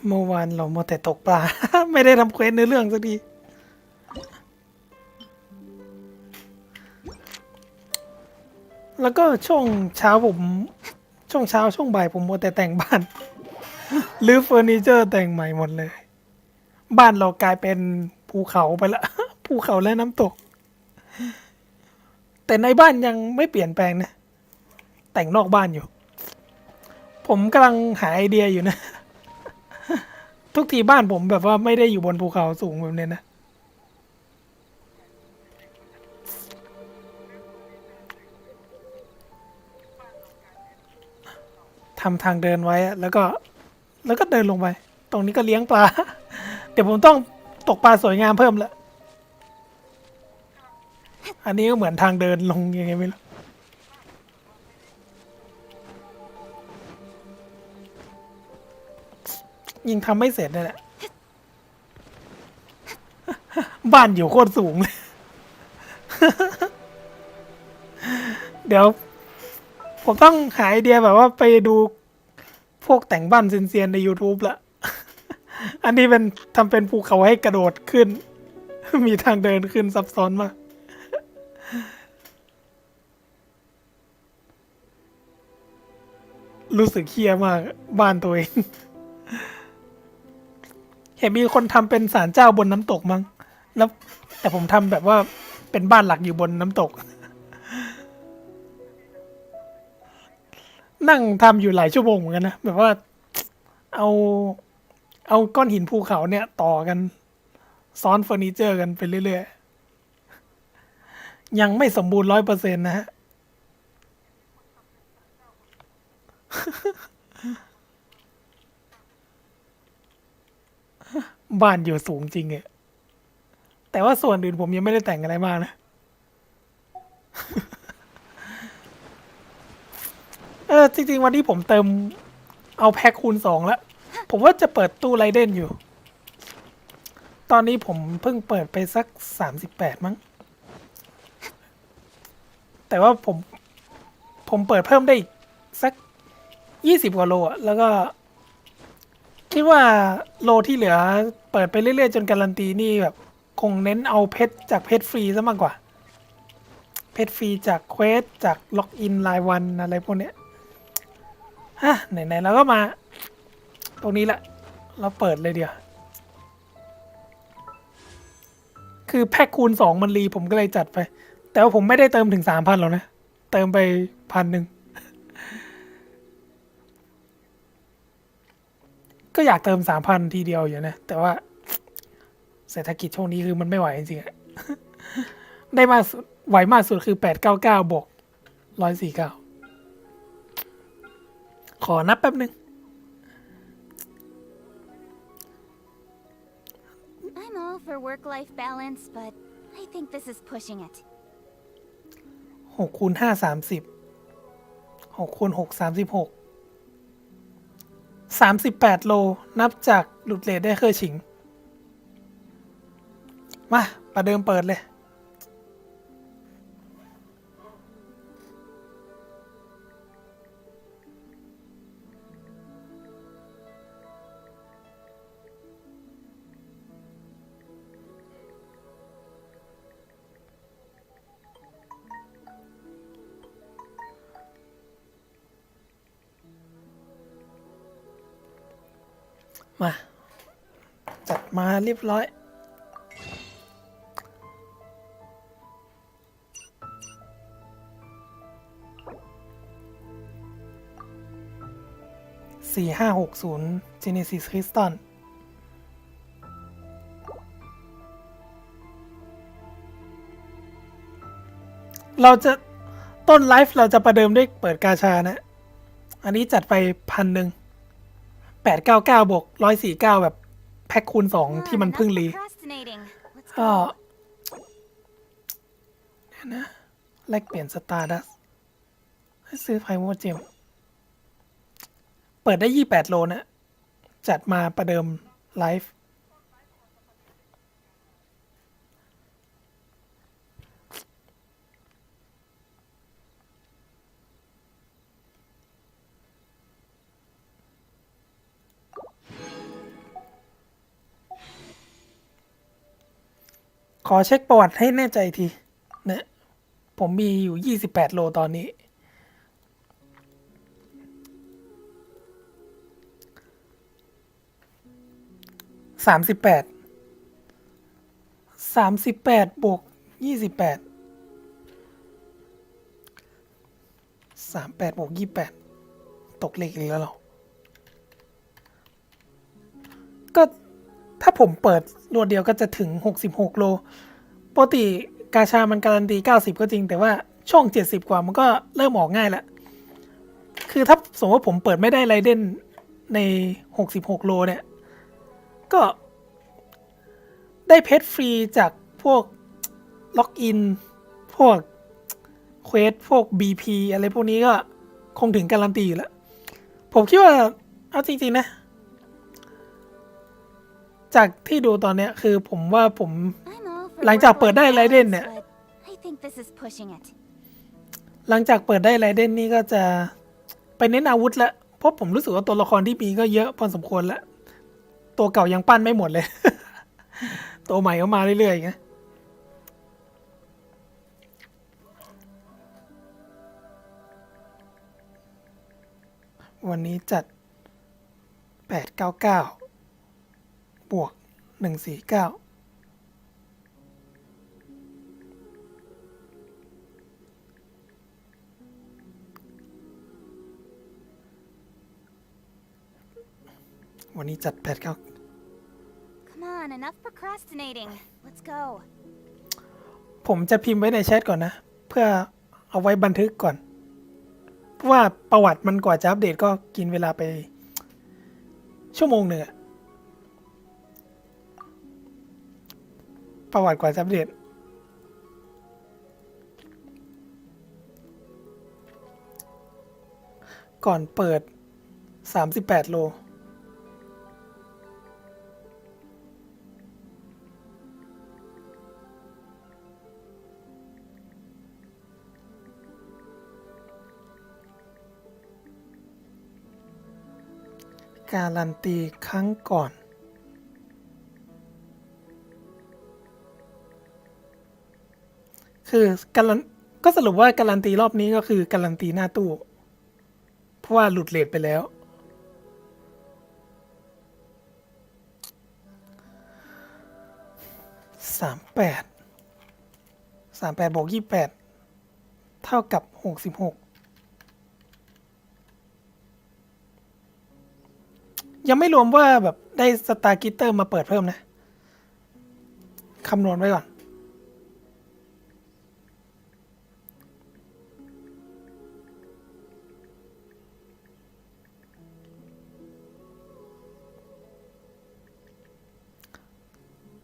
เมื่อวานเรามัวแต่ตกปลา ไม่ได้ทำเควสในเรื่องสักทีแล้วก็ช่วงเช้าผมช่วงเช้าช่วงบ่ายผมมัวแต่แต่งบ้านรื้อเฟอร์นิเจอร์แต่งใหม่หมดเลยบ้านเรากลายเป็นภูเขาไปละ ภูเขาและน้ำตกแต่ในบ้านยังไม่เปลี่ยนแปลงนะแต่งนอกบ้านอยู่ผมกำลังหาไอเดียอยู่นะ ทุกทีบ้านผมแบบว่าไม่ได้อยู่บนภูเขาสูงแบบนี้นะทำทางเดินไว้แล้วก็เดินลงไปตรงนี้ก็เลี้ยงปลา เดี๋ยวผมต้องตกปลาสวยงามเพิ่มละอันนี้ก็เหมือนทางเดินลงยังไงไม่รู้ยิงทำไม่เสร็จเลยแหละบ้านอยู่โคตรสูงเลย เดี๋ยวผมต้องหาไอเดียแบบว่าไปดูพวกแต่งบ้านเซียนๆใน YouTube ละ อันนี้เป็นทำเป็นภูเขาให้กระโดดขึ้น มีทางเดินขึ้นซับซ้อนมากรู้สึกเครียดมากบ้านตัวเอง เห็นมีคนทำเป็นศาลเจ้าบนน้ำตกมั้งแล้วแต่ผมทำแบบว่าเป็นบ้านหลักอยู่บนน้ำตก นั่งทำอยู่หลายชั่วโมงเหมือนกันนะแบบว่าเอาเอาก้อนหินภูเขาเนี่ยต่อกันซ้อนเฟอร์นิเจอร์กันไปเรื่อยๆยังไม่สมบูรณ์100%นะฮะบ้านอยู่สูงจริงอะแต่ว่าส่วนอื่นผมยังไม่ได้แต่งอะไรมากนะจริงๆวันนี้ผมเติมเอาแพ็คคูณ 2แล้วผมว่าจะเปิดตู้ไรเดนอยู่ตอนนี้ผมเพิ่งเปิดไปสัก38มั้งแต่ว่าผมเปิดเพิ่มได้อีกสัก20 กว่าโลอะแล้วก็คิดว่าโลที่เหลือเปิดไปเรื่อยๆจนการันตีนี่แบบคงเน้นเอาเพชรจากเพชรฟรีซะมากกว่าเพชรฟรีจากเควสจากล็อกอินรายวันอะไรพวกเนี้ยฮะไหนๆเราก็มาตรงนี้แหละเราเปิดเลยเดียวคือแพ็คคูณ 2มันรีผมก็เลยจัดไปแต่ว่าผมไม่ได้เติมถึง3,000หรอกนะเติมไป1,000ก็อยากเติม3,000ทีเดียวอยู่นะแต่ว่าเศรษฐกิจช่วงนี้คือมันไม่ไหวจริงๆอะได้มากสุดไหวมากสุดคือ899บวก149ขอนับแป๊บนึง I'm all for work-life balance, but I think this is pushing it. 6 คูณ 5 306 คูณ 6 3638โลนับจากหลุดเรทได้เคยฉิงมาประเดิมเปิดเลยมาจัดมาเรียบร้อย4560 Genesis Crystal เราจะต้นไลฟ์เราจะประเดิมด้วยเปิดกาชานะอันนี้จัดไป1,000899บวก149แบบแพ็คคูณ 2ที่มัน Enough เพิ่งรี procrastinating. Let's ก็ go. นะแลกเปลี่ยนสตาร์ดัสให้ซื้อไพโมเจมเปิดได้28โลนะจัดมาประเดิมไลฟ์ ขอเช็คประวัติให้แน่ใจทีเนี่ยผมมีอยู่28โลตอนนี้38บวก28 38บวก28ตกเลขอีกแล้วเหรอก็ถ้าผมเปิดรวดเดียวก็จะถึง66โลปกติกาชามันการันตี90ก็จริงแต่ว่าช่อง70กว่ามันก็เริ่มออกง่ายแล้วคือถ้าสมมติว่าผมเปิดไม่ได้ไรเดนใน66โลเนี่ยก็ได้เพชรฟรีจากพวกล็อกอินพวกเควสพวก BP อะไรพวกนี้ก็คงถึงการันตีอยู่แล้วผมคิดว่าเอาจริงๆนะจากที่ดูตอนเนี้ยคือผมว่าผมหลังจากเปิดได้ไรเดนเนี่ยหลังจากเปิดได้ไรเดนนี่ก็จะไปเน้นอาวุธแล้วเพราะผมรู้สึกว่าตัวละครที่มีก็เยอะพอสมควรแล้วตัวเก่ายังปั้นไม่หมดเลย ตัวใหม่ก็มาเรื่อยๆไงวันนี้จัด899บวก149วันนี้จัดCome on, enough procrastinating. Let's go. ผมจะพิมพ์ไว้ในแชทก่อนนะเพื่อเอาไว้บันทึกก่อนเพราะว่าประวัติมันกว่าจะอัปเดตก็กินเวลาไปชั่วโมงหนึ่งอะประวัติกว่าจะอัปเดตก่อนเปิด38โลการันตีครั้งก่อนคือก็สรุปว่าการันตีรอบนี้ก็คือการันตีหน้าตู้เพราะว่าหลุดเรทไปแล้ว38บวก28เท่ากับ66ยังไม่รวมว่าแบบได้สตาร์กิตเตอร์มาเปิดเพิ่มนะคำนวณไว้ก่อน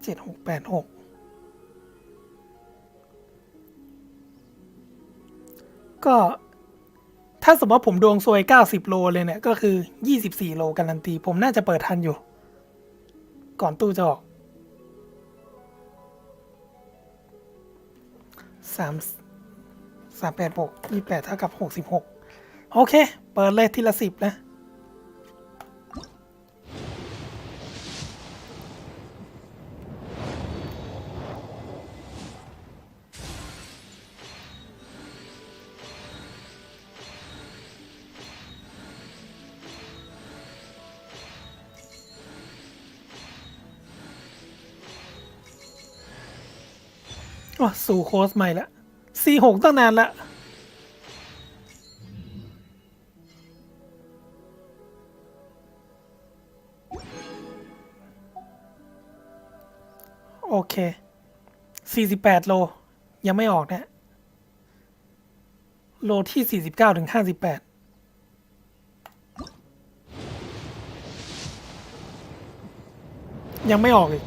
7686ก็ถ้าสมมติว่าผมดวงซวย90โลเลยเนี่ยก็คือ24โลการันตีผมน่าจะเปิดทันอยู่ก่อนตู้จะออก38บวก28เท่ากับ66โอเคเปิดเลยทีละ10นะอ๋อสู่โค้ดใหม่ละ46ตั้งนานละโอเค48โลยังไม่ออกนะโลที่49ถึง58ยังไม่ออกอีก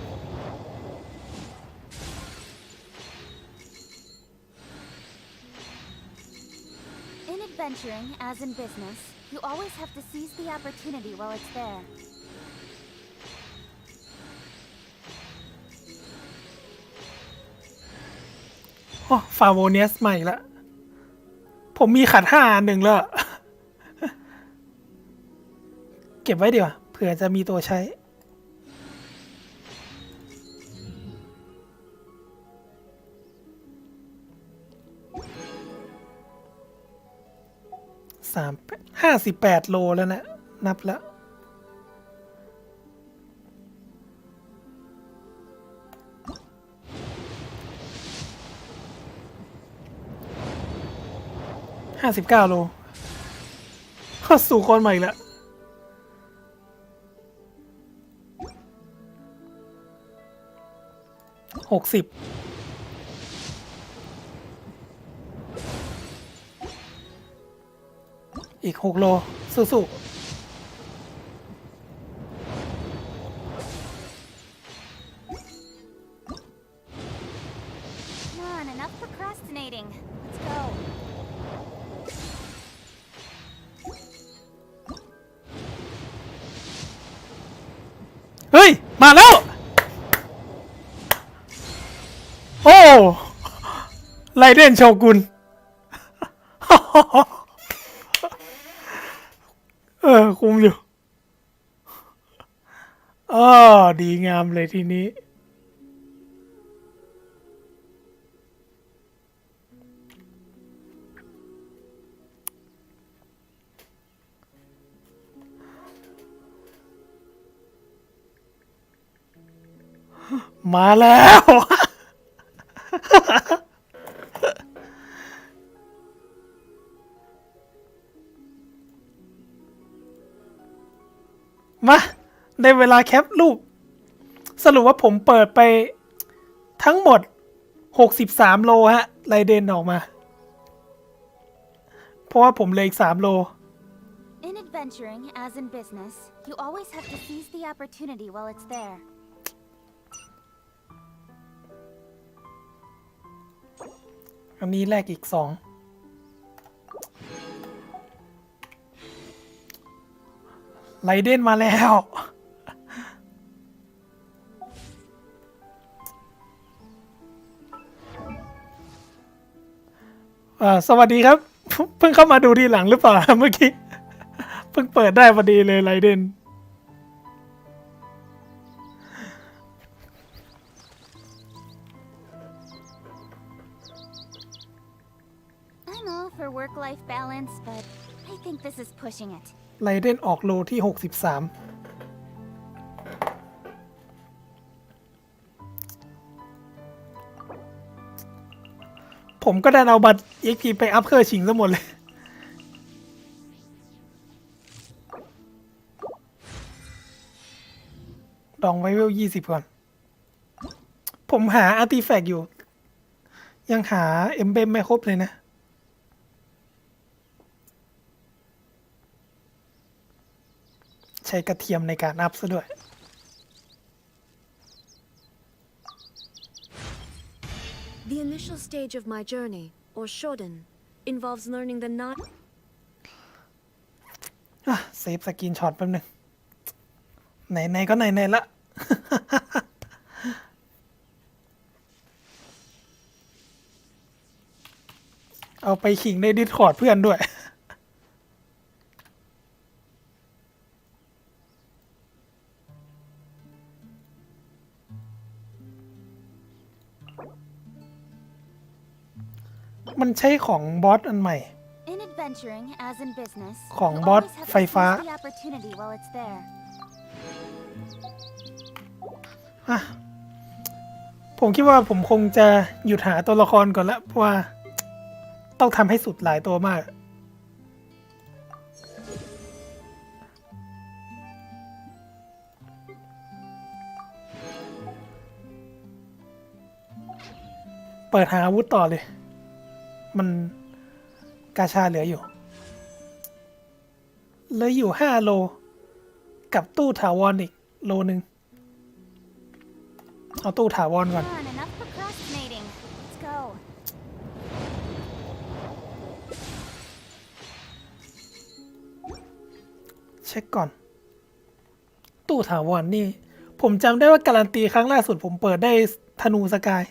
Venturing, as in business, you always have to seize the opportunity while it's there. อ๋อฟาโวเนียสใหม่ละผมมีขัด5อันหนึ่งแล้ว เก็บไว้ดีกว่าเผื่อจะมีตัวใช้ 58 โลแล้วนะนับแล้ว59 โลเข้าสู่คนใหม่แล้ว60อีก6 โลสู้ๆEnough procrastinating. Let's go. เฮ้ยมาแล้วโอ้ไรเดนโชกุนคุ้มอยู่ดีงามเลยทีนี้มาแล้วมาได้เวลาแคปรูปสรุปว่าผมเปิดไปทั้งหมด63 โลฮะไรเดนออกมาเพราะว่าผมเหลืออีก3 โล In adventuring, as in business, you always have to seize the opportunity while it's there. อันนี้แลกอีก2ไรเดนมาแล้วสวัสดีครับเพิ่งเข้ามาดูทีหลังหรือเปล่าเมื่อกี้เพิ่งเปิดได้พอดีเลยไรเดนI'm all for work-life balance, but I think this is pushing it. ไรเดนออกโลที่63ผมก็ได้เอาบัตร XP ไปอัพเคอร์ชิงซะหมดเลยดองไว้เวล20 ก่อนผมหาอาร์ติแฟกต์อยู่ยังหาเอมเบมไม่ครบเลยนะใช้กระเทียมในการอัพซะด้วย The initial stage of my journey, or shoden, involves learning the not. เซฟสกรีนช็อตแป๊บนึงไหนๆก็ไหนๆละ เอาไปขิงใน Discord เพื่อนด้วยมันใช้ของบอสอันใหม่ In adventuring, as in business, ของ you บอส always have ไฟ to ฟ้า seize the opportunity while it's there. ผมคิดว่าผมคงจะหยุดหาตัวละครก่อนละเพราะว่าต้องทำให้สุดหลายตัวมากเปิดหาอาวุธต่อเลยมันกาชาเหลืออยู่5 โลกับตู้ถาวรอีกโลนึงเอาตู้ถาวรก่อน Come on, enough procrastinating. Let's go. เช็คก่อนตู้ถาวรนี่ผมจำได้ว่าการันตีครั้งล่าสุดผมเปิดได้ธนูสกาย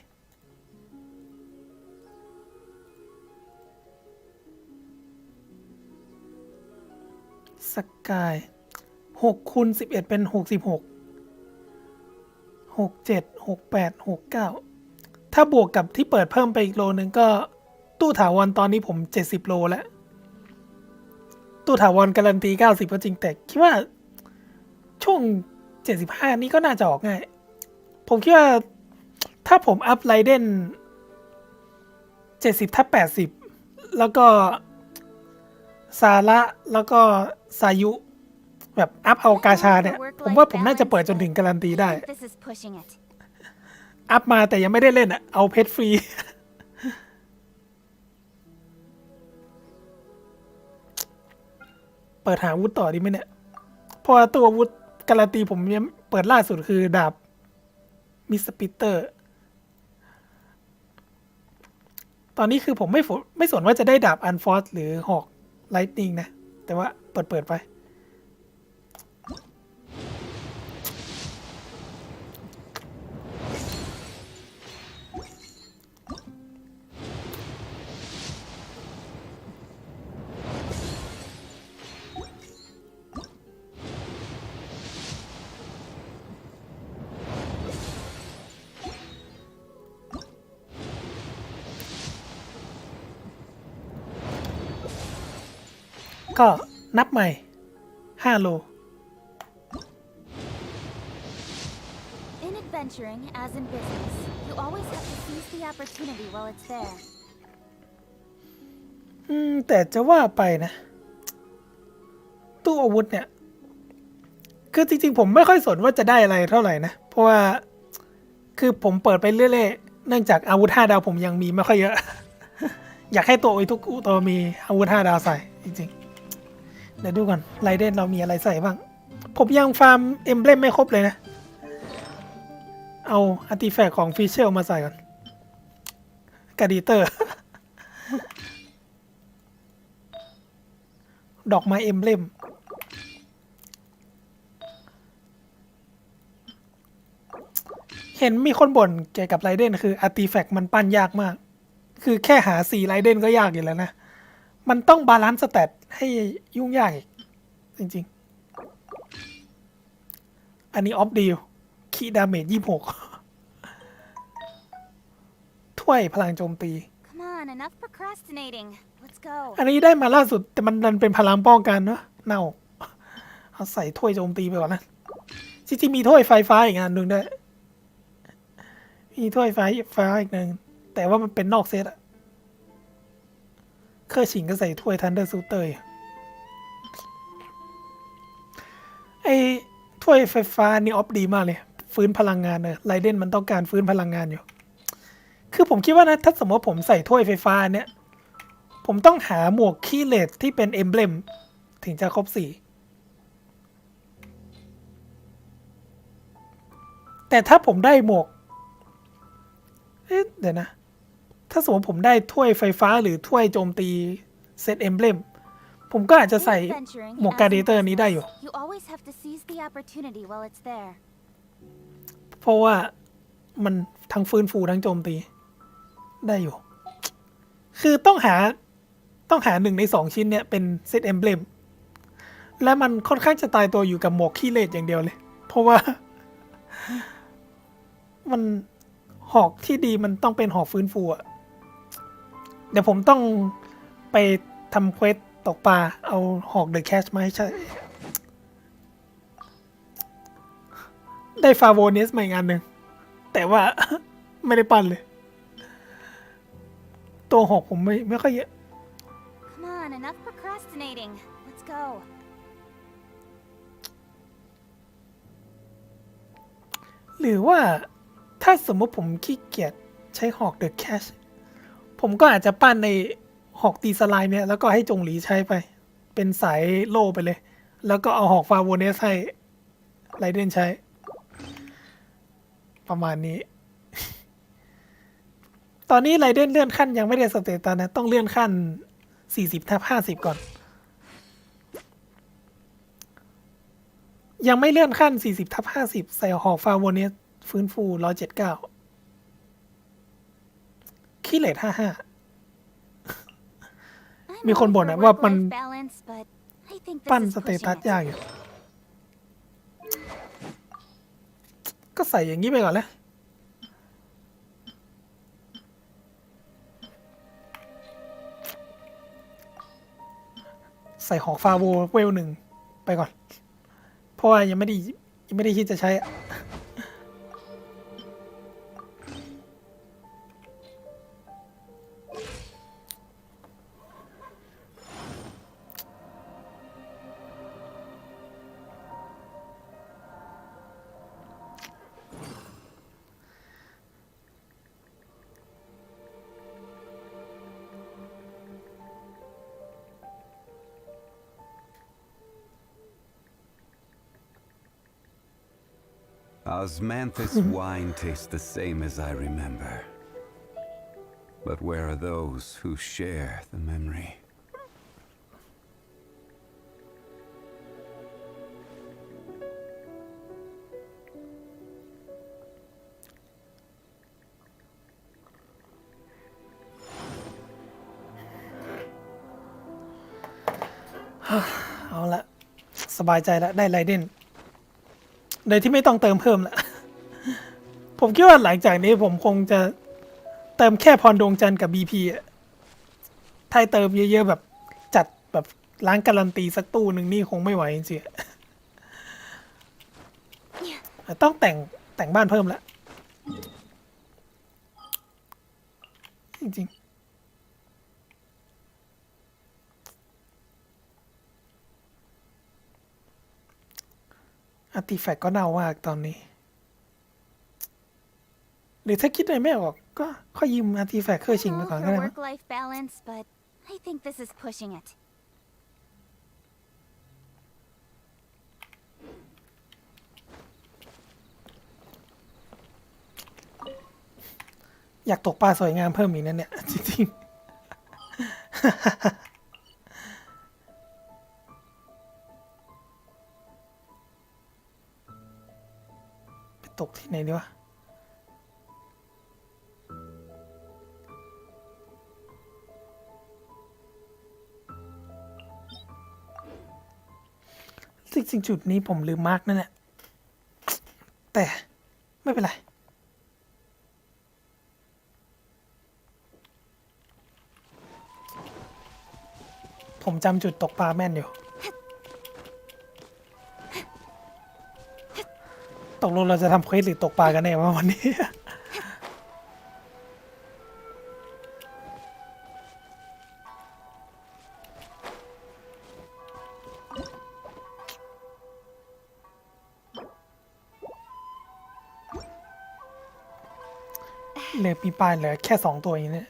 สกาย6 คูณ 11เป็น66 67 68 69ถ้าบวกกับที่เปิดเพิ่มไปอีกโลนึงก็ตู้ถาวรตอนนี้ผม70 โลแล้ว ตู้ถาวรการันตี90ก็จริงแต่คิดว่าช่วง75นี้ก็น่าจะออกง่ายผมคิดว่าถ้าผมอัพไรเดน70/80แล้วก็ซาระแล้วก็ซายุแบบอัพเอากาชาเนี่ยผมว่าผมน่าจะเปิดจนถึงการันตีได้ This is pushing it. อัพมาแต่ยังไม่ได้เล่นอ่ะเอาเพชรฟรี เปิดหาอาวุธต่อดีไหมเนี่ยเพราะว่าตัวอาวุธการันตีผมยังเปิดล่าสุดคือดาบมิสปิเตอร์ตอนนี้คือผมไม่สนว่าจะได้ดาบอันฟอร์สหรือหอกไลท์นิงนะแต่ว่าเปิดไปก็นับใหม่5 โล In adventuring, as in business, you always have to seize the opportunity while it's there. แต่จะว่าไปนะตู้อาวุธเนี่ยคือจริงๆผมไม่ค่อยสนว่าจะได้อะไรเท่าไหร่นะเพราะว่าคือผมเปิดไปเรื่อยๆเนื่องจากอาวุธ5 ดาวผมยังมีไม่ค่อยเยอะ อยากให้ตัวทุกตัวมีอาวุธ5 ดาวใส่จริงๆเดี๋ยวดูก่อนไรเดนเรามีอะไรใส่บ้างผมยังฟาร์มเอมเบลมไม่ครบเลยนะเอาอาร์ติแฟกต์ของฟิชเชลมาใส่ก่อนกาดีเตอร์ ดอกไม้เอมเบลมเห็นมีคนบ่นเกี่ยวกับไรเดนคืออาร์ติแฟกต์มันปั้นยากมากคือแค่หา4ไรเดนก็ยากอยู่แล้วนะมันต้องบาลานซ์สเตตให้ยุ่งยากอีกจริงๆอันนี้ออฟดีลคีดาเมจ26ถ้วยพลังโจมตี Come on, enough procrastinating. Let's go. อันนี้ได้มาล่าสุดแต่มันดันเป็นพลังป้องกันเนอะเน่าเอาใส่ถ้วยโจมตีไปก่อนนะจริงๆมีถ้วยไฟฟ้าอีกอันหนึ่งด้วยมีถ้วยไฟฟ้าอีกหนึ่งแต่ว่ามันเป็นนอกเซตอะเคยชิงก็ใส่ถ้วยทันเดอร์ซูเตอร์ไอ้ถ้วยไฟฟ้านี่ออฟดีมากเลยฟื้นพลังงานเลยไรเดนมันต้องการฟื้นพลังงานอยู่คือผมคิดว่านะถ้าสมมติผมใส่ถ้วยไฟฟ้าเนี่ยผมต้องหาหมวกคีย์เลสที่เป็นเอมเบลมถึงจะครบ4แต่ถ้าผมได้หมวกเดี๋ยวนะถ้าสมมติผมได้ถ้วยไฟฟ้าหรือถ้วยโจมตีเซตเอมเบลมผมก็อาจจะใส่ In adventuring, หมวก as การ์ in เดเตอร์นี้ได้อยู่ business, you always have to seize the opportunity while it's there. เพราะว่ามันทั้งฟื้นฟูทั้งโจมตีได้อยู่คือต้องหา1 ใน 2ชิ้นเนี่ยเป็นเซตเอมเบลมและมันค่อนข้างจะตายตัวอยู่กับหมวกขี้เลสอย่างเดียวเลยเพราะว่ามันหอกที่ดีมันต้องเป็นหอกฟื้นฟูอะเดี๋ยวผมต้องไปทำเควสตกปลาเอาหอกเดอะแคชมาให้ใช่ได้ฟาโวเนสมาอีกอันหนึ่งแต่ว่า ไม่ได้ปั้นเลย ตัวหอกผมไม่ค่อยเยอะ Come on, enough procrastinating. Let's go. หรือว่าถ้าสมมติผมขี้เกียจใช้หอกเดอะแคชผมก็อาจจะปั้นในหอกตีสไลม์เนี่ยแล้วก็ให้จงหลีใช้ไปเป็นสายโล่ไปเลย แล้วก็เอาหอกฟาโวเนสให้ไรเดนใช้ ประมาณนี้ ตอนนี้ไรเดนเลื่อนขั้นยังไม่ได้สเตตัสนะต้องเลื่อนขั้น40/50ก่อนยังไม่เลื่อนขั้น40/50ใส่หอกฟาโวเนสฟื้นฟู179ขี้เลส55 I'm มีคน all บ่น for อะว่ามัน work-life balance, but I think this ปั้น is สเต pushing ตัส it. ยากอยู่ก็ใส่อย่างนี้ไปก่อนเลย ใส่หอกฟาโวเวล 1ไปก่อน เพราะว่ายังไม่ได้คิดจะใช้อะOsmanthus wine tastes the same as I remember. But where are those who share the memory? เอาละสบายใจแล้วได้ไรเด่นโดยที่ไม่ต้องเติมเพิ่มละ ผมคิดว่าหลังจากนี้ผมคงจะเติมแค่พรดวงจันทร์กับ BP อ่ะถ้าเติมเยอะๆแบบจัดแบบล้างการันตีสักตู้หนึ่งนี่คงไม่ไหวจริงๆต้องแต่งบ้านเพิ่มละจริงๆอาร์ติแฟกต์ก็เน่ามากตอนนี้หรือถ้าคิดอะไรไม่ออกก็ค่อยยืมอาร์ติแฟกต์เครื่องชิงไปก่อนก็ for ได้มั้ง work-life balance, but I think this is pushing it. อยากตกปลาสวยงามเพิ่มอีกนั่นเนี่ย จริงๆ ไปตกที่ไหนดีวะจริงๆจุดนี้ผมลืมมาร์กนั่นแหละแต่ไม่เป็นไรผมจำจุดตกปลาแม่นอยู่ตกลงเราจะทำเควสหรือตกปลากันแน่วะวันนี้ เหลือปีปลายเหลือแค่2 ตัวอย่างนี้เนี่ย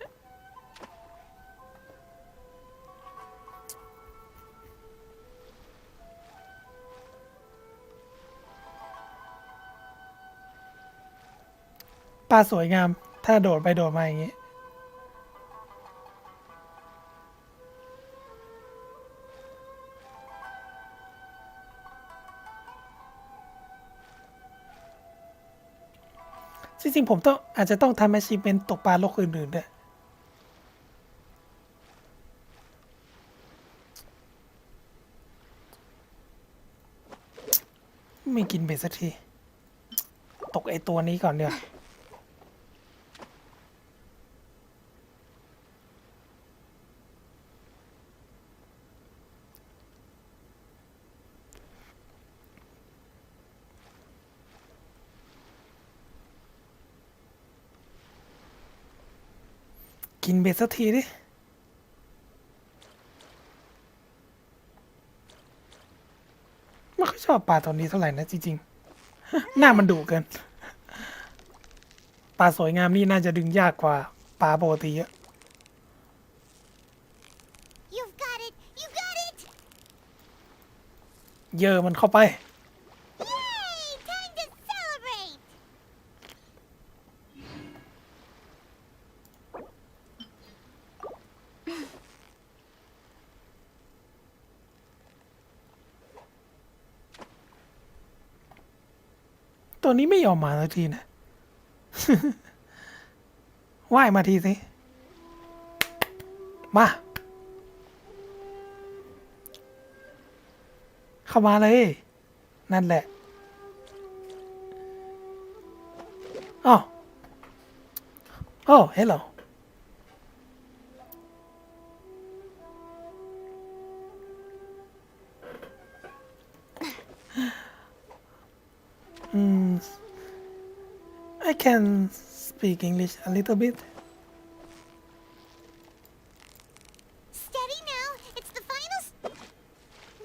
ปลาสวยงามถ้าโดดไปโดดมาอย่างนี้จริงๆผมอาจจะต้องทำอาชีพเป็นตกปลาโลกอื่นๆด้วยไม่กินเบ็ดสักทีตกไอตัวนี้ก่อนเดี๋ยวกินเบ็ดสักทีดิไม่ค่อยชอบปลาตัวนี้เท่าไหร่นะจริงๆ หน้ามันดุเกินปลาสวยงามนี่น่าจะดึงยากกว่าปลาปกติเยอะ You've got it! You got it! เยอะมันเข้าไป Yay! Time to celebrate! ตัวนี้ไม่ยอมมาสักทีนะ ว่ายมาทีสิ มา เข้ามาเลย นั่นแหละอ้าวโอ้เฮลโล I can speak English a little bit. Steady now. It's the final.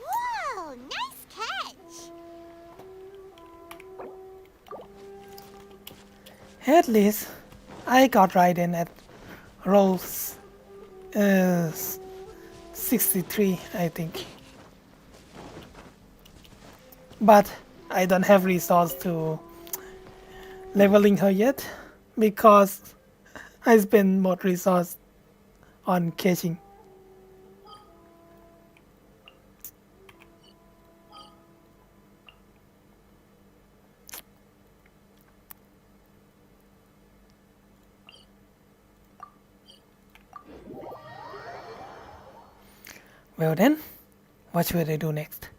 Whoa! Nice catch. At least I got right in at rolls 63, I think. But I don't have resource to leveling her yet because I spend more resource on catching. Well then, what should I do next?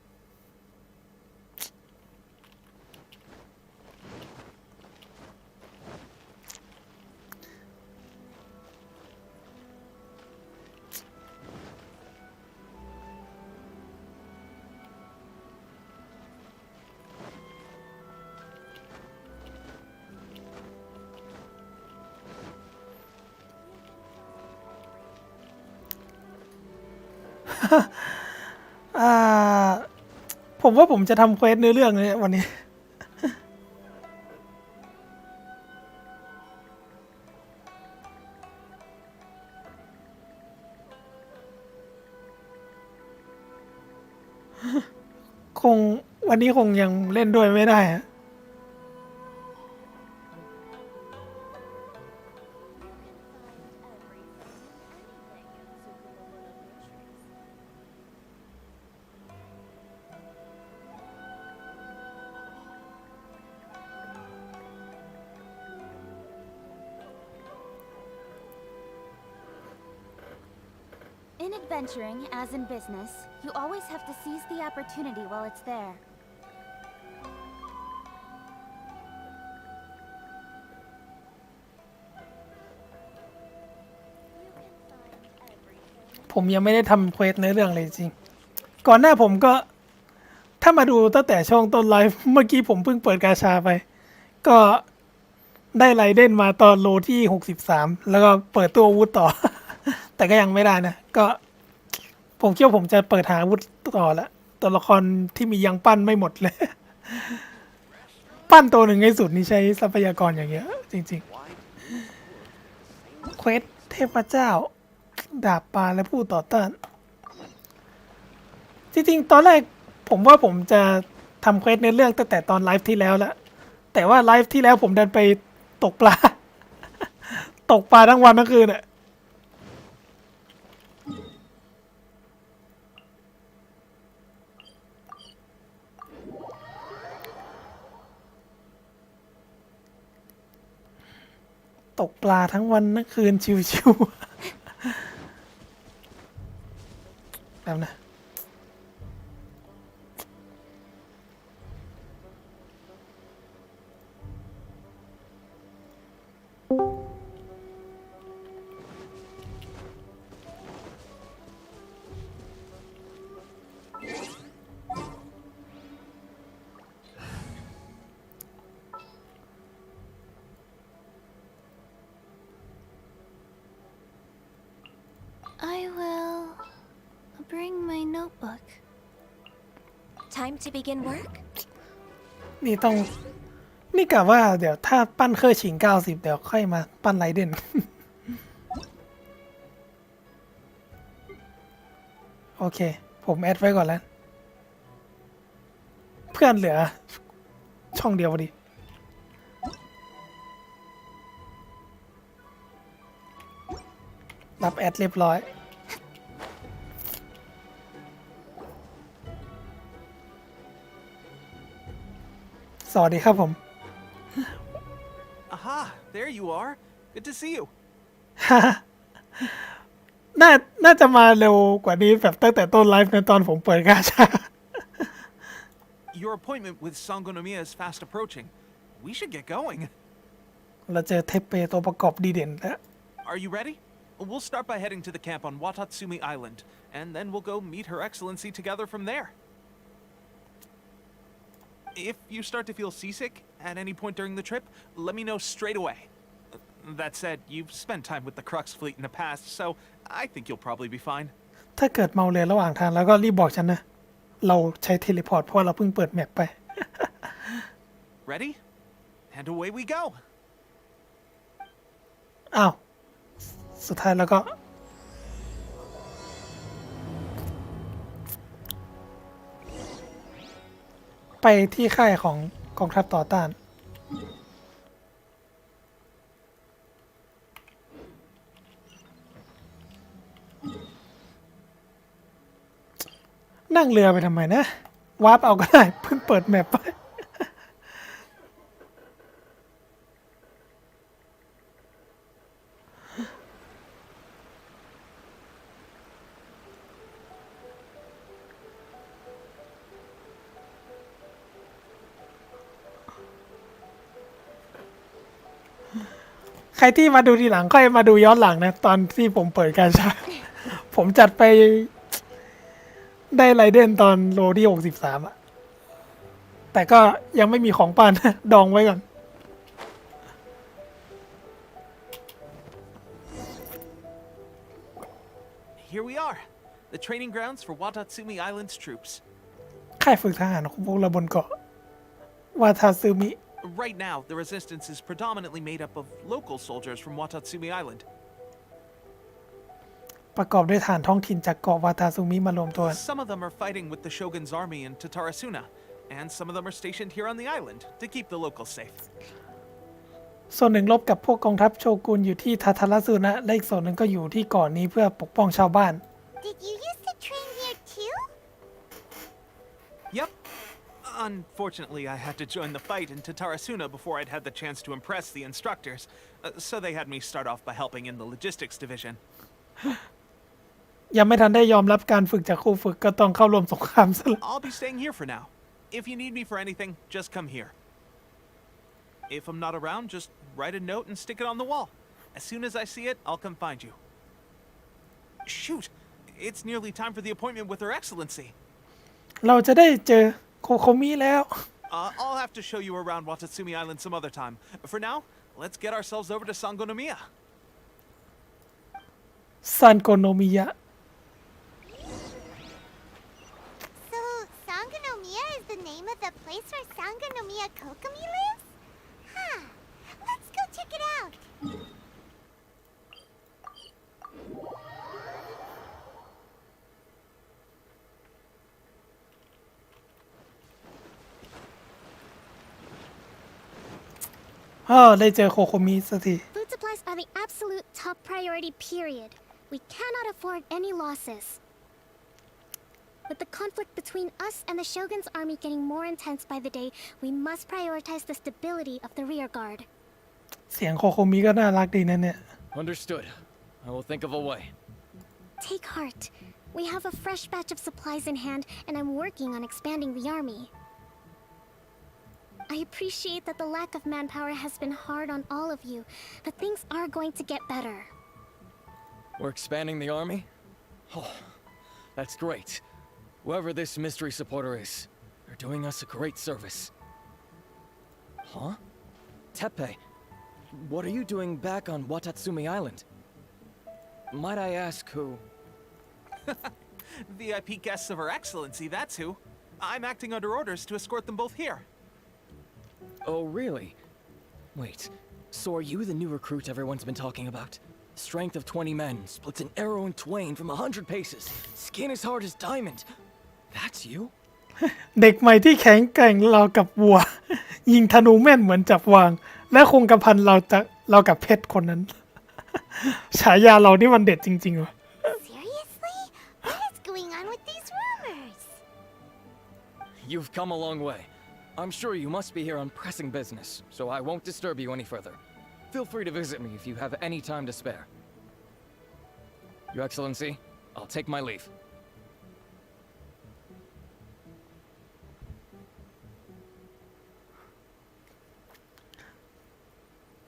อ่าผมว่าผมจะทำเควสเนื้อเรื่องเลยวันนี้ คงวันนี้คงยังเล่นด้วยไม่ได้อะ In adventuring, as in business, you always have to seize the opportunity while it's there. ผมยังไม่ได้ทำเควสเนื้อเรื่องเลยจริง ก่อนหน้าผมก็ถ้ามาดูตั้งแต่ช่วงต้นไลฟ์เมื่อกี้ผมเพิ่งเปิดกาชาไป ก็ได้ไรเด่นมาตอนโลที่63แล้วก็เปิดตัวอาวุธต่อ แต่ก็ยังไม่ได้นะ ก็ผมคิดว่าผมจะเปิดหาอาวุธต่อละตัวละครที่มียังปั้นไม่หมดเลย ปั้นตัวหนึ่งในสุดนี่ใช้ทรัพยากรอย่างเงี้ยจริงๆเควสเทพเจ้า ดาบปลาและผู้ต่อต้าน จริงๆตอนแรกผมว่าผมจะทำเควสในเรื่องตั้งแต่ตอนไลฟ์ที่แล้วแล้วแต่ว่าไลฟ์ที่แล้วผมดันไปตกปลา ตกปลาทั้งวันทั้งคืนอะตกปลาทั้งวันทั้งคืนชิวๆ แบบนะ I will bring my notebook. Time to begin work? นี่ต้องนี่กะว่าเดี๋ยวถ้าปั้นเคอร์ชิง90เดี๋ยวค่อยมาปั้นไรเด่น โอเค ผมแอดไว้ก่อนแล้ว เพื่อนเหลือช่องเดียวพอดี รับแอดเรียบร้อย สวัสดีครับผม Aha, there you are. Good to see you. น่าจะมาเร็วกว่านี้แบบตั้งแต่ต้นไลฟ์ในตอนผมเปิดกาชา Your appointment with Sangonomiya is fast approaching. We should get going. เราเจอเทปเปตัวประกอบดีเด่นแล้ว Are you ready? We'll start by heading to the camp on Watatsumi Island, and then we'll go meet Her Excellency together from there. If you start to feel seasick at any point during the trip, let me know straight away. That said, you've spent time with the Crux fleet in the past, so I think you'll probably be fine. ถ้าเกิดเมาเรือระหว่างทางแล้วก็รีบบอกฉันนะ เราใช้เทเลพอร์ตเพราะเราเพิ่งเปิดแมปไป Ready? And away we go. อ้าว สุดท้ายแล้วก็ ไปที่ค่ายของกองทัพต่อต้าน นั่งเรือไปทำไมนะ วาร์ปเอาก็ได้ เพิ่งเปิดแมปไป ใครที่มาดูทีหลังค่อยมาดูย้อนหลังนะ ตอนที่ผมเปิดการใช้ ผมจัดไปได้ไรเดนตอนโลที่63อะแต่ก็ยังไม่มีของปาน ดองไว้ก่อน Here we are, the training grounds for Watatsumi Island's troops. ค่ายฝึกทหารของพวกเราบนเกาะวาทาซึมิ Right now, the resistance is predominantly made up of local soldiers from Watatsumi Island. ประกอบด้วยฐานท้องถิ่นจากเกาะวาทาซึมิมารวมตัวกัน Some of them are fighting with the Shogun's army in Tatarasuna, and some of them are stationed here on the island to keep the locals safe. ส่วนหนึ่งรบกับพวกกองทัพโชกุนอยู่ที่ทาทาราซึนะและอีกส่วนหนึ่งก็อยู่ที่เกาะนี้เพื่อปกป้องชาวบ้าน Did you used to train here too? Yep. Unfortunately, I had to join the fight in Tatarasuna before I'd had the chance to impress the instructors, so they had me start off by helping in the logistics division. ยังไม่ทันได้ยอมรับการฝึกจากครูฝึกก็ต้องเข้าร่วมสงครามซะแล้ว I'll be staying here for now. If you need me for anything, just come here. If I'm not around, just write a note and stick it on the wall. As soon as I see it, I'll come find you. Shoot! It's nearly time for the appointment with Her Excellency. เราจะได้เจอโคโคมิแล้ว I'll have to show you around Watatsumi Island some other time. For now, let's get ourselves over to Sangonomiya. ซันโกโนมิยะ So, Sangonomiya is the name of the place where Sangonomiya Kokomi lives? Huh. Let's go check it out. ได้เจอโคโคมิสักที Food supplies are the absolute top priority, period. We cannot afford any losses. With the conflict between us and the Shogun's army getting more intense by the day, we must prioritize the stability of the rear guard. เสียงโคโคมิก็น่ารักดีนะเนี่ย Understood. I will think of a way. Take heart. We have a fresh batch of supplies in hand, and I'm working on expanding the army. I appreciate that the lack of manpower has been hard on all of you, but things are going to get better. We're expanding the army? Oh, that's great. Whoever this mystery supporter is, they're doing us a great service. Huh? Tepe, what are you doing back on Watatsumi Island? Might I ask who? VIP guests of Her Excellency, that's who. I'm acting under orders to escort them both here. Oh, really? Wait, so are you the new recruit everyone's been talking about? Strength of 20 men, splits an arrow in twain from 100 paces, skin as hard as diamond. That's you? เด็กใหม่ที่แข็งแกร่งเรากับวัว ยิงธนูแม่นเหมือนจับวาง และคงกระพันเรากับเพชรคนนั้น ฉายาเรานี่มันเด็ดจริงๆว่ะ Seriously? What is going on with these rumors? You've come a long way. I'm sure you must be here on pressing business, so I won't disturb you any further. Feel free to visit me if you have any time to spare. Your Excellency, I'll take my leave.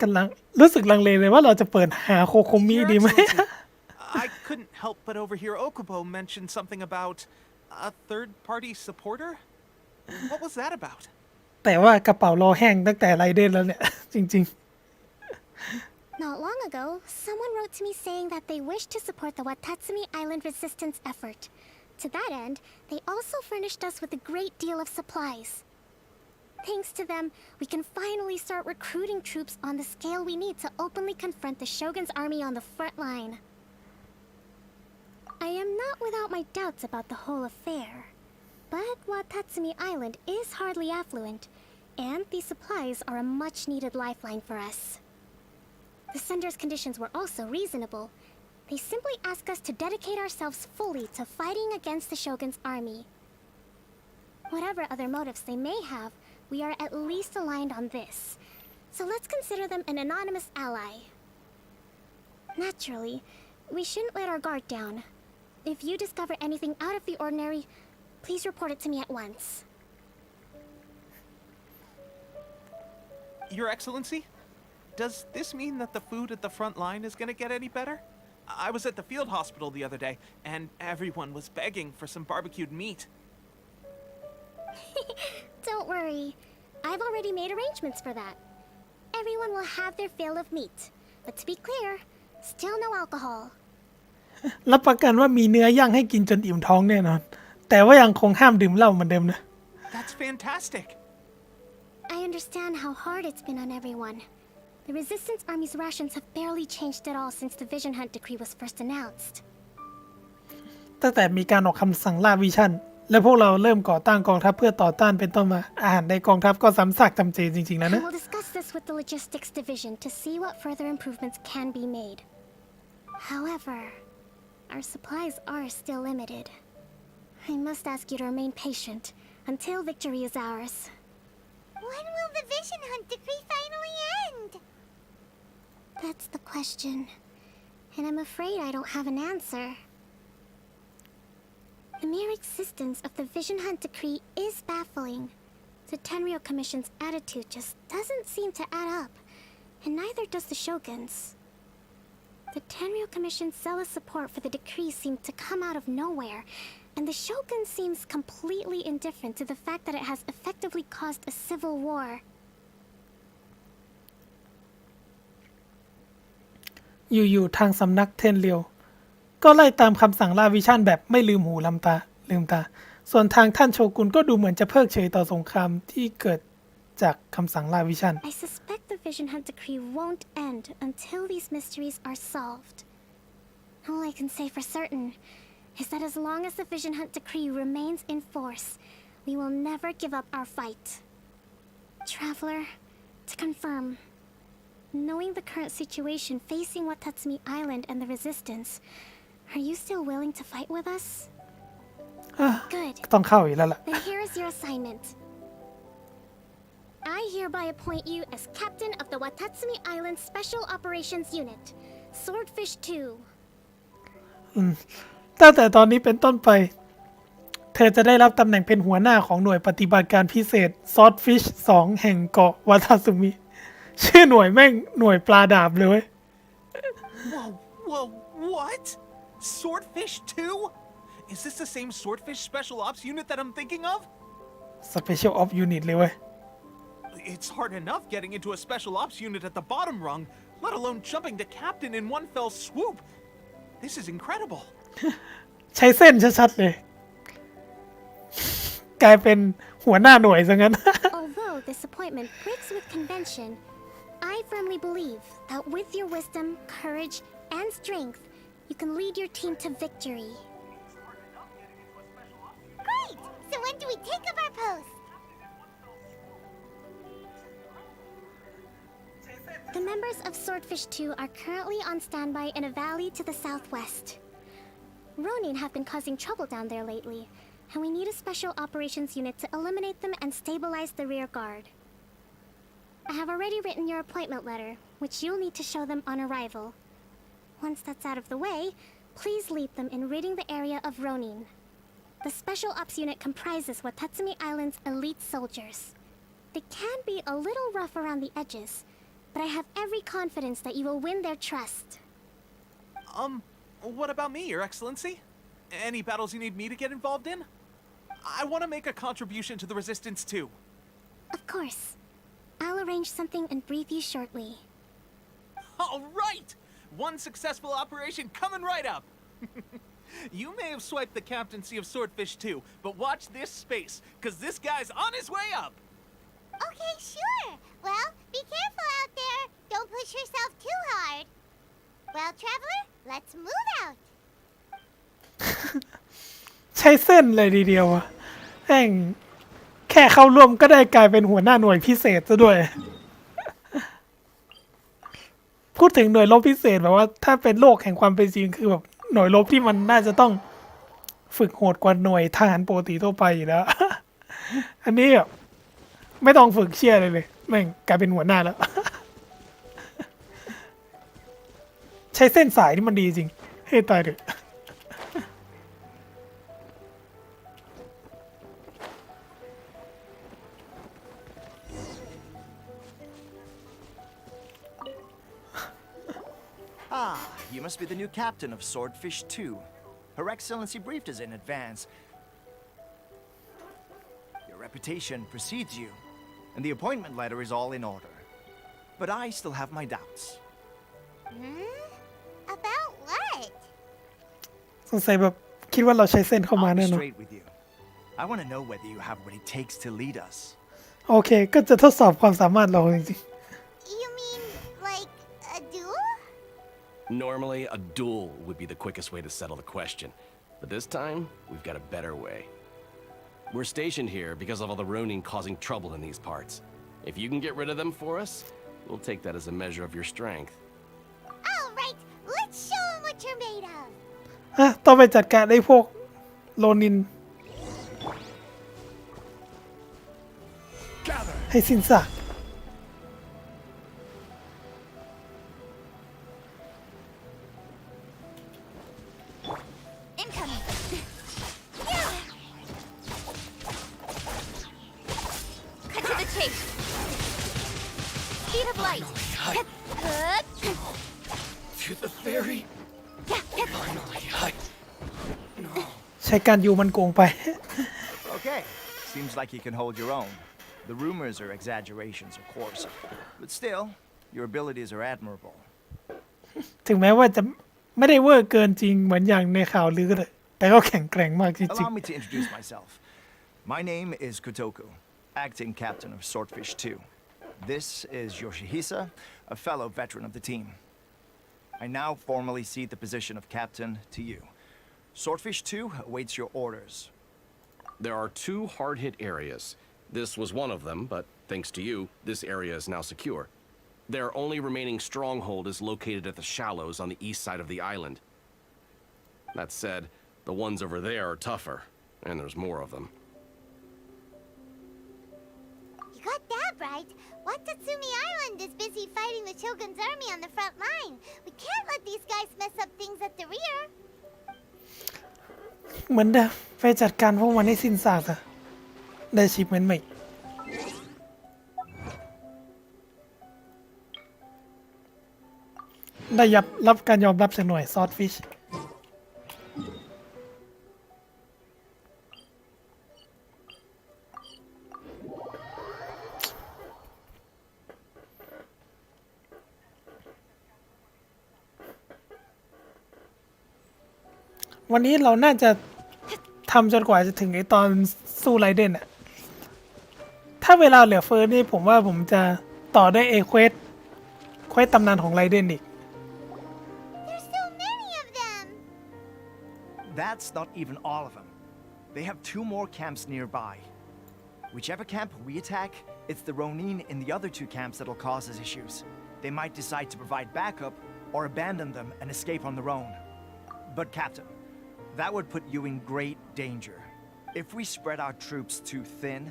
กำลังรู้สึกลังเลเลยว่าเราจะเปิดหาโคโคมิ Your ดีไหม Excellency, I couldn't help but overhear Okubo mention something about a third-party supporter. What was that about? แต่ว่ากระเป๋ารอแห้งตั้งแต่ไรเดนแล้วเนี่ย จริง Not long ago, someone wrote to me saying that they wish to support the Watatsumi Island resistance effort. To that end, they also furnished us with a great deal of supplies. Thanks to them, we can finally start recruiting troops on the scale we need to openly confront the Shogun's army on the front line. I am not without my doubts about the whole affair, but Watatsumi Island is hardly affluent, and these supplies are a much-needed lifeline for us. The sender's conditions were also reasonable. They simply ask us to dedicate ourselves fully to fighting against the Shogun's army. Whatever other motives they may have, we are at least aligned on this. So let's consider them an anonymous ally. Naturally, we shouldn't let our guard down. If you discover anything out of the ordinary, please report it to me at once. Your Excellency? Does this mean that the food at the front line is gonna get any better? I was at the field hospital the other day, and everyone was begging for some barbecued meat. Don't worry. I've already made arrangements for that. Everyone will have their fill of meat. But to be clear, still no alcohol. ๆ รับประกันว่ามีเนื้อย่างให้กินจนอิ่มท้องแน่นอน แต่ว่ายังคงห้ามดื่มเหล้าเหมือนเดิมนะ That's fantastic. I understand how hard it's been on everyone. The Resistance Army's rations have barely changed at all since the Vision Hunt decree was first announced. ตั้งแต่มีการออกคำสั่งล่าวิชั่น และพวกเราเริ่มก่อตั้งกองทัพเพื่อต่อต้านเป็นต้นมา อาหารในกองทัพก็ซ้ำซากจำเจจริงๆแล้ว I นะ will discuss this with the Logistics Division to see what further improvements can be made. However, our supplies are still limited. I must ask you to remain patient until victory is ours. When will the Vision Hunt decree finally end? That's the question. And I'm afraid I don't have an answer. The mere existence of the Vision Hunt decree is baffling. The Tenryo Commission's attitude just doesn't seem to add up, and neither does the Shogun's. The Tenryo Commission's zealous support for the decree seemed to come out of nowhere, and the Shogun seems completely indifferent to the fact that it has effectively caused a civil war. อยู่ๆทางสำนักเทนเรียวก็ไล่ตามคำสั่งล่าวิชั่นแบบไม่ลืมหูลืมตา ส่วนทางท่านโชกุนก็ดูเหมือนจะเพิกเฉยต่อสงครามที่เกิดจากคำสั่งล่าวิชั่น I suspect the Vision Hunt decree won't end until these mysteries are solved. All I can say for certain is that as long as the Vision Hunt decree remains in force, we will never give up our fight. Traveler, to confirm, knowing the current situation facing Watatsumi Island and the Resistance, are you still willing to fight with us? Good. ต้องเข้าอีกแล้วล่ะ Then here is your assignment. I hereby appoint you as captain of the Watatsumi Island Special Operations Unit, Swordfish 2. ตั้งแต่ตอนนี้เป็นต้นไป เธอจะได้รับตำแหน่งเป็นหัวหน้าของหน่วยปฏิบัติการพิเศษ Swordfish 2 แห่งเกาะวาทาซุมิ ชื่อหน่วยแม่งหน่วยปลาดาบเลยเว้ย Whoa, what? Swordfish 2? Is this the same Swordfish Special Ops unit that I'm thinking of? Special Op Unit เลยเว้ย It's hard enough getting into a Special Ops unit at the bottom rung, let alone jumping to captain in one fell swoop. This is incredible. ใช้เส้นชัดๆเลย กลายเป็นหัวหน้าหน่วยซะงั้น Although this appointment breaks with convention, I firmly believe that with your wisdom, courage, and strength, you can lead your team to victory. Great! So when do we take up our post? The members of Swordfish 2 are currently on standby in a valley to the southwest. Ronin have been causing trouble down there lately, and we need a special operations unit to eliminate them and stabilize the rear guard. I have already written your appointment letter, which you'll need to show them on arrival. Once that's out of the way, please lead them in ridding the area of Ronin. The Special Ops unit comprises Watatsumi Island's elite soldiers. They can be a little rough around the edges, but I have every confidence that you will win their trust. What about me, Your Excellency? Any battles you need me to get involved in? I want to make a contribution to the Resistance too. Of course. I'll arrange something and brief you shortly. All right! One successful operation coming right up. You may have swiped the captaincy of Swordfish too, but watch this space, because this guy's on his way up. Okay, sure. Well, be careful out there. Don't push yourself too hard. Well, traveler, let's move out. ใช้เส้นเลยทีเดียวอะแม่งแค่เข้าร่วมก็ได้กลายเป็นหัวหน้าหน่วยพิเศษซะด้วย พูดถึงหน่วยรบพิเศษแบบว่าถ้าเป็นโลกแห่งความเป็นจริงคือแบบหน่วยรบที่มันน่าจะต้องฝึกโหดกว่าหน่วยทหารปกติทั่วไปอยู่แล้ว อันนี้แบบไม่ต้องฝึกเชี่ยเลยแม่งกลายเป็นหัวหน้าแล้ว ใช้เส้นสายนี่มันดีจริงให้ตายเถอะ Ah, you must be the new captain of Swordfish 2. Her Excellency briefed us in advance. Your reputation precedes you, and the appointment letter is all in order. But I still have my doubts. About what? สงสัยแบบคิดว่าเราใช้เส้นเข้ามา I'll แน่ be นอน straight with you. I want to know whether you have what it takes to lead us. โอเคก็จะทดสอบความสามารถเราจริง You mean like a duel? Normally, a duel would be the quickest way to settle the question. But this time, we've got a better way. We're stationed here because of all the Ronin causing trouble in these parts. If you can get rid of them for us, we'll take that as a measure of your strength. All right, let's show them what you're made of. ๆอ่ะต้องไปจัดการไอ้พวกโลนิน ให้สิ้นซาก Incoming. Cut to the chase. Speed of light. To the ferry. Finally, No. ใช้การยูมันโกงไป Okay, seems like you can hold your own. The rumors are exaggerations, of course. But still, your abilities are admirable. ถึงแม้ว่าจะไม่ได้เวอร์เกินจริงเหมือนอย่างในข่าวลือก็เลยแต่ก็แข็งแกร่งมากจริง Allow me to introduce myself. My name is Kotoku, acting captain of Swordfish 2. This is Yoshihisa, a fellow veteran of the team. I now formally cede the position of captain to you. Swordfish 2 awaits your orders. There are two hard-hit areas. This was one of them, but thanks to you, this area is now secure. Their only remaining stronghold is located at the shallows on the east side of the island. That said, the ones over there are tougher, and there's more of them. You got that right. Watatsumi Island is busy fighting the Shogun's army on the front line. We can't let these guys mess up things at the rear. เหมือนเดิมไปจัดการพวกมันให้สิ้นซากซะได้ชิปเหมือนใหม่ได้รับการยอมรับจากหน่วยซอสฟิชวันนี้เราน่าจะทำจนกว่าจะถึงไอตอนสู้ไรเดนอะถ้าเวลาเหลือเฟือนี่ผมว่าผมจะต่อได้เควสตำนานของไรเดนอีก There's so many of them. That's not even all of them. They have two more camps nearby. Whichever camp we attack, it's the Ronin in the other two camps that'll cause us issues. They might decide to provide backup or abandon them and escape on their own. But Captain, that would put you in great danger. If we spread our troops too thin,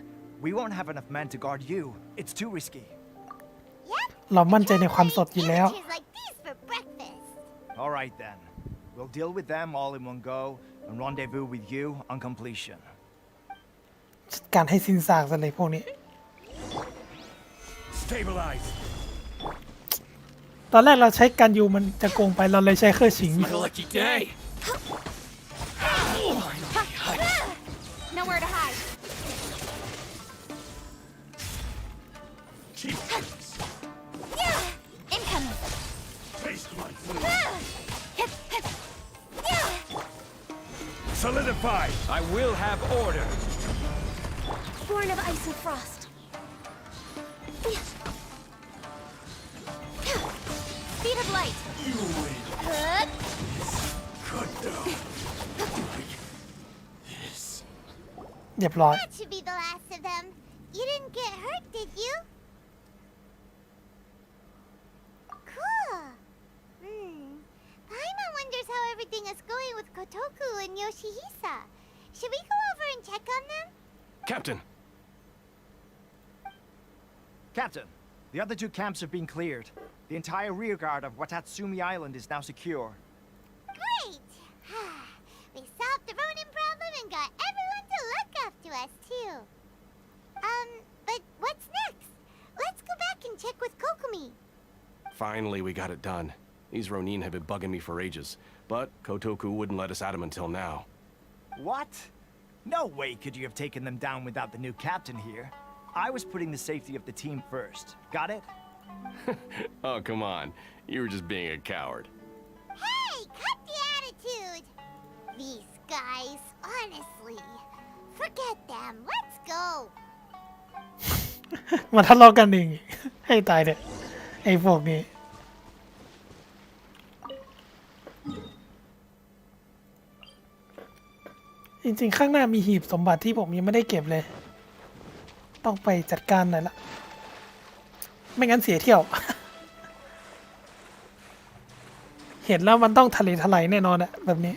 we won't have enough men to guard you. It's too risky. Yep. เรามั่นใจในความสดอยู่แล้ว Sandwiches like these for breakfast. All right then. We'll deal with them all in one go and rendezvous with you on completion. จัดการให้สิ้นซากซะเลยพวกนี้ Stabilize. ตอนแรกเราใช้การยูมันจะโกงไปเราเลยใช้เครื่องฉิง My lucky day. Nowhere to hide. Incoming. Solidify! I will have order! Born of ice and frost. Speed of light. You win. Good. Cut down. This. เรียบร้อย That should be the last of them. You didn't get hurt, did you? Cool. Paimon wonders how everything is going with Kotoku and Yoshihisa. Should we go over and check on them? Captain! Captain, the other two camps have been cleared. The entire rearguard of Watatsumi Island is now secure. Great! We solved the Ronin problem and got everyone to look after us, too. But what's next? Let's go back and check with Kokumi. Finally, we got it done. These Ronin have been bugging me for ages, but Kotoku wouldn't let us at him until now. What? No way could you have taken them down without the new captain here. I was putting the safety of the team first. Got it? Oh, come on. You were just being a coward. Hey, cut the attitude! These guys, honestly. Forget them. Let's go. มาทะเลาะกันเองให้ตายเถอะไอ้พวกนี้จริงๆข้างหน้ามีหีบสมบัติที่ผมยังไม่ได้เก็บเลยต้องไปจัดการหน่อยละไม่งั้นเสียเที่ยว เห็นแล้วมันต้องทะเลทลายแน่นอนอะแบบนี้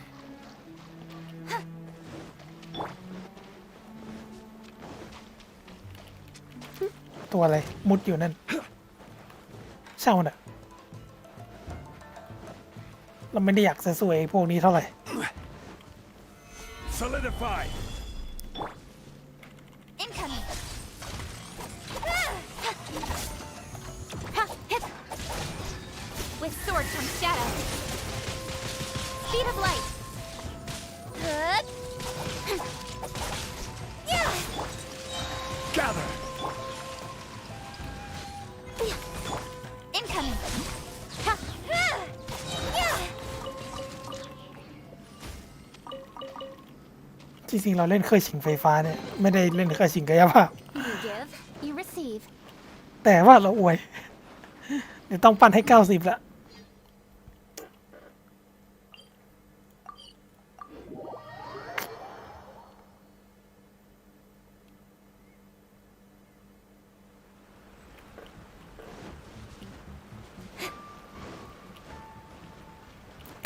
ตัวอะไรมุดอยู่นั่นช่างมันอะเราไม่ได้อยากสวยๆพวกนี้เท่าไหร่ Solidify! Incoming. With sword comes shadow. Speed of light. Good. Gather! Incoming. จริงๆเราเล่นเครื่องชิงไฟฟ้าเนี่ยไม่ได้เล่นเครื่องชิงกายภาพ You give, you receive. แต่ว่าเราอวย เดี๋ยวต้องปั้นให้90ละ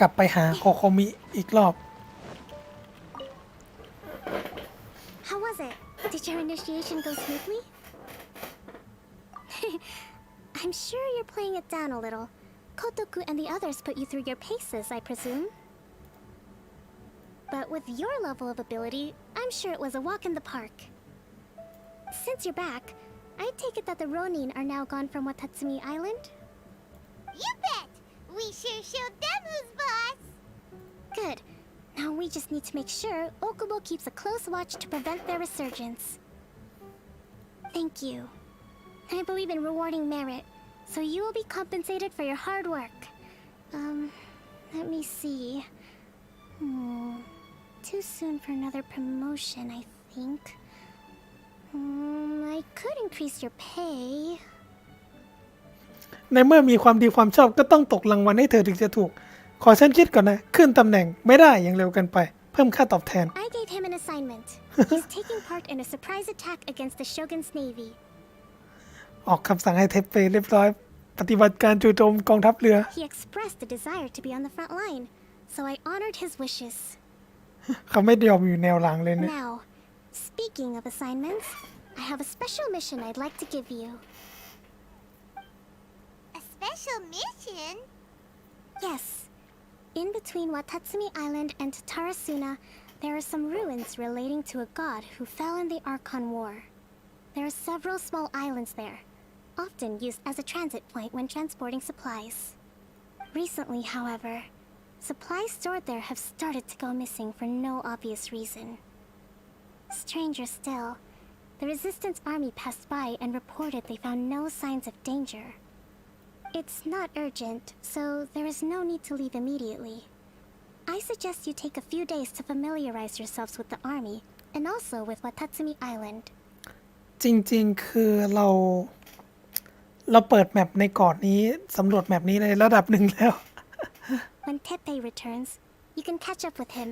กลับไปหาโคโคมิอีกรอบ How was it? Did your initiation go smoothly? I'm sure you're playing it down a little. Kotoku and the others put you through your paces, I presume. But with your level of ability, I'm sure it was a walk in the park. Since you're back, I take it that the Ronin are now gone from Watatsumi Island? You bet. We sure showed them who's boss. Good. Now we just need to make sure Okubo keeps a close watch to prevent their resurgence. Thank you. I believe in rewarding merit, so you will be compensated for your hard work. Let me see. Too soon for another promotion, I think. I could increase your pay. ในเมื่อมีความดีความชอบก็ต้องตกรางวัลให้เธอถึงจะถูกขอฉันคิดก่อนนะขึ้นตำแหน่งไม่ได้อย่างเร็วเกินไปเพิ่มค่าตอบแทน I gave him an assignment. He's taking part in a surprise attack against the Shogun's navy. ออกคำสั่งให้เทปเปเรียบร้อยปฏิบัติการจู่โจมกองทัพเรือ He expressed a desire to be on the front line, so I honored his wishes. เขาไม่ยอมอยู่แนวหลังเลยเนี่ย Now, speaking of assignments, I have a special mission I'd like to give you. A special mission? Yes. In between Watatsumi Island and Tarasuna, there are some ruins relating to a god who fell in the Archon War. There are several small islands there, often used as a transit point when transporting supplies. Recently, however, supplies stored there have started to go missing for no obvious reason. Stranger still, The Resistance army passed by and reported they found no signs of danger. It's not urgent, so there is no need to leave immediately. I suggest you take a few days to familiarize yourselves with the army, and also with Watatsumi Island. จริงๆคือเราเปิดแมปในเกาะนี้สำรวจแมปนี้ในระดับหนึ่งแล้ว When Teppei returns, you can catch up with him.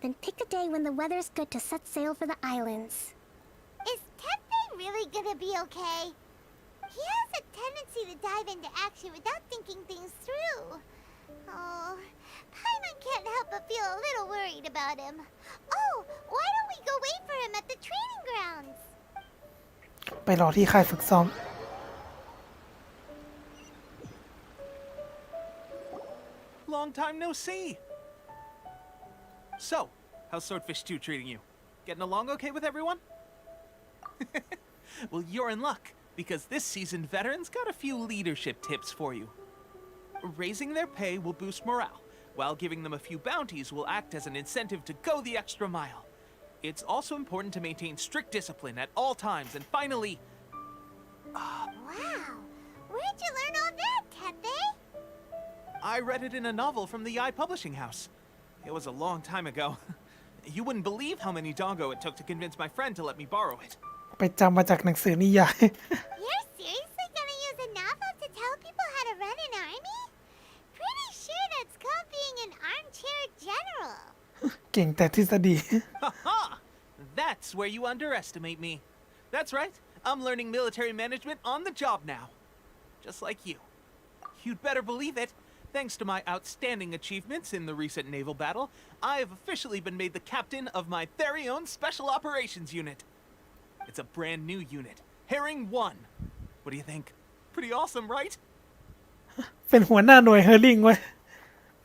Then pick a day when the weather's good to set sail for the islands. Is Teppei really gonna be okay? He has a tendency to dive into action without thinking things through. Oh, Paimon can't help but feel a little worried about him. Oh, why don't we go wait for him at the training grounds? ไปรอที่ค่ายฝึกซ้อม Long time no see. So, how's Swordfish 2 treating you? Getting along okay with everyone? Well, you're in luck, because this season veterans got a few leadership tips for you. Raising their pay will boost morale, while giving them a few bounties will act as an incentive to go the extra mile. It's also important to maintain strict discipline at all times, and finally... Wow, where'd you learn all that, Teppei? I read it in a novel from the Eye Publishing House. It was a long time ago. You wouldn't believe how many dongo it took to convince my friend to let me borrow it. ไปจำมาจากหนังสือนิยาย You're seriously gonna use a novel to tell people how to run an army? Pretty sure that's called being an armchair general. เก่งแต่ทฤษฎี Ha! That's where you underestimate me. That's right. I'm learning military management on the job now. Just like you. You'd better believe it. Thanks to my outstanding achievements in the recent naval battle, I have officially been made the captain of my very own Special Operations Unit. It's a brand new unit, Herring 1. What do you think? Pretty awesome, right? เป็นหัวหน้าหน่วยเฮอร์ริงไว้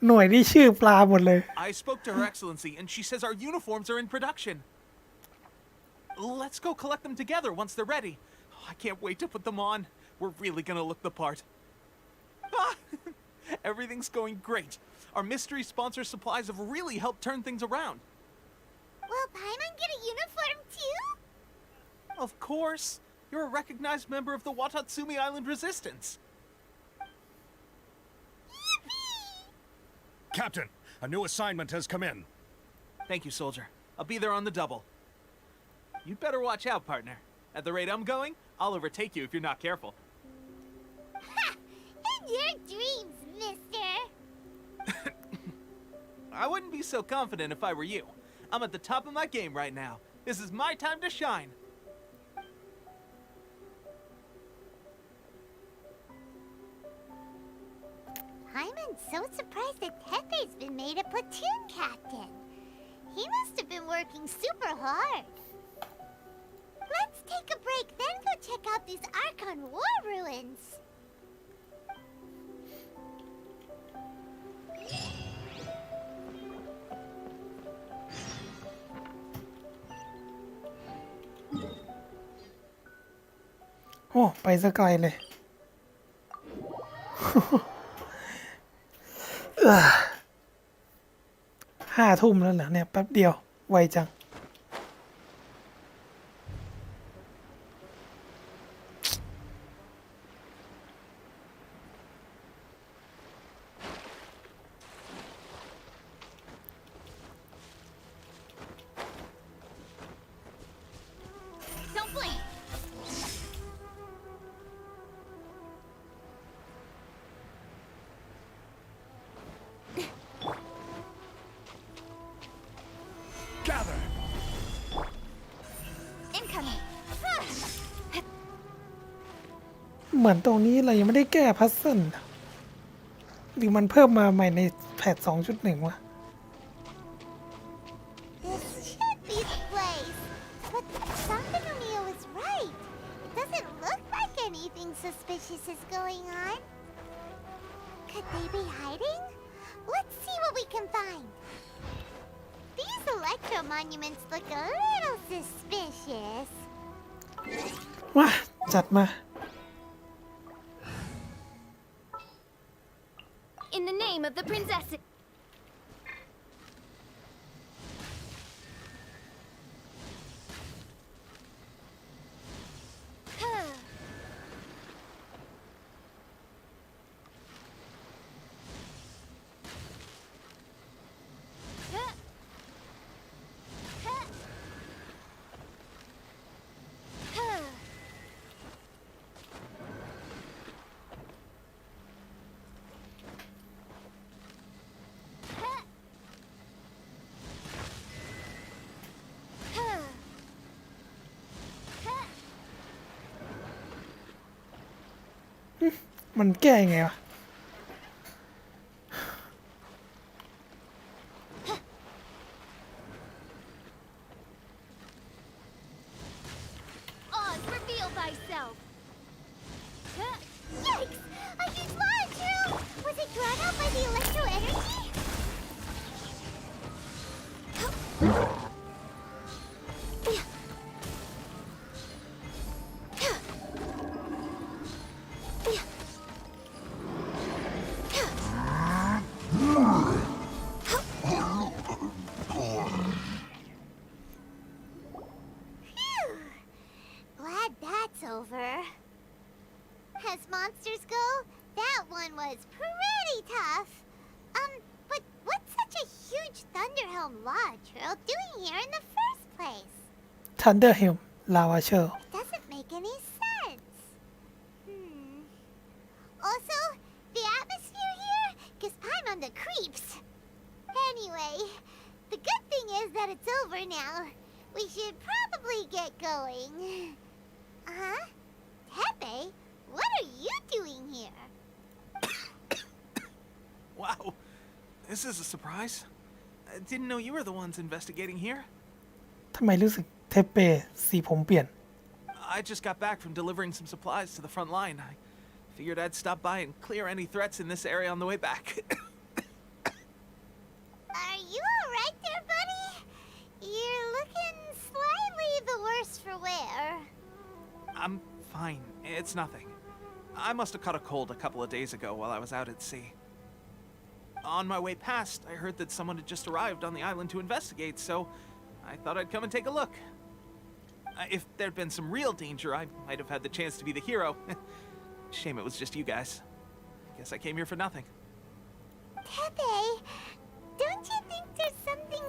หน่วยที่ชื่อปลาหมดเลย I spoke to Her Excellency, and she says our uniforms are in production. Let's go collect them together once they're ready. I can't wait to put them on. We're really gonna look the part. Ah, everything's going great. Our mystery sponsor supplies have really helped turn things around. Will Paimon get a uniform too? Of course. You're a recognized member of the Watatsumi Island Resistance. Captain, a new assignment has come in. Thank you, soldier. I'll be there on the double. You'd better watch out, partner. At the rate I'm going, I'll overtake you if you're not careful. Ha! In your dreams, mister! I wouldn't be so confident if I were you. I'm at the top of my game right now. This is my time to shine. Paimon's so surprised that Teppei's been made a platoon captain. He must have been working super hard. Let's take a break, then go check out these Archon War ruins. โอ้ไปซะไกลเลย 5 ทุ่มแล้วเหรอเนี่ยแป๊บเดียวไวจัง Don't blink! Gather! Incoming! เหมือนตรงนี้เรายังไม่ได้แก้พัซเซิลหรือมันเพิ่มมาใหม่ในแพท 2.1 วะ This should be the place. But Sankanumio is right. It doesn't look like anything suspicious is going on. Could they be hiding? Let's see what we can find. These electro monuments look a little suspicious. ว้าจัดมา In the name of the princess. มันแก้ยังไงวะ Oz, reveal thyself. Yikes! A huge launcher! Was it drawn out by the electro energy? Phew. Glad that's over. As monsters go, that one was pretty tough. But what's such a huge Thunderhelm Lodge Earl doing here in the first place? Thunder Helm ลาวาเชล It doesn't make any sense. Also, the atmosphere here gives I'm on the creeps. Anyway, the good thing is that it's over now. We should probably get going. Huh? Tepe, what are you doing here? Wow, this is a surprise. I didn't know you were the ones investigating here. ทำไมรู้สึกเทปเปสีผมเปลี่ยน I just got back from delivering some supplies to the front line. I figured I'd stop by and clear any threats in this area on the way back. Are you alright there, buddy? You're looking slightly the worse for wear. I'm fine. It's nothing. I must have caught a cold a couple of days ago while I was out at sea. On my way past, I heard that someone had just arrived on the island to investigate, so I thought I'd come and take a look. If there'd been some real danger, I might have had the chance to be the hero. Shame it was just you guys. Guess I came here for nothing. Tepe, don't you think there's something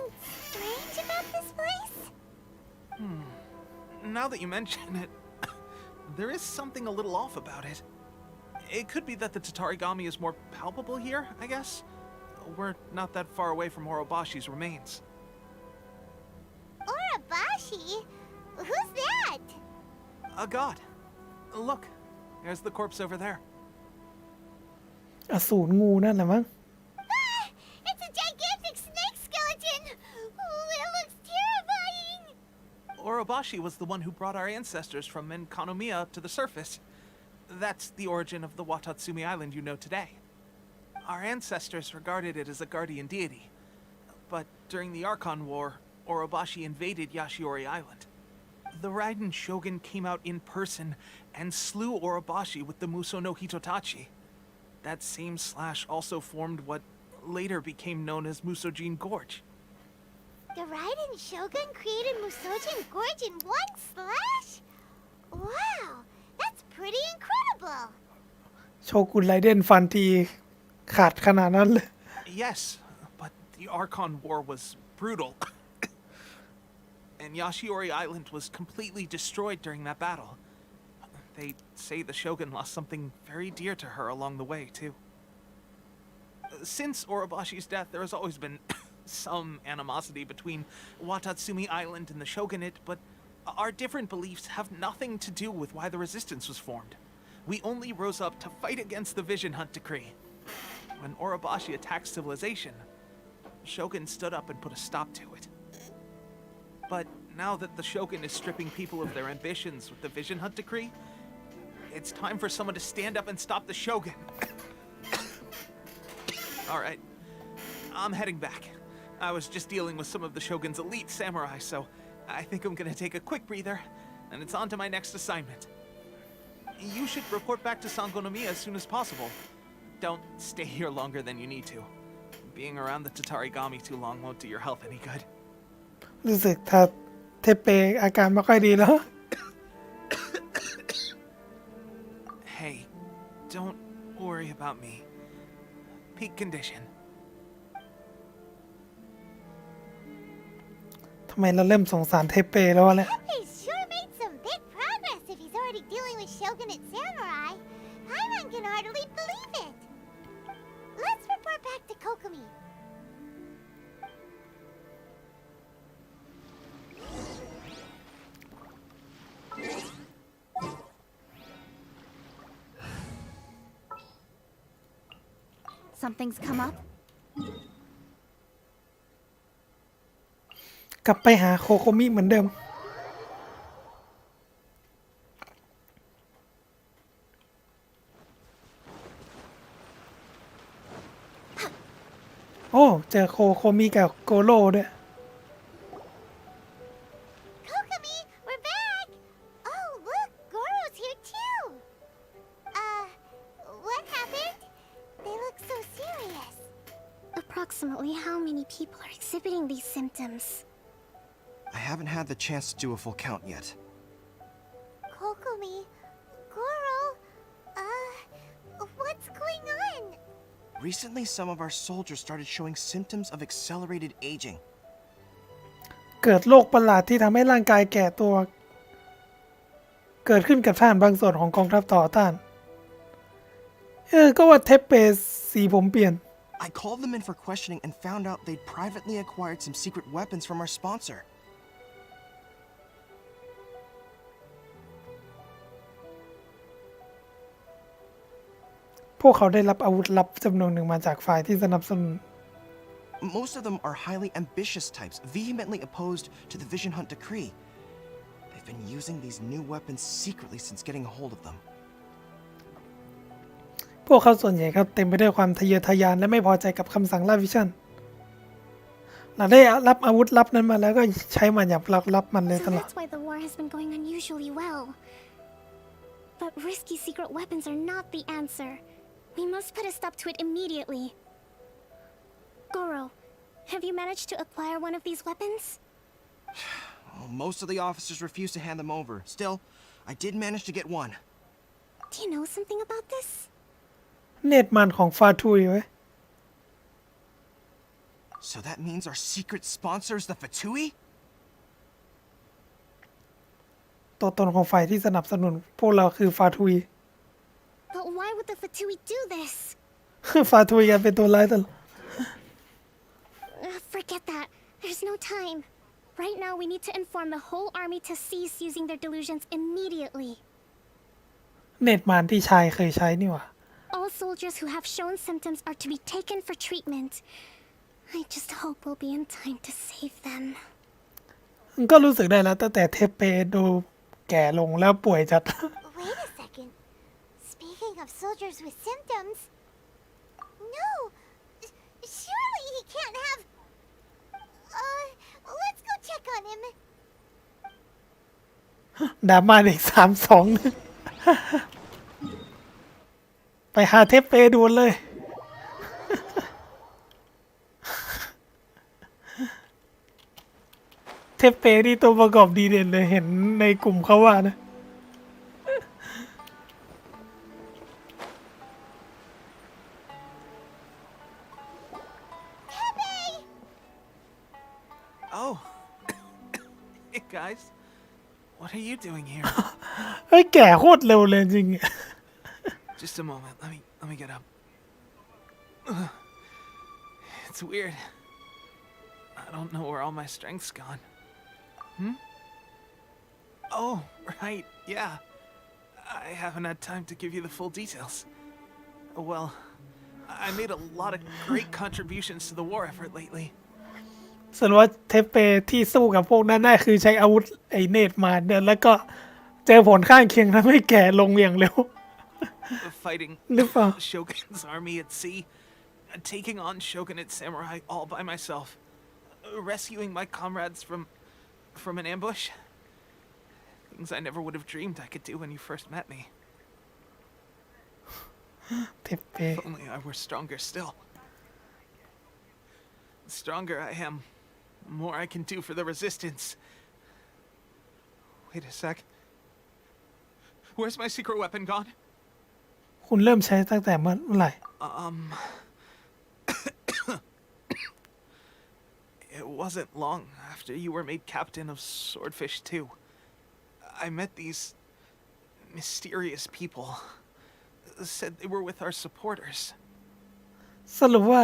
strange about this place? Now that you mention it, there is something a little off about it. It could be that the Tatarigami is more palpable here, I guess. We're not that far away from Orobashi's remains. Orabashi? Who's that? A god. Look, there's the corpse over there. อสูรงูนั่นแหละมั้ง Ah, it's a gigantic snake skeleton! Oh, it looks terrifying! Orobashi was the one who brought our ancestors from Enkanomiya up to the surface. That's the origin of the Watatsumi Island you know today. Our ancestors regarded it as a guardian deity. But during the Archon War, Orobashi invaded Yashiori Island. The Raiden Shogun came out in person and slew Orobashi with the Muso no Hitotachi. That same slash also formed what later became known as Musojin Gorge. The Raiden Shogun created Musojin Gorge in one slash? Wow, that's pretty incredible! โชกุนไรเดนฟันทีขาดขนาดนั้นเลย Yes, but the Archon War was brutal. And Yashiori Island was completely destroyed during that battle. They say the Shogun lost something very dear to her along the way, too. Since Orobashi's death, there has always been some animosity between Watatsumi Island and the Shogunate, but our different beliefs have nothing to do with why the resistance was formed. We only rose up to fight against the Vision Hunt Decree. When Orobashi attacked civilization, Shogun stood up and put a stop to it. But now that the Shogun is stripping people of their ambitions with the Vision Hunt Decree, it's time for someone to stand up and stop the Shogun. Alright, I'm heading back. I was just dealing with some of the Shogun's elite samurai, so I think I'm gonna take a quick breather, and it's on to my next assignment. You should report back to Sangonomiya as soon as possible. Don't stay here longer than you need to. Being around the Tatarigami too long won't do your health any good. รู้สึกถ้าเทปเปอาการไม่ค่อยดีแล้ว Hey, don't worry about me. Peak condition. ทำไมเราเริ่มสงสารเทปเปแล้ววะเนี่ย Tepe's sure made some big progress if he's already dealing with Shogunate samurai. Paimon can hardly believe it. Let's report back to Kokomi. Something's come up? กลับไปหาโคโคมิเหมือนเดิมโอ้เจอโคโคมิกับโกโร่ด้วย Kokomi, we're back! Oh, look, Goro's here too! What happened? They look so serious. Approximately how many people are exhibiting these symptoms? I haven't had the chance to do a full count yet. Kokomi, Goro, what's going on? Recently, some of our soldiers started showing symptoms of accelerated aging. เกิดโรคประหลาดที่ทำให้ร่างกายแก่ตัว เกิดขึ้นกับทหารบางส่วนของกองทัพต่อต้าน ก็ว่าเทปเปสีผมเปลี่ยน I called them in for questioning and found out they'd privately acquired some secret weapons from our sponsor. พวกเขาได้รับอาวุธลับจำนวนหนึ่งมาจากฝ่ายที่สนับสนุน Most of them are highly ambitious types, vehemently opposed to the Vision Hunt decree. They've been using these new weapons secretly since getting a hold of them. พวกเขาส่วนใหญ่ครับเต็มไปด้วยความทะเยอทะยานและไม่พอใจกับคำสั่งล่าวิชั่นเราได้รับอาวุธลับนั้นมาแล้วก็ใช้มันอย่างลับๆมันเลยต So ลอด that's why the war has been going unusually well. But risky secret weapons are not the answer. We must put a stop to it immediately. Goro, have you managed to acquire one of these weapons? Well, most of the officers refuse to hand them over. Still, I did manage to get one. Do you know something about this? เนตรมันของฟาทุยไว้ So that means our secret sponsor is the Fatui? ตัวตนของฝ่ายที่สนับสนุนพวกเราคือฟาทุย But why would the Fatui do this? ฟาทุยกันเป็นตัวร้ายตลอด Forget that. There's no time. Right now, we need to inform the whole army to cease using their delusions immediately. เนตรมันที่ชายเคยใช้นี่หว่า All soldiers who have shown symptoms are to be taken for treatment. I just hope we'll be in time to save them. ก็รู้สึกได้แล้วตั้งแต่เทปเปดูแก่ลงแล้วป่วยจัด Wait a second. Speaking of soldiers with symptoms... No! Surely he can't have... let's go check on him. ดราม่าอีก3-2 ไปหาเทปเปดูเลย เทปเปนี่ตัวประกอบดีเด่นเลยเห็นในกลุ่มเขาว่านะ Oh. Hey, guys. What are you doing here? เฮ้ยแก่โคตรเร็วเลยจริง Just a moment. Let me get up. Ugh. It's weird. I don't know where all my strength's gone. Oh, right. Yeah. I haven't had time to give you the full details. Well, I made a lot of great contributions to the war effort lately. ส่วนว่าเทปเปที่สู้กับพวกนั้นน่าคือใช้อาวุธไอเนตมาเนี่ยแล้วก็เจอผลข้างเคียงทำให้แก่ลงอย่างเร็ว Fighting Lipa. Shogun's army at sea, taking on Shogunate samurai all by myself, rescuing my comrades from an ambush. Things I never would have dreamed I could do when you first met me. เทปเป If only I were stronger still. The stronger I am, the more I can do for the resistance. Wait a sec. Where's my secret weapon gone? คุณเริ่มใช้ตั้งแต่เมื่อไหร่ It wasn't long after you were made captain of Swordfish 2. I met these mysterious people. Said they were with our supporters. สรุปว่า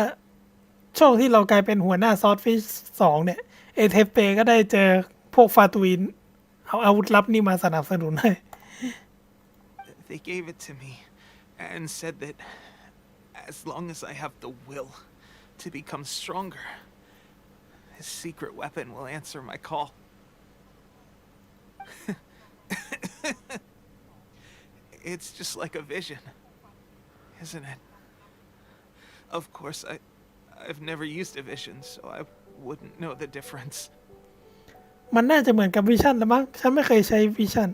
ช่วงที่เรากลายเป็นหัวหน้าซอสฟิช2เนี่ยเอเทปเปก็ได้เจอพวกฟาตูอินเอาอาวุธลับนี่มาสนับสนุนให้ They gave it to me and said that As long as I have the will to become stronger, his secret weapon will answer my call. It's just like a vision, isn't it? Of course, I've never used a vision, so I wouldn't know the difference. มันน่าจะเหมือนกับวิชั่นแล้วมั้งฉันไม่เคยใช้วิชั่น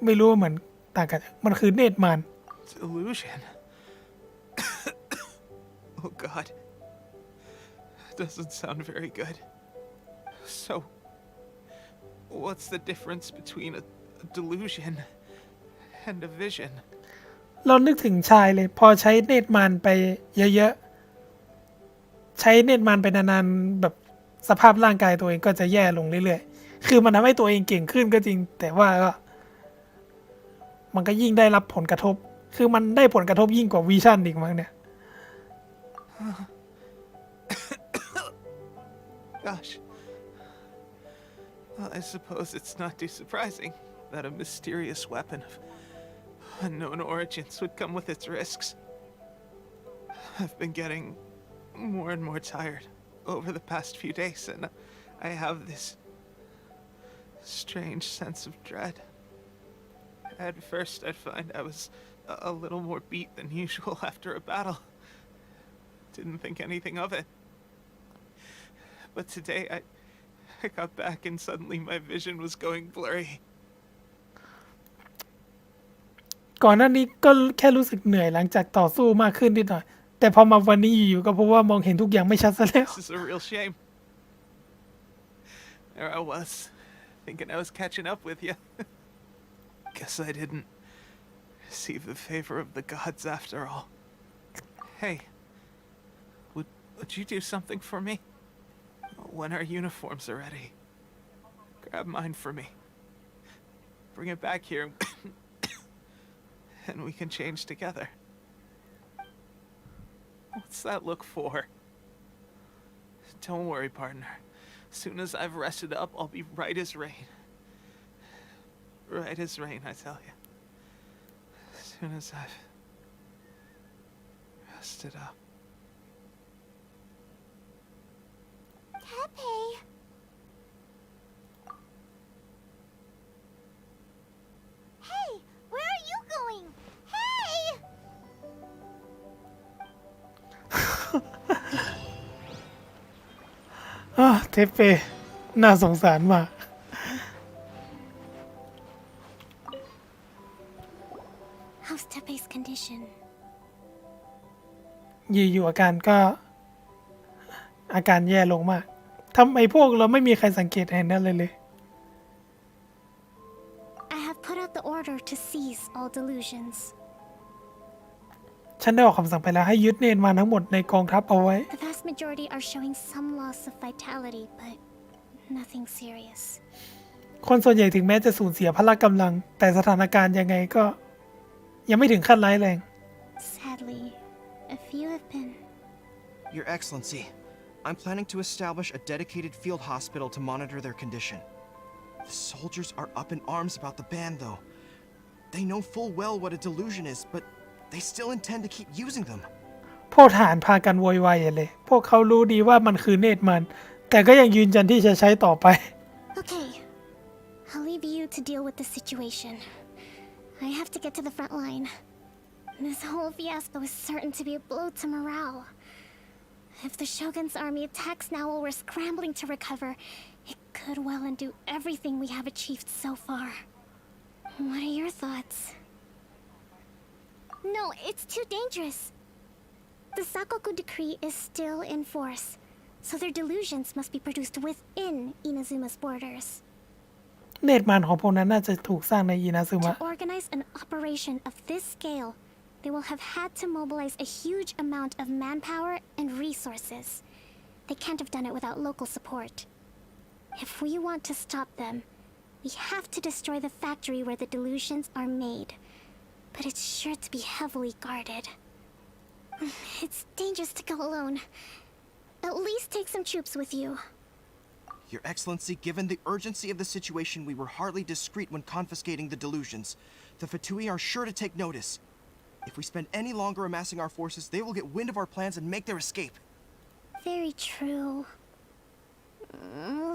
ไม่รู้ว่าเหมือนต่างกันมันคือเนตรมาร Delusion. Oh God. Doesn't sound very good. So, what's the difference between a delusion and a vision? เรานึกถึงชายเลยพอใช้เนตรมารไปเยอะๆใช้เนตรมารไปนานๆแบบสภาพร่างกายตัวเองก็จะแย่ลงเรื่อยๆคือมันทำให้ตัวเองเก่งขึ้นก็จริงแต่ว่าก็มันก็ยิ่งได้รับผลกระทบคือมันได้ผลกระทบยิ่งกว่าวิชั่นอีกมั้งเนี่ย Gosh. Well, I suppose it's not too surprising that a mysterious weapon of unknown origins would come with its risks. I've been getting more and more tired over the past few days, and I have this strange sense of dread. At first, I'd find I was a little more beat than usual after a battle. Didn't think anything of it. But today, I got back and suddenly my vision was going blurry. ก่อนหน้านี้ก็แค่รู้สึกเหนื่อยหลังจากต่อสู้มากขึ้นนิดหน่อยแต่พอมาวันนี้อยู่ๆก็พบว่ามองเห็นทุกอย่างไม่ชัดซะแล้ว This is a real shame. There I was, thinking I was catching up with you. Guess I didn't receive the favor of the gods after all. Hey, would you do something for me? When our uniforms are ready, grab mine for me. Bring it back here, and we can change together. What's that look for? Don't worry, partner. As soon as I've rested up, I'll be right as rain. Right as rain, I tell you. As soon as I've rested up. Pepe. Hey, where are you going? Hey! เทปเปน่าสงสารมาก How's Tepe's condition? อยู่ๆอาการก็อาการแย่ลงมากทำไมพวกเราไม่มีใครสังเกตเห็นนั่นเลย I have put out the order to seize all delusions. ฉันได้ออกคำสั่งไปแล้วให้ยึดเนตรมารทั้งหมดในกองทัพเอาไว้ The vast majority are showing some loss of vitality, but nothing serious. คนส่วนใหญ่ถึงแม้จะสูญเสียพละกำลังแต่สถานการณ์ยังไงก็ยังไม่ถึงขั้นร้ายแรง Sadly, a few have been. Your Excellency, I'm planning to establish a dedicated field hospital to monitor their condition. The soldiers are up in arms about the ban, though. They know full well what a delusion is, but they still intend to keep using them. พวกทหารพากันโวยวายใหญ่เลยพวกเขารู้ดีว่ามันคือเนตรมารแต่ก็ยังยืนยันที่จะใช้ต่อไป Okay, I'll leave you to deal with the situation. I have to get to the front line. This whole fiasco is certain to be a blow to morale. If the Shogun's army attacks now while we're scrambling to recover, it could well undo everything we have achieved so far. What are your thoughts? No, it's too dangerous. The Sakoku decree is still in force, so their delusions must be produced within Inazuma's borders. เนตรมารของพวกนั้นน่าจะถูกสร้างในอินาซึมะ To organize an operation of this scale, they will have had to mobilize a huge amount of manpower and resources. They can't have done it without local support. If we want to stop them, we have to destroy the factory where the delusions are made. But it's sure to be heavily guarded. It's dangerous to go alone. At least take some troops with you. Your Excellency, given the urgency of the situation, we were hardly discreet when confiscating the delusions. The Fatui are sure to take notice. If we spend any longer amassing our forces, they will get wind of our plans and make their escape. Very true.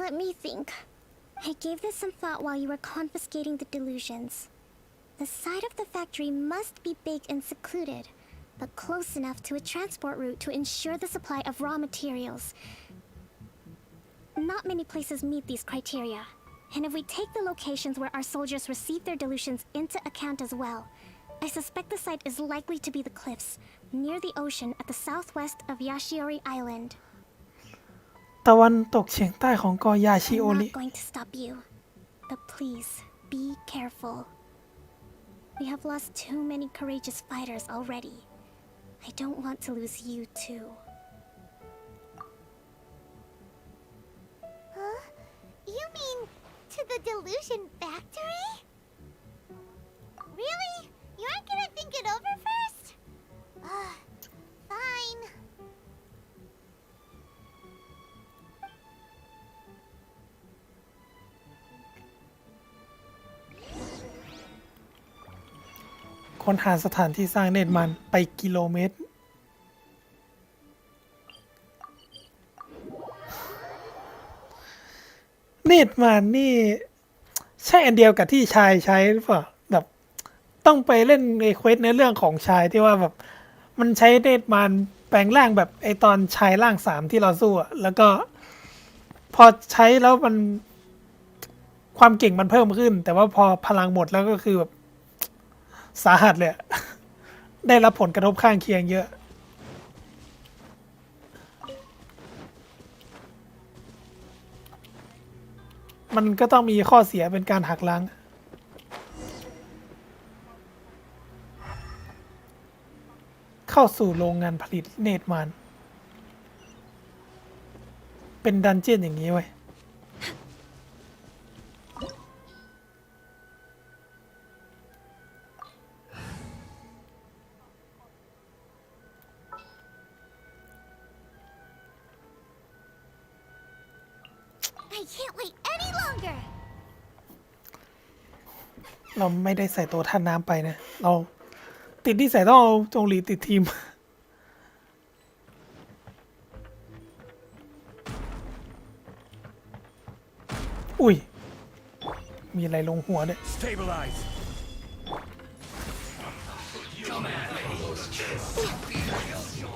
Let me think. I gave this some thought while you were confiscating the delusions. The side of the factory must be big and secluded, but close enough to a transport route to ensure the supply of raw materials. Not many places meet these criteria. And if we take the locations where our soldiers receive their delusions into account as well, I suspect the site is likely to be the cliffs, near the ocean at the southwest of Yashiori Island. ตะวันตกเฉียงใต้ของเกาะยาชิโอ I'm ริ not going to stop you, but please be careful. We have lost too many courageous fighters already. I don't want to lose you too. Huh? You mean to the delusion factory? Really? You aren't gonna think it over first? Fine. ค้นหาสถานที่สร้างเนตรมันไปกิโลเมตร เนตรมันนี่ใช่อันเดียวกับที่ชายใช้หรือเปล่าแบบต้องไปเล่นไอ้เควสในเรื่องของชายที่ว่าแบบมันใช้เนตรมันแปลงร่างแบบไอตอนชายร่าง3ที่เราสู้อะแล้วก็พอใช้แล้วมันความเก่งมันเพิ่มขึ้น แต่ว่าพอพลังหมดแล้วก็คือแบบสาหัสเลยได้รับผลกระทบข้างเคียงเยอะ มันก็ต้องมีข้อเสียเป็นการหักล้าง เข้าสู่โรงงานผลิตเนตรมันเป็นดันเจี้ยนอย่างนี้เว้ย I can't wait any longer. เราไม่ได้ใส่ตัวท่านน้ำไปนะ เราติดที่ใส่ต้องเอาจงหลีติดทีม อุ้ย มีอะไรลงหัวเนี่ย Stabilize.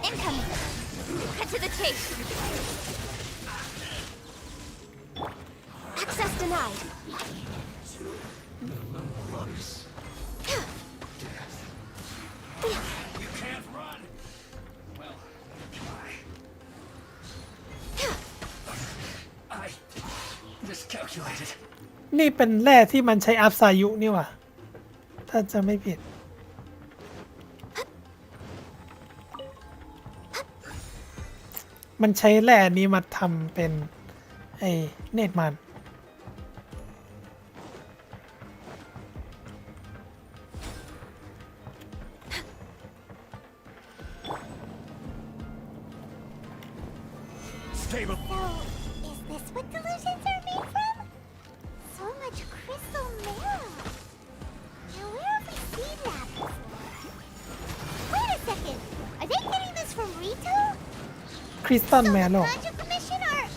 Incoming. Cut to the chase. Access denied. Miscalculated. นี่เป็นแร่ที่มันใช้อัพซายุนี่หว่าถ้าจะไม่ผิด มันใช้แร่นี้มาทำเป็นไอ้เนตรมัน Stable. So, is this what delusions are made from? So much crystal marrow. Now, where have we seen that before? Wait a second. Are they getting this from Rito? คริสตัล So แม the นหรอ Magic Commission are...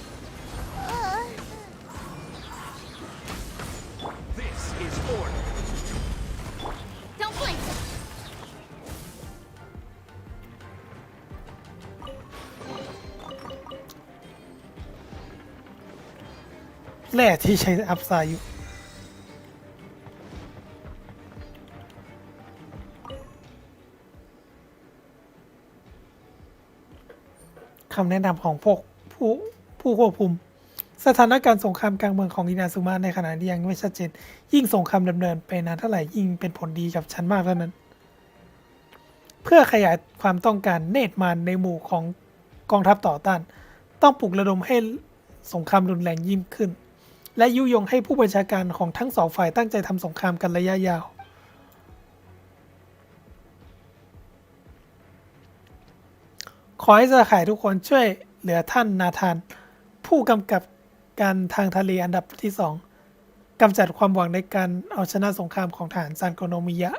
This is order. Don't blink. แร่ที่ใช้อัพซายุคำแนะนำของพวกผู้ควบคุม สถานการณ์สงครามกลางเมืองของอินาซุมะในขณะที่ยังไม่ชัดเจน ยิ่งสงครามดำเนินไปนานเท่าไหร่ยิ่งเป็นผลดีกับฉันมากเท่านั้น เพื่อขยายความต้องการเนตรมันในหมู่ของกองทัพต่อต้าน ต้องปลุกระดมให้สงครามรุนแรงยิ่งขึ้น และยุยงให้ผู้บัญชาการของทั้งสองฝ่ายตั้งใจทำสงครามกันระยะยาว ขอให้สหข่ายทุกคนช่วยเหลือท่านนาธาน ผู้กำกับการทางทะเลอันดับที่ 2กำจัดความหวังในการเอาชนะสงครามของทหารซานโกโนมิยะ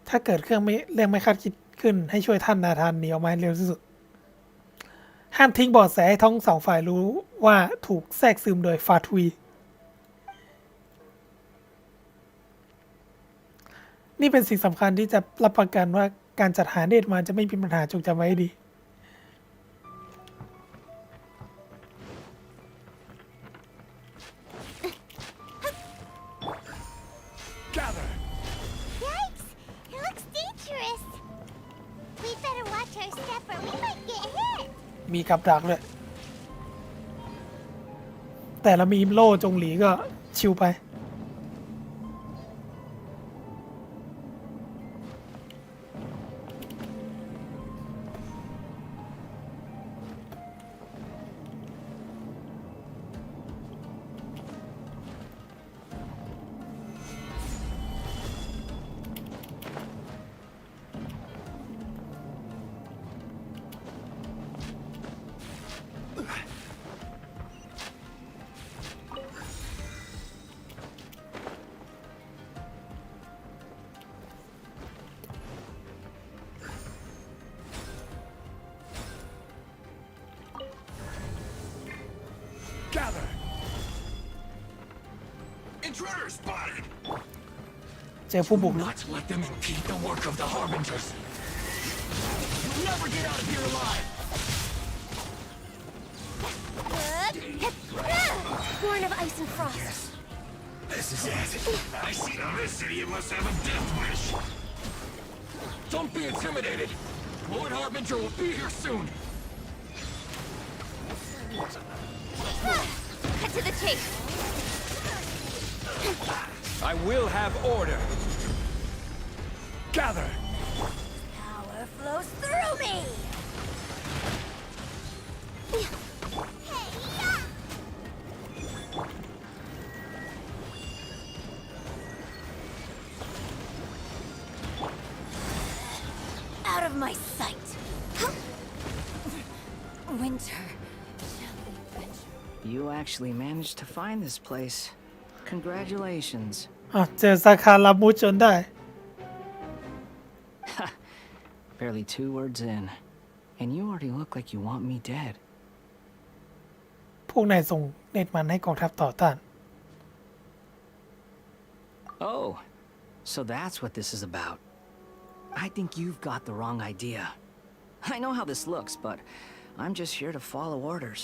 ถ้าเกิดเรื่องไม่คาดคิดขึ้นให้ช่วยท่านนาธานหนีออกมาให้เร็วที่สุดห้ามทิ้งเบาะแสให้ทั้งสองฝ่ายรู้ว่าถูกแทรกซึมโดยฟาทุยนี่เป็นสิ่งสำคัญที่จะรับประกันว่าการจัดหาเนตรมารจะไม่มีปัญหาจงจำไว้ให้ดี Gather. Yikes! It looks dangerous. We better watch our step or we might get hit. มีกับดักเลยแต่ละมีโล่จงหลีก็ชิวไปGather. Intruder spotted. เจอผู้บุกรุก Not let them impede the work of the harbingers. You'll never get out of here alive. Born of ice and frost. Yes. This is it. I see now this idiot must have a death wish. Don't be intimidated. Lord Harbinger will be here soon. Cut to the chase. I will have order. Gather. Power flows through me. Out of my sight. Winter. You actually managed to find this place. Congratulations. เจอซาคารามุจนได้ Barely 2 words in, and you already look like you want me dead. พวกนายส่งเนตรมันให้กองทัพต่อต้าน Oh, so that's what this is about. I think you've got the wrong idea. I know how this looks, but I'm just here to follow orders.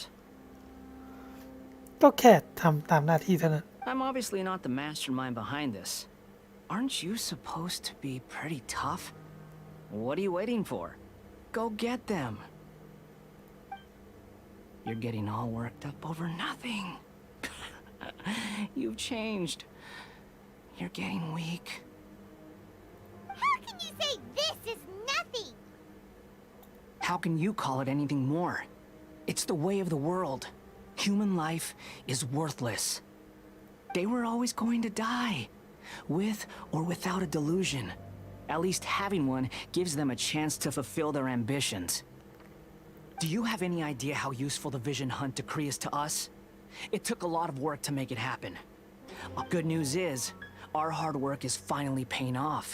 ก็แค่ทำตามหน้าที่เท่านั้น I'm obviously not the mastermind behind this. Aren't you supposed to be pretty tough? What are you waiting for? Go get them. You're getting all worked up over nothing. You've changed. You're getting weak. How can you say this is nothing? How can you call it anything more? It's the way of the world. Human life is worthless. They were always going to die, with or without a delusion. At least having one gives them a chance to fulfill their ambitions. Do you have any idea how useful the Vision Hunt decree is to us? It took a lot of work to make it happen. Good news is, our hard work is finally paying off.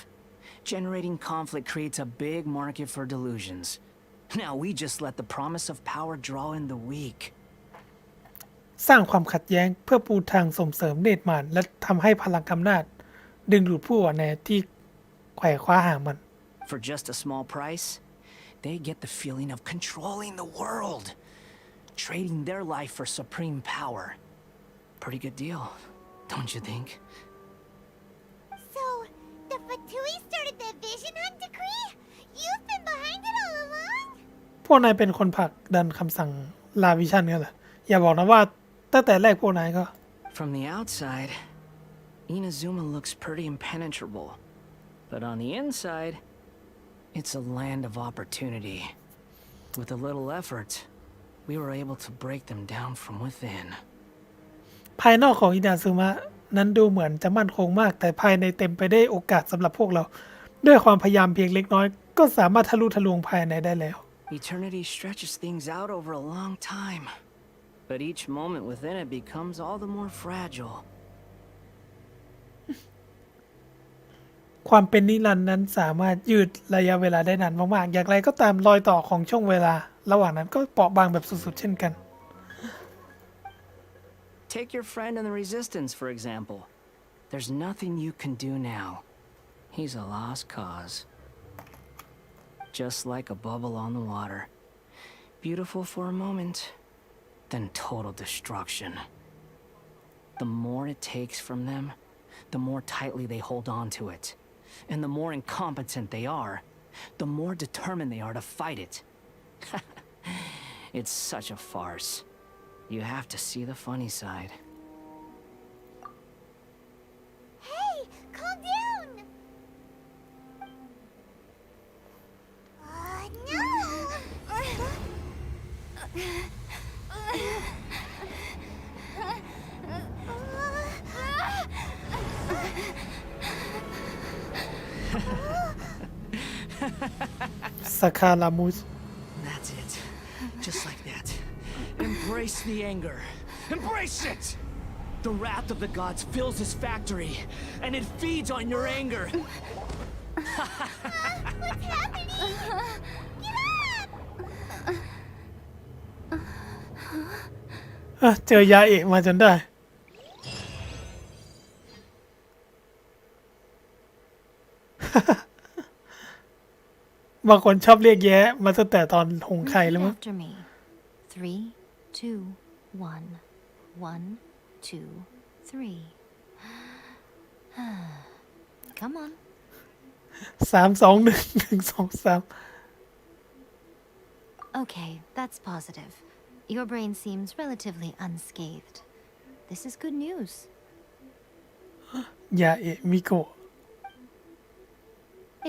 Generating conflict creates a big market for delusions. Now we just let the promise of power draw in the weak. สร้างความขัดแย้งเพื่อปูทางส่งเสริมเนตรมารและทำให้พลังอำนาจดึงดูดผู้อ่อนแอที่ไขว่คว้าหามัน For just a small price, they get the feeling of controlling the world, trading their life for supreme power. Pretty good deal, don't you think? So, the Fatui started the Vision Hunt decree? You've been behind it all along? พวกนายเป็นคนผลักดันคำสั่งลาวิชั่นกันเหรออย่าบอกนะว่าตั้งแต่แรกพวกนายก็ From the outside, Inazuma looks pretty impenetrable. But on the inside, it's a land of opportunity. With a little effort, we were able to break them down from within. ภายนอกของอินาซึมะนั้นดูเหมือนจะมั่นคงมากแต่ภายในเต็มไปได้วยโอกาสสำหรับพวกเราด้วยความพยายามเพียงเล็กน้อยก็สามารถทะลุทะลวงภายในได้แล้ว Eternity stretches things out over a long time. But each moment within it becomes all the more fragile. ความเป็นนิรันดร์นั้นสามารถยืดระยะเวลาได้นานมากๆอย่างไรก็ตามรอยต่อของช่วงเวลาระหว่างนั้นก็เปราะบางแบบสุดๆเช่นกัน Take your friend in the Resistance, for example. There's nothing you can do now. He's a lost cause. Just like a bubble on the water. Beautiful for a moment, then total destruction. The more it takes from them, the more tightly they hold on to it. And the more incompetent they are, the more determined they are to fight it. It's such a farce. You have to see the funny side. Hey, calm down! No! Sakalamus That's it. Just like that. Embrace the anger. Embrace it! The wrath of the gods fills this factory, and it feeds on your anger. What's happening? Get up! เจอยาเอะมาจนได้ บางคนชอบเรียกแย้มาตั้งแต่ตอนหงไข่แล้วมั้ง After me. 3, 2, 1. 1, 2, 3. Come on. 3 2 1 1 2 3 Okay, that's positive. Your brain seems relatively unscathed. This is good news. ยาเอะมิโกะ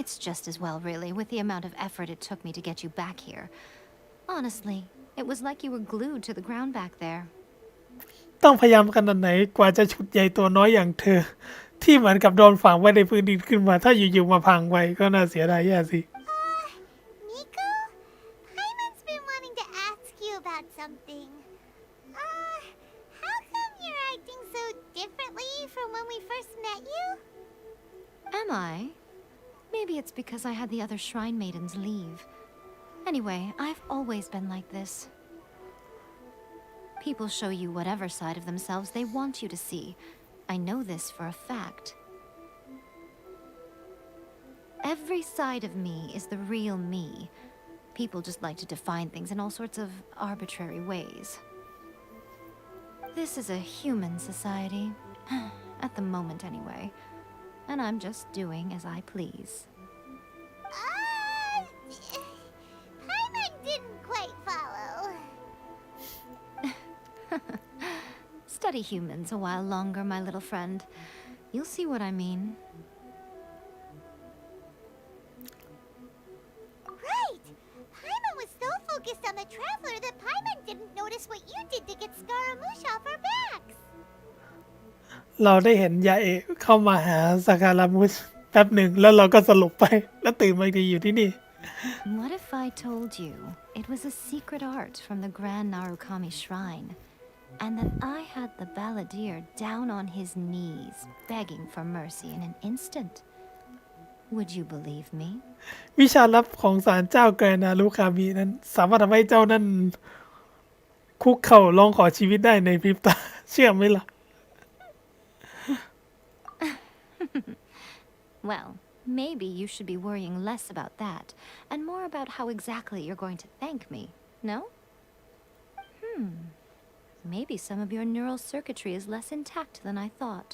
It's just as well, really, with the amount of effort it took me to get you back here. Honestly, it was like you were glued to the ground back there. ต้องพยายามขนาดไหนกว่าจะฉุดใหญ่ตัวน้อยอย่างเธอ ที่เหมือนกับโดนฝังไว้ในพื้นดินขึ้นมา ถ้าอยู่ๆมาพังไว้ก็น่าเสียดายแย่สิ Nico? Paimon's been wanting to ask you about something. How come you're acting so differently from when we first met you? Am I? Maybe it's because I had the other shrine maidens leave. Anyway, I've always been like this. People show you whatever side of themselves they want you to see. I know this for a fact. Every side of me is the real me. People just like to define things in all sorts of arbitrary ways. This is a human society. At the moment, anyway. And I'm just doing as I please. Paimon didn't quite follow. Study humans a while longer, my little friend. You'll see what I mean. Right! Paimon was so focused on the Traveler that Paimon didn't notice what you did to get Scaramouche off our backs. เราได้เห็นยาเอะเข้ามาหาสาคารามุสแป๊บหนึ่งแล้วเราก็สลบไป แล้วตื่นมาอีกทีอยู่ที่นี่ What if I told you it was a secret art from the Grand Narukami Shrine, and that I had the balladeer down on his knees, begging for mercy in an instant? Would you believe me? วิชาลับของศาลเจ้าแกรนารุคามินั้น สามารถทำให้เจ้านั้นคุกเข่าร้องขอชีวิตได้ในพริบตา เชื่อไหมล่ะ Well, maybe you should be worrying less about that, and more about how exactly you're going to thank me, no? Maybe some of your neural circuitry is less intact than I thought.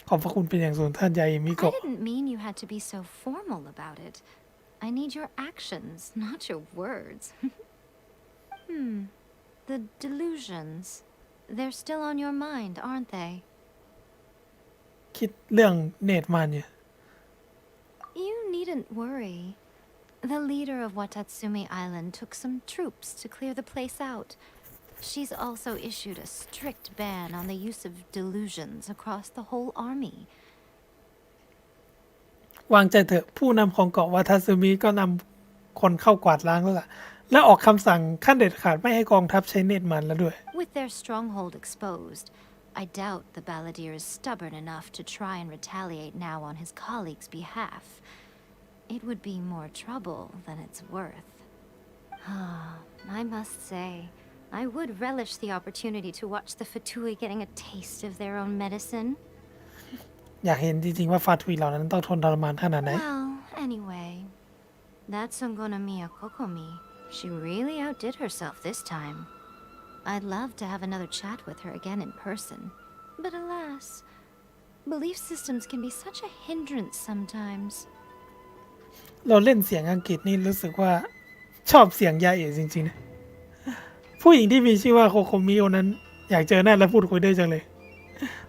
ขอบพระคุณเป็นอย่างสูงท่านยาเอะมิ I โกะ didn't mean you had to be so formal about it. I need your actions, not your words. The delusions. They're still on your mind, aren't they? คิดเรื่องเนตรมาเนี่ย You needn't worry. The leader of Watatsumi Island took some troops to clear the place out. She's also issued a strict ban on the use of delusions across the whole army. วางใจเถอะผู้นำของเกาะวาทาซึมิก็นำคนเข้ากวาดล้างแล้วล่ะ และออกคำสั่งขั้นเด็ดขาดไม่ให้กองทัพใช้เนตรมันแล้วด้วย With their stronghold exposed, I doubt the balladeer is stubborn enough to try and retaliate now on his colleague's behalf. It would be more trouble than it's worth. I must say, I would relish the opportunity to watch the Fatui getting a taste of their own medicine. อยากเห็นจริงๆว่าฟาทุยเหล่านั้นต้องทนทรมานขนาดไหน Well, anyway, that Songonomiya Kokomi, she really outdid herself this time. I'd love to have another chat with her again in person. But alas, belief systems can be such a hindrance sometimes. เราเล่นเสียงอังกฤษนี่รู้สึกว่าชอบเสียงยาเอ๋จริงๆนะผู้หญิงที่มีชื่อว่าโคโคมิโอนั้นอยากเจอหน้าและพูดคุยด้วยจังเลย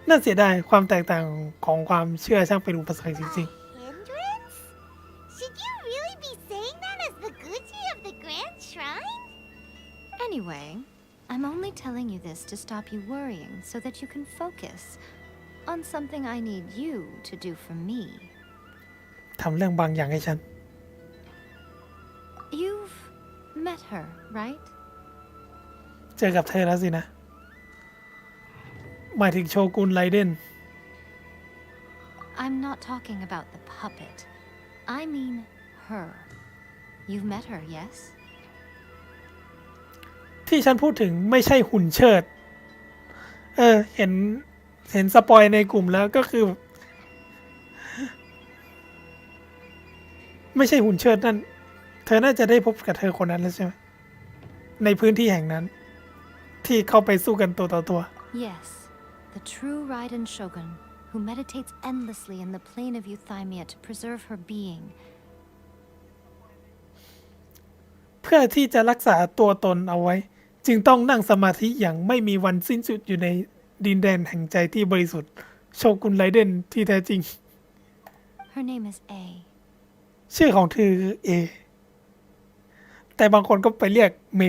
น่าเสียดายความแตกต่างของความเชื่อช่างเป็นอุปสรรคจริง Hindrance? Should you really be saying that as the Gucci of the Grand Shrine? Anyway, I'm only telling you this to stop you worrying so that you can focus on something I need you to do for me. ๆทำเรื่องบางอย่างให้ฉัน You've met her, right? เจอกับเธอแล้วสินะหมายถึงโชกุนไรเดน I'm not talking about the puppet. I mean her. You've met her, yes? ที่ฉันพูดถึงไม่ใช่หุ่นเชิดเห็นสปอยในกลุ่มแล้วก็คือไม่ใช่หุ่นเชิดนั่นเธอน่าจะได้พบกับเธอคนนั้นแล้วใช่ไหมในพื้นที่แห่งนั้นที่เข้าไปสู้กันตัวต่อตัว Yes, the true Raiden Shogun, who meditates endlessly in the plane of Euthymia to preserve her being. เพื่อที่จะรักษาตัวตนเอาไว้จึงต้องนั่งสมาธิอย่างไม่มีวันสิ้นสุดอยู่ในดินแดนแห่งใจที่บริสุทธิ์โชกุนไรเดนที่แท้จริง Her name is A. ชื่อของเธอคือเอแต่บางคนก็ไปเรียกเม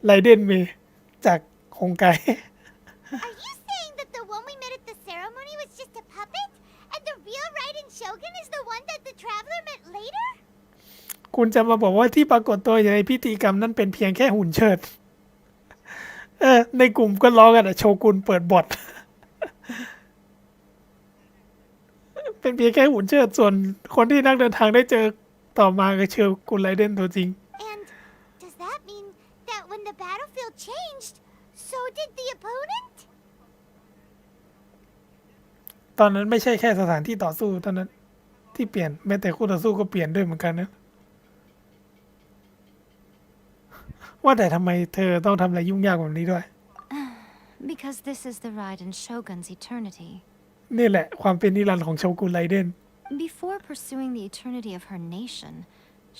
ไรเดนเมจากฮงไก Are you saying that the one we met at the ceremony was just a puppet? And the real Raiden Shogun is the one that the traveler met later? คุณจะมาบอกว่าที่ปรากฏตัวอยู่ในพิธีกรรมนั้นเป็นเพียงแค่หุ่นเชิดในกลุ่มก็ล้อกันโชกุนเปิดบอท เป็นเพียงแค่หุ่นเชิดส่วนคนที่นักเดินทางได้เจอต่อมาก็เชลกุนไรเดนตัวจริง And does that mean that when the battlefield changed, so did the opponent? ตอนนั้นไม่ใช่แค่สถานที่ต่อสู้เท่านั้นที่เปลี่ยนแม้แต่คู่ต่อสู้ก็เปลี่ยนด้วยเหมือนกันนะว่าแต่ทำไมเธอต้องทำอะไรยุ่งยากแบบนี้ด้วย Because this is the Raiden Shogun's eternity. นี่แหละความเป็นนิรันดร์ของโชกุนไรเดน Before pursuing the eternity of her nation,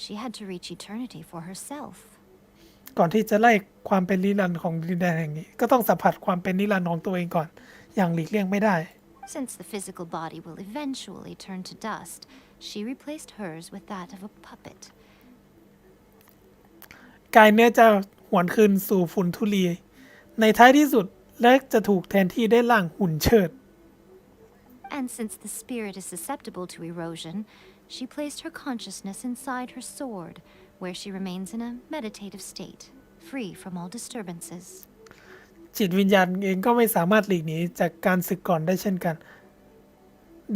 she had to reach eternity for herself. ก่อนที่จะไล่ความเป็นนิรันดร์ของดินแดนแห่งนี้ก็ต้องสัมผัสความเป็นนิรันดร์ของตัวเองก่อนอย่างหลีกเลี่ยงไม่ได้ Since the physical body will eventually turn to dust, she replaced hers with that of a puppet. กายเนื้อจะหวนคืนสู่ฝุ่นธุลีในท้ายที่สุดและจะถูกแทนที่ได้ร่างหุ่นเชิด And since the spirit is susceptible to erosion, she placed her consciousness inside her sword, where she remains in a meditative state, free from all disturbances. จิตวิญญาณเองก็ไม่สามารถหลีกหนีจากการสึกก่อนได้เช่นกัน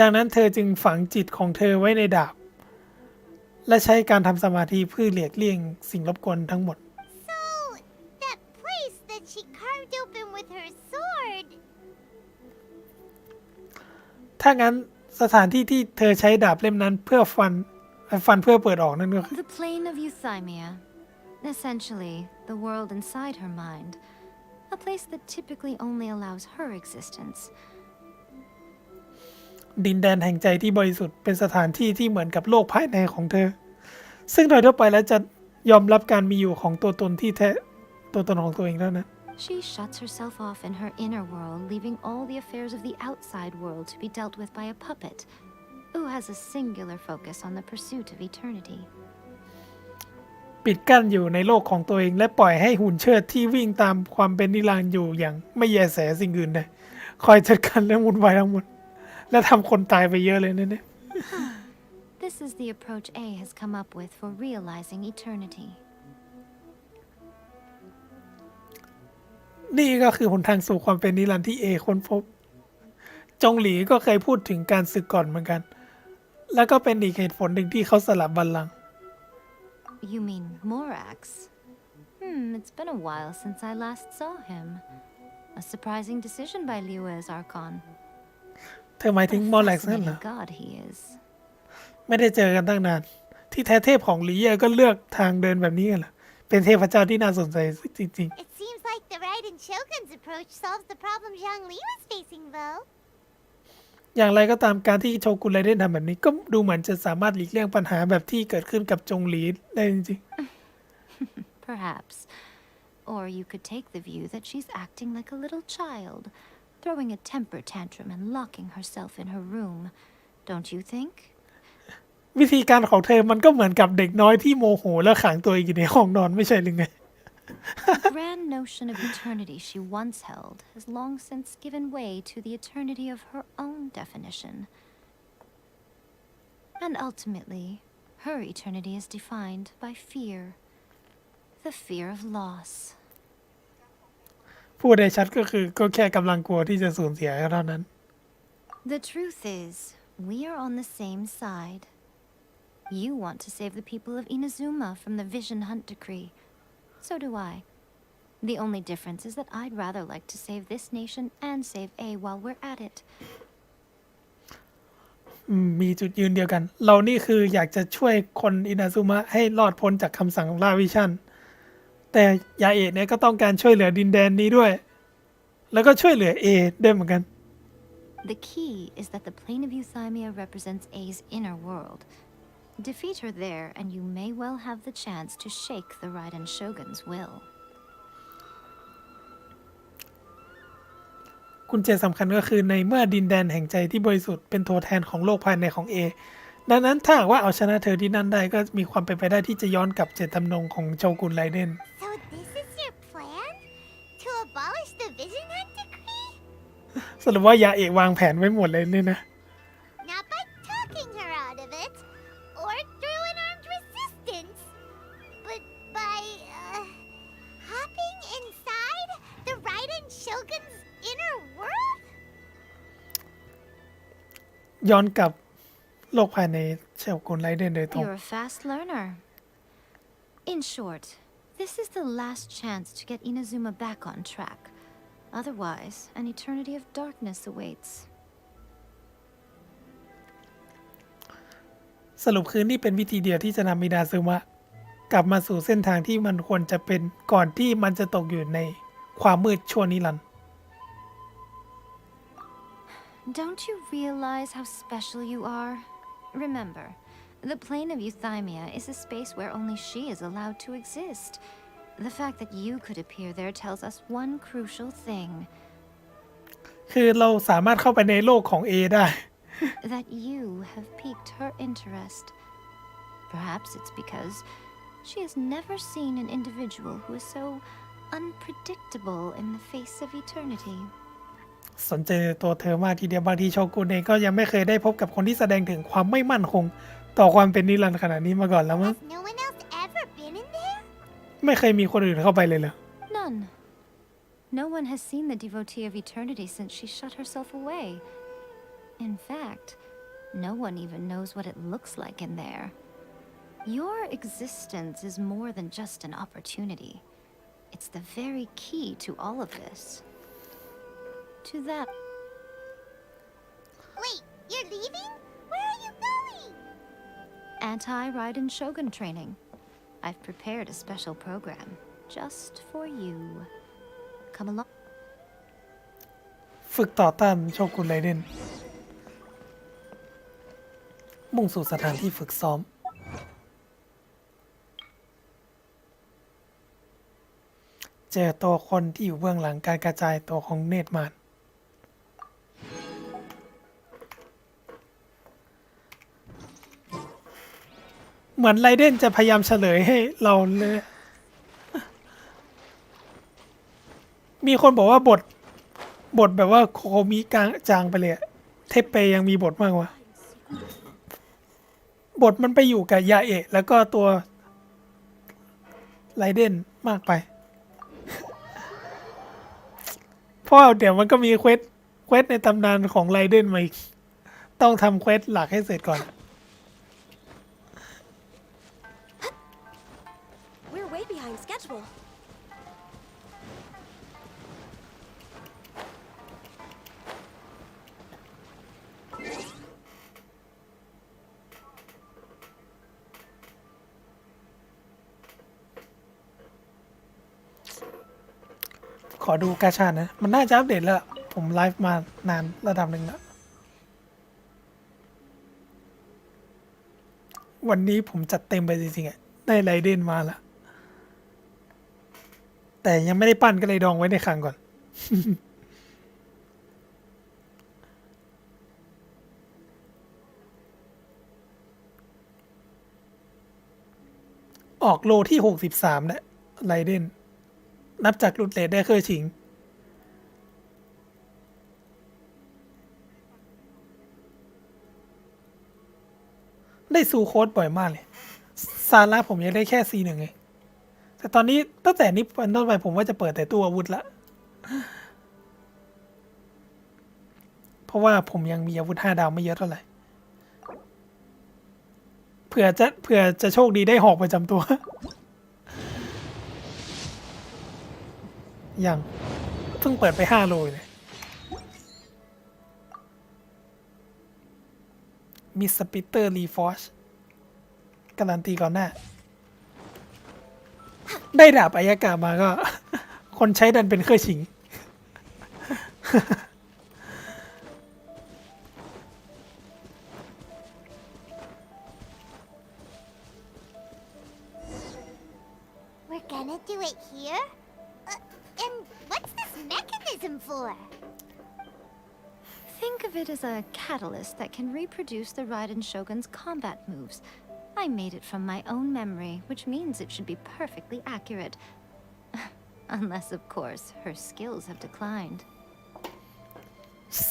ดังนั้นเธอจึงฝังจิตของเธอไว้ในดาบและใช้การทำสมาธิเพื่อเลียกเลี่ยงสิ่งรบกวนทั้งหมด So, that place that she carved open with her sword. ถ้างั้นสถานที่ที่เธอใช้ดาบเล่มนั้นเพื่อฟันเพื่อเปิดออกนั่นก็คือ The plane of Euthymia, essentially the world inside her mind, a place that typically only allows her existence. ดินแดนแห่งใจที่บริสุทธิ์เป็นสถานที่ที่เหมือนกับโลกภายในของเธอซึ่งโดยทั่วไปแล้วจะยอมรับการมีอยู่ของตัวตนที่แท้ตัวตนของตัวเองเท่านั้น She shuts herself off in her inner world, leaving all the affairs of the outside world to be dealt with by a puppet, who has a singular focus on the pursuit of eternity. ปิดกั้นอยู่ในโลกของตัวเองและปล่อยให้หุ่นเชิดที่วิ่งตามความเป็นนิรันดร์อยู่อย่างไม่แยแสสิ่งอื่นใดคอยจัดการเรื่องวุ่นวายทั้งหมดและทำคนตายไปเยอะเลยเนี่ย This is the approach A has come up with for realizing eternity. นี่ก็คือหนทางสู่ความเป็นนิรันดร์ที่เอค้นพบ จงหลีก็เคยพูดถึงการศึกก่อนเหมือนกัน แล้วก็เป็นอีกเหตุผลหนึ่งที่เขาสลับบัลลังก์ You mean Morax? It's been a while since I last saw him. A surprising decision by Liyue's Archon. เธอหมายถึงมอร์แล็กซ์นั่น Fascinating เหรอ god he is. ไม่ได้เจอกันตั้งนาน ที่แท้เทพของลีเย่ก็เลือกทางเดินแบบนี้กันเหรอเป็นเทพเจ้าที่น่าสนใจจริง It seems like the Raiden Shogun's approach solves the problem Zhongli was facing, though. ๆ อย่างไรก็ตามการที่โชกุนไรเดนทำแบบนี้ก็ดูเหมือนจะสามารถหลีกเลี่ยงปัญหาแบบที่เกิดขึ้นกับจงหลีได้จริง Perhaps. Or you could take the view that she's acting like a little child, throwing a temper tantrum and locking herself in her room. Don't you think? ๆ วิธีการของเธอมันก็เหมือนกับเด็กน้อยที่โมโหแล้วขังตัวเองอยู่ในห้องนอนไม่ใช่หรือไง The grand notion of eternity she once held has long since given way to the eternity of her own definition. And ultimately, her eternity is defined by fear. The fear of loss. พูดได้ชัดก็คือก็แค่กำลังกลัวที่จะสูญเสียเท่านั้น The truth is, we are on the same side. You want to save the people of Inazuma from the Vision Hunt decree. So do I. The only difference is that I'd rather like to save this nation and save A while we're at it. มีจุดยืนเดียวกัน เรานี่คืออยากจะช่วยคนอินาซุมะให้รอดพ้นจากคำสั่งของล่าวิชั่น แต่ยาเอะเนี่ยก็ต้องการช่วยเหลือดินแดนนี้ด้วย แล้วก็ช่วยเหลือเอด้วยเหมือนกัน The key is that the plane of Euthymia represents A's inner world. Defeat her there, and you may well have the chance to shake the Raiden Shogun's will. กุญแจสำคัญก็คือในเมื่อดินแดนแห่งใจที่บริสุทธิ์เป็นตัวแทนของโลกภายในของเอดังนั้นถ้าหากว่าเอาชนะเธอที่นั่นได้ก็มีความเป็นไปได้ที่จะย้อนกลับเจตจำนงของโชกุนไรเดน So this is your plan? To abolish the Vision Hunt decree? สรุปว่ายาเอะวางแผนไว้หมดเลยเนี่ยนะ Not by talking her out of it, or through an armed resistance, but by, hopping inside the Raiden Shogun's inner world? ย้อนกลับโลกภายในโชกุนไรเดนโดยตรง You're a fast learner. In short, this is the last chance to get Inazuma back on track. Otherwise, an eternity of darkness awaits. สรุปคือนี่เป็นวิธีเดียวที่จะนำอินาซึมะกลับมาสู่เส้นทางที่มันควรจะเป็นก่อนที่มันจะตกอยู่ในความมืดชั่วนิรันดร์ Don't you realize how special you are? Remember, the plane of Euthymia is a space where only she is allowed to exist. The fact that you could appear there tells us one crucial thing. คือเราสามารถเข้าไปในโลกของ A ได้ That you have piqued her interest. Perhaps it's because she has never seen an individual who is so unpredictable in the face of eternity. สนใจในตัวเธอมากทีเดียวบางทีโชกุนเองก็ยังไม่เคยได้พบกับคนที่แสดงถึงความไม่มั่นคงต่อความเป็นนิรันดร์ขนาดนี้มาก่อนแล้วมั้ง Has no one else ever been in there? ไม่เคยมีคนอื่นเข้าไปเลยเหรอ None. No one has seen the devotee of eternity since she shut herself away. In fact, no one even knows what it looks like in there. Your existence is more than just an opportunity. It's the very key to all of this. To that. Wait, you're leaving? Where are you going? Anti-Raiden Shogun training. I've prepared a special program just for you. Come along. ฝึกต่อต้านโชกุนไรเดนมุ่งสู่สถานที่ฝึกซ้อม เจอตัวคนที่อยู่เบื้องหลังการกระจายตัวของเนตรมารเหมือนไรเดนจะพยายามเฉลยให้เราเลย มีคนบอกว่าบทแบบว่าโคมิกลางจางไปเลยอะเทปเปยังมีบทมากกว่า บทมันไปอยู่กับยาเอะแล้วก็ตัวไรเดนมากไป เพราะเดี๋ยวมันก็มีเควสในตำนานของไรเดนมาอีกต้องทำเควสหลักให้เสร็จก่อน We're way behind schedule. ขอดูกาชาดนะ มันน่าจะอัปเดตแล้ว ผมไลฟ์มานานระดับหนึ่งแล้ว วันนี้ผมจัดเต็มไปจริงๆอ่ะ ได้ไรเดนมาแล้ว แต่ยังไม่ได้ปั้นก็เลยดองไว้ในคลังก่อน ออกโลที่63เนี่ยไรเดน นับจากหลุดเลทได้เคยชิง ได้ซูโค้ดบ่อยมากเลย ซาร่าผมยังได้แค่ C1 ไง แต่ตอนนี้ตั้งแต่นี้เป็นต้นไปผมว่าจะเปิดแต่ตู้อาวุธละ เพราะว่าผมยังมีอาวุธ5 ดาวไม่เยอะเท่าไหร่ เผื่อจะโชคดีได้หอกประจำตัว ยังเพิ่งเปิดไป5 โลเลยมีสปิเตอร์รีฟอร์ชการันตีก่อนหน้า ได้ดาบอายากามาก็ คนใช้ดันเป็นเคยชิง We're gonna do it here? And what's this mechanism for? Think of it as a catalyst that can reproduce the Raiden Shogun's combat moves. I made it from my own memory, which means it should be perfectly accurate. Unless, of course, her skills have declined.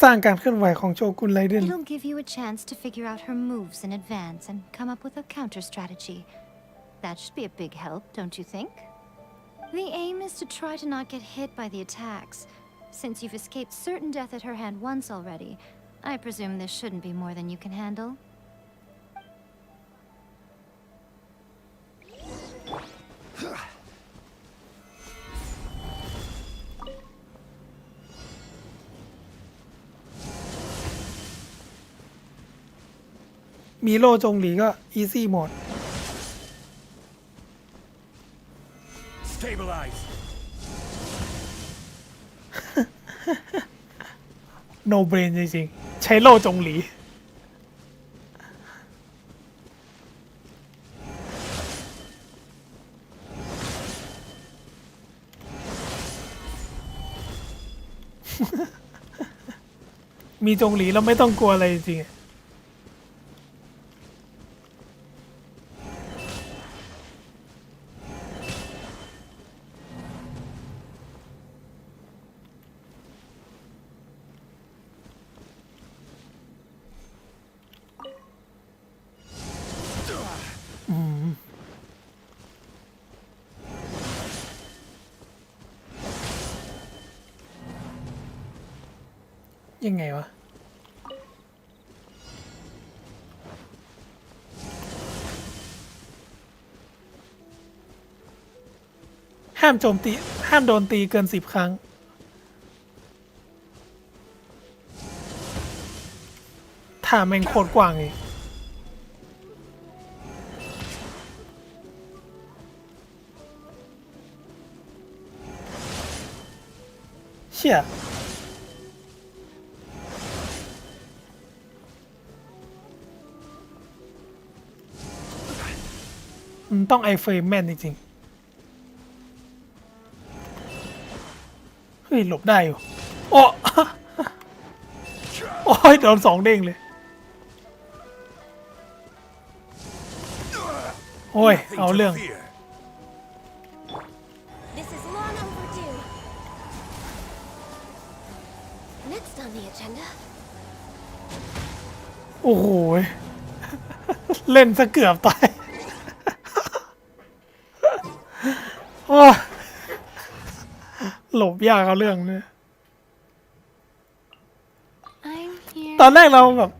สร้างการเคลื่อนไหวของโชกุนไรเดน It'll give you a chance to figure out her moves in advance and come up with a counter strategy. That should be a big help, don't you think? The aim is to try to not get hit by the attacks. Since you've escaped certain death at her hand once already, I presume this shouldn't be more than you can handle. มีโลจงหลีก็ easy mode Stabilize. no brain จริงๆ ใช้โลจงหลี มีจงหลีเราไม่ต้องกลัวอะไรจริงๆ ยังไงวะ ห้ามโจมตี ห้ามโดนตีเกิน10 ครั้ง ถ้าแม่งโคตรกว้างเลยเชี่ยมันต้องไอเฟรมแม่นจริงๆ เฮ้ย หลบได้อยู่ โอ้ โอ้ย โดน2 เด้งเลย โอ้ย เอาเรื่อง This is long overdue. Next on the agenda. โอ้โห เล่นซะเกือบตาย โอ้ยหลบยากเอาเรื่องเนี่ย ตอนแรกเราแบบ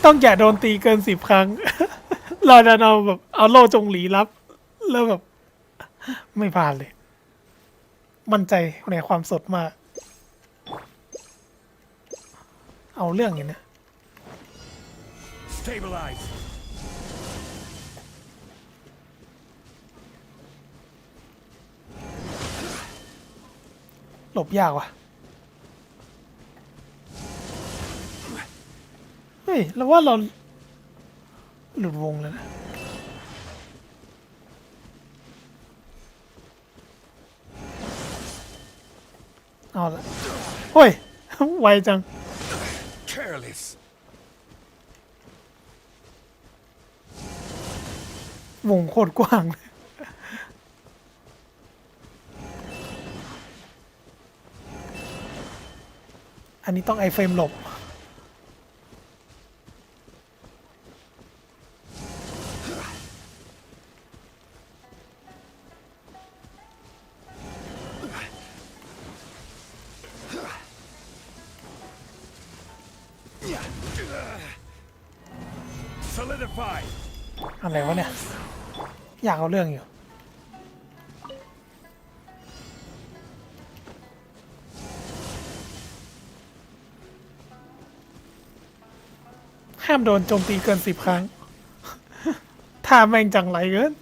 ต้องอย่าโดนตีเกิน10 ครั้ง เราจะเอาแบบเอาโล่จงหลีรับ แล้วแบบ ไม่ผ่านเลย มั่นใจในความสดมาก เอาเรื่องอย่างนี้ Stabilize. หลบยากว่ะ เฮ้ยแล้วว่าเราหลุดวงแล้วนะ เอาละโอ้ย ไวจัง Careless. วงโคตรกว้างเลยอันนี้ต้องไอเฟรมหลบ Solidify. อะไรวะเนี่ย อยากเอาเรื่องอยู่ ห้ามโดนโจมตีเกิน10 ครั้ง ถ้าแม่งจังไรเกิน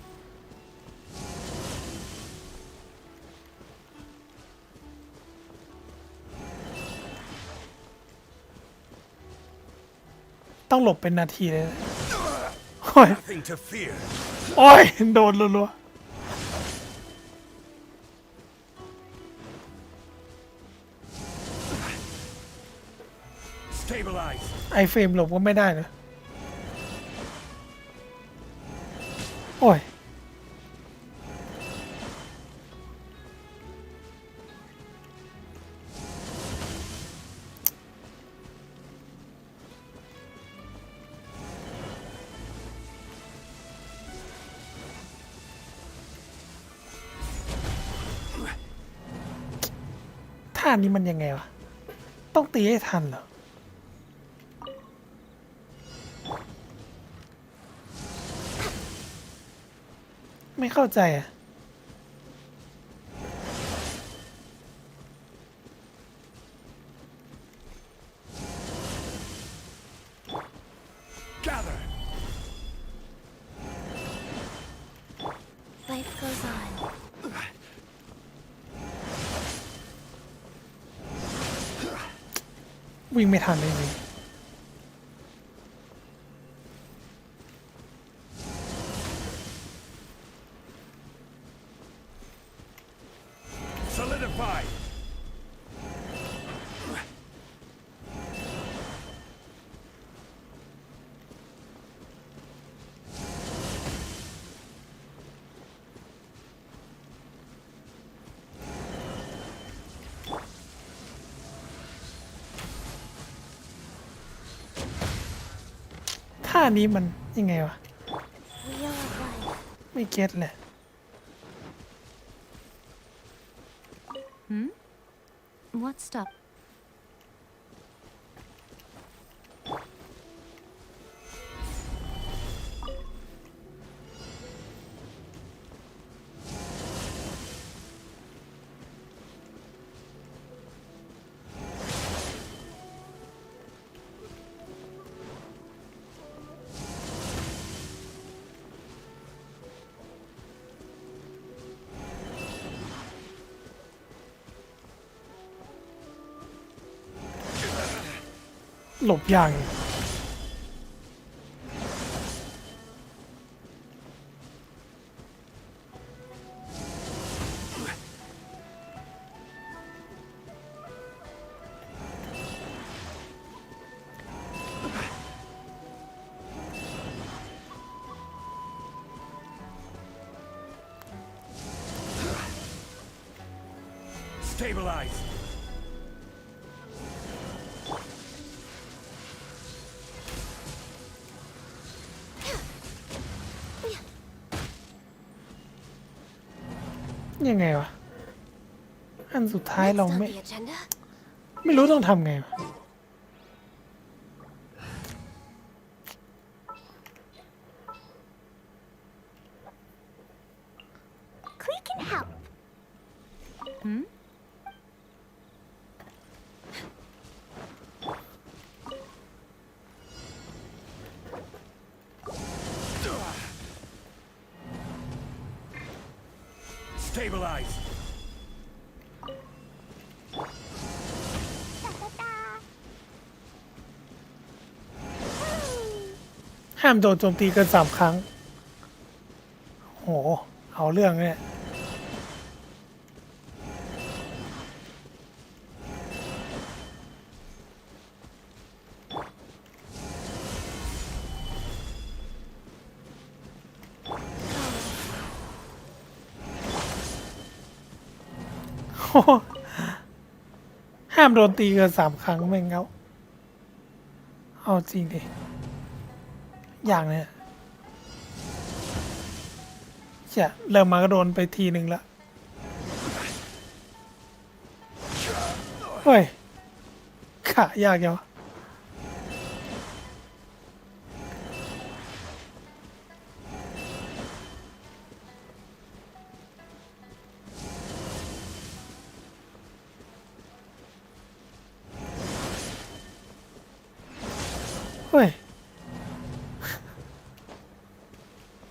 ต้องหลบเป็นนาทีเลยนะโอ้ย Nothing to fear. โอ้ย โดนรัว Stabilize. ๆไอเฟรมหลบก็ไม่ได้นะโอ้ย ท่านี้มันยังไงวะ ต้องตีให้ทันเหรอ ไม่เข้าใจอ่ะ Gather. Life goes on. วิ่งไม่ทันเลยจริง Solidify. ท่านี้มันยังไงวะ Wheel of life. ไม่เก็ตเลย What's up?หลบยากอยู่ Stabilize. ยังไงวะ อันสุดท้ายเรา Next on ไม่ the agenda. ไม่รู้ต้องทำไงวะ stabilize. ห้ามโดนโจมตีเกิน3 ครั้งโหเอาเรื่องเนี่ยห้ามโดนตีเกิน3 ครั้งไม่งั้นเอาจริงดิอย่างเนี้ยเชี่ยเริ่มมาก็โดนไปทีหนึ่งละเฮ้ยขายากยังวะเฮ้ย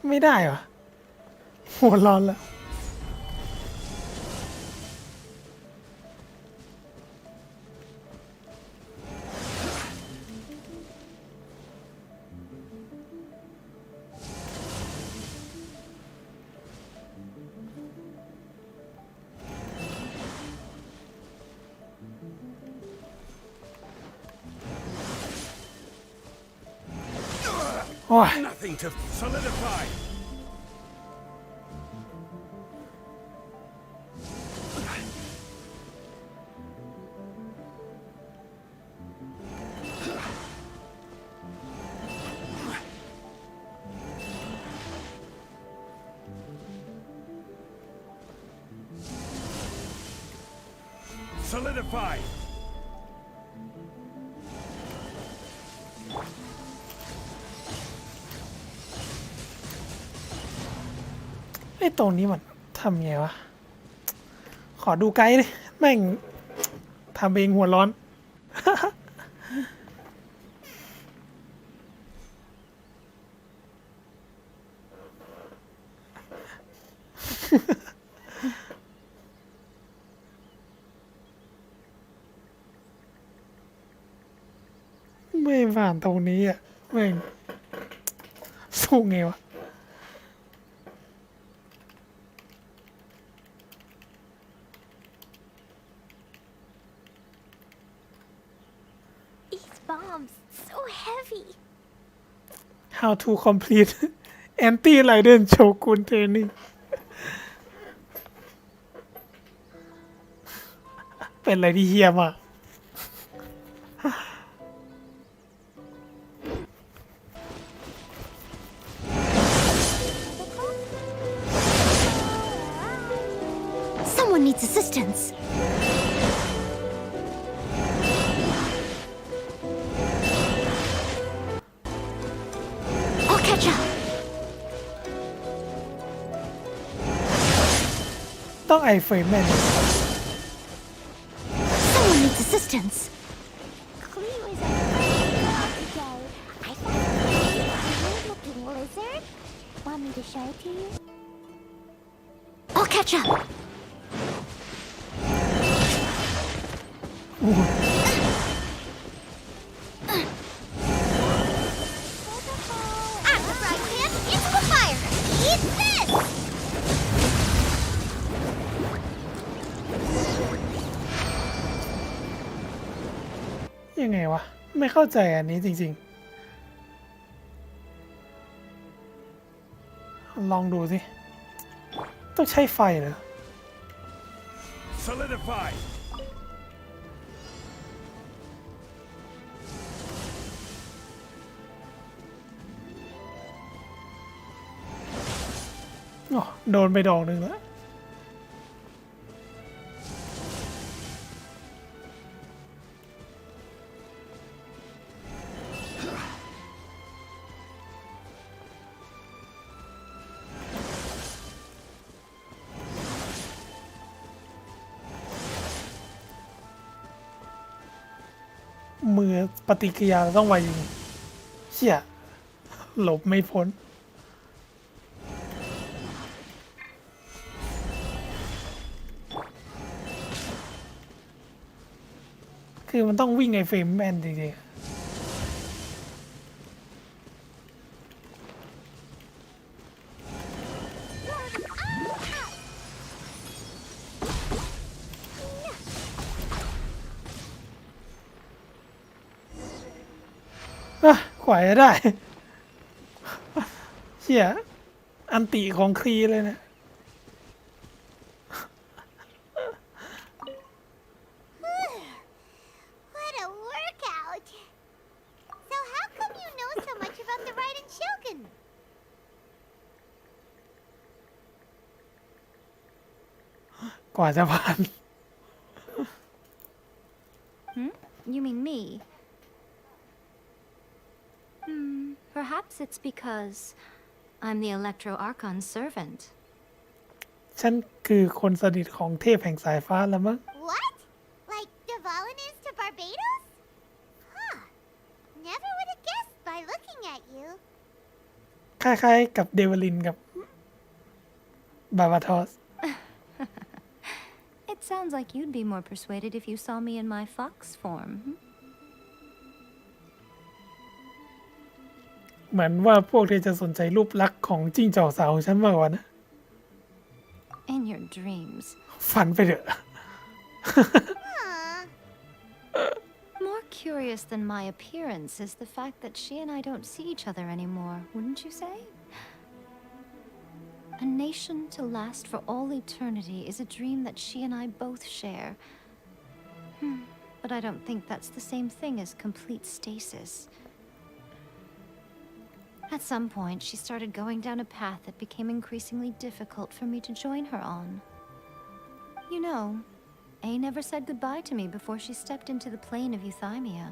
ไม่ได้เหรอหัวร้อนแล้วโอ้ย Nothing to solidify. Solidify. ไอ้ตรงนี้มันทำไงวะขอดูไกด์ดิแม่งทำเองหัวร้อน ไม่ผ่านตรงนี้อ่ะแม่งสู้ไงวะ These bombs, so heavy. How to complete Anti Raiden Shogun Training เป็นอะไรที่เฮี้ยมาก Someone needs assistance. I'll catch up. ต้องไอเฟรมแมน Someone needs assistance. Clee was a funny girl today. I found a weird-looking lizard. Want me to show it to you? I'll catch up. I'm the frying pan into the fire. Eat this! ยังไงวะ ไม่เข้าใจอันนี้จริงๆ ลองดูสิ ต้องใช้ไฟเหรอ Solidify. อ๋อโดนไปดอกหนึ่งแล้ว มือปฏิกิริยาต้องไวจริงเชี่ยหลบไม่พ้น คือมันต้องวิ่งในเฟรมแม่นจริงๆขวายได้เชี่ยอันติของครีเลยนะ What a workout! So how come you know so much about the Raiden Shogun? กว่าจะผ่าน You mean me? Perhaps it's because I'm the Electro Archon's servant. ฉันคือคนสนิทของเทพแห่งสายฟ้าแล้วมั้ง What? Like Dvalin is to Barbados? Huh. Never would have guessed by looking at you. คล้ายๆกับเดวลินกับบาบาทอส It sounds like you'd be more persuaded if you saw me in my fox form. เหมือนว่าพวกเธอจะสนใจรูปลักษณ์ของจิ้งจอกสาวของฉันมากกว่านะ In your dreams. ฝันไปเถอะ Aw. More curious than my appearance is the fact that she and I don't see each other anymore, wouldn't you say? A nation to last for all eternity is a dream that she and I both share. But I don't think that's the same thing as complete stasis. At some point, she started going down a path that became increasingly difficult for me to join her on. You know, A never said goodbye to me before she stepped into the plane of Euthymia.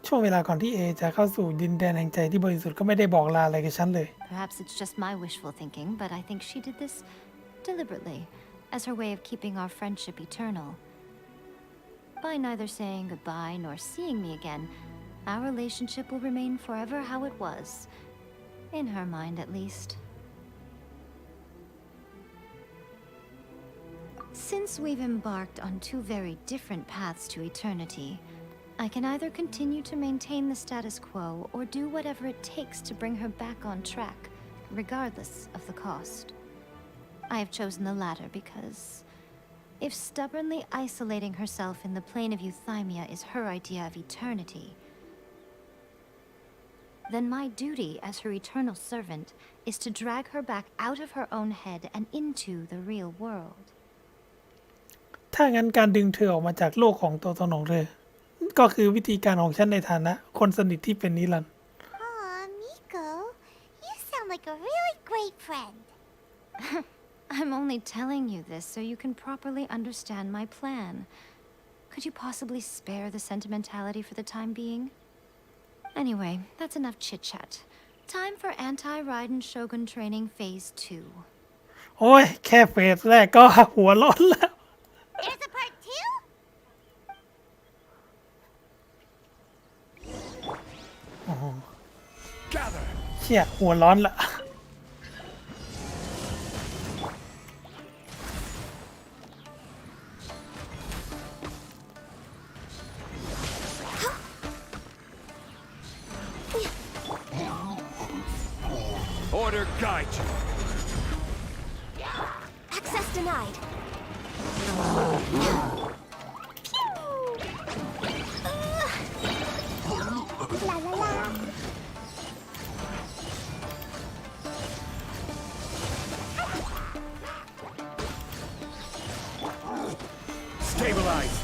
ช่วงเวลาก่อนที่เอจะเข้าสู่ดินแดนแห่งใจที่บริสุทธิ์ก็ไม่ได้บอกลาอะไรกับฉันเลย Perhaps it's just my wishful thinking, but I think she did this deliberately, as her way of keeping our friendship eternal. By neither saying goodbye nor seeing me again, our relationship will remain forever how it was. In her mind, at least. Since we've embarked on two very different paths to eternity, I can either continue to maintain the status quo or do whatever it takes to bring her back on track, regardless of the cost. I have chosen the latter because if stubbornly isolating herself in the plane of Euthymia is her idea of eternity, then my duty as her eternal servant is to drag her back out of her own head and into the real world. ถ้างั้นการดึงเธอออกมาจากโลกของตัวตนของเธอ ก็คือวิธีการของฉันในฐานะคนสนิทที่เป็นนิรันดร์ Aw, Miko, you sound like a really great friend. I'm only telling you this so you can properly understand my plan. Could you possibly spare the sentimentality for the time being? Anyway, that's enough chit-chat. Time for anti-Raiden Shogun training phase 2. โอ้ยแค่เฟสแรกก็หัวร้อนแล้ว There's a part 2? เชี่ยหัวร้อนละ Order guide you. Access denied. La la la. Stabilize.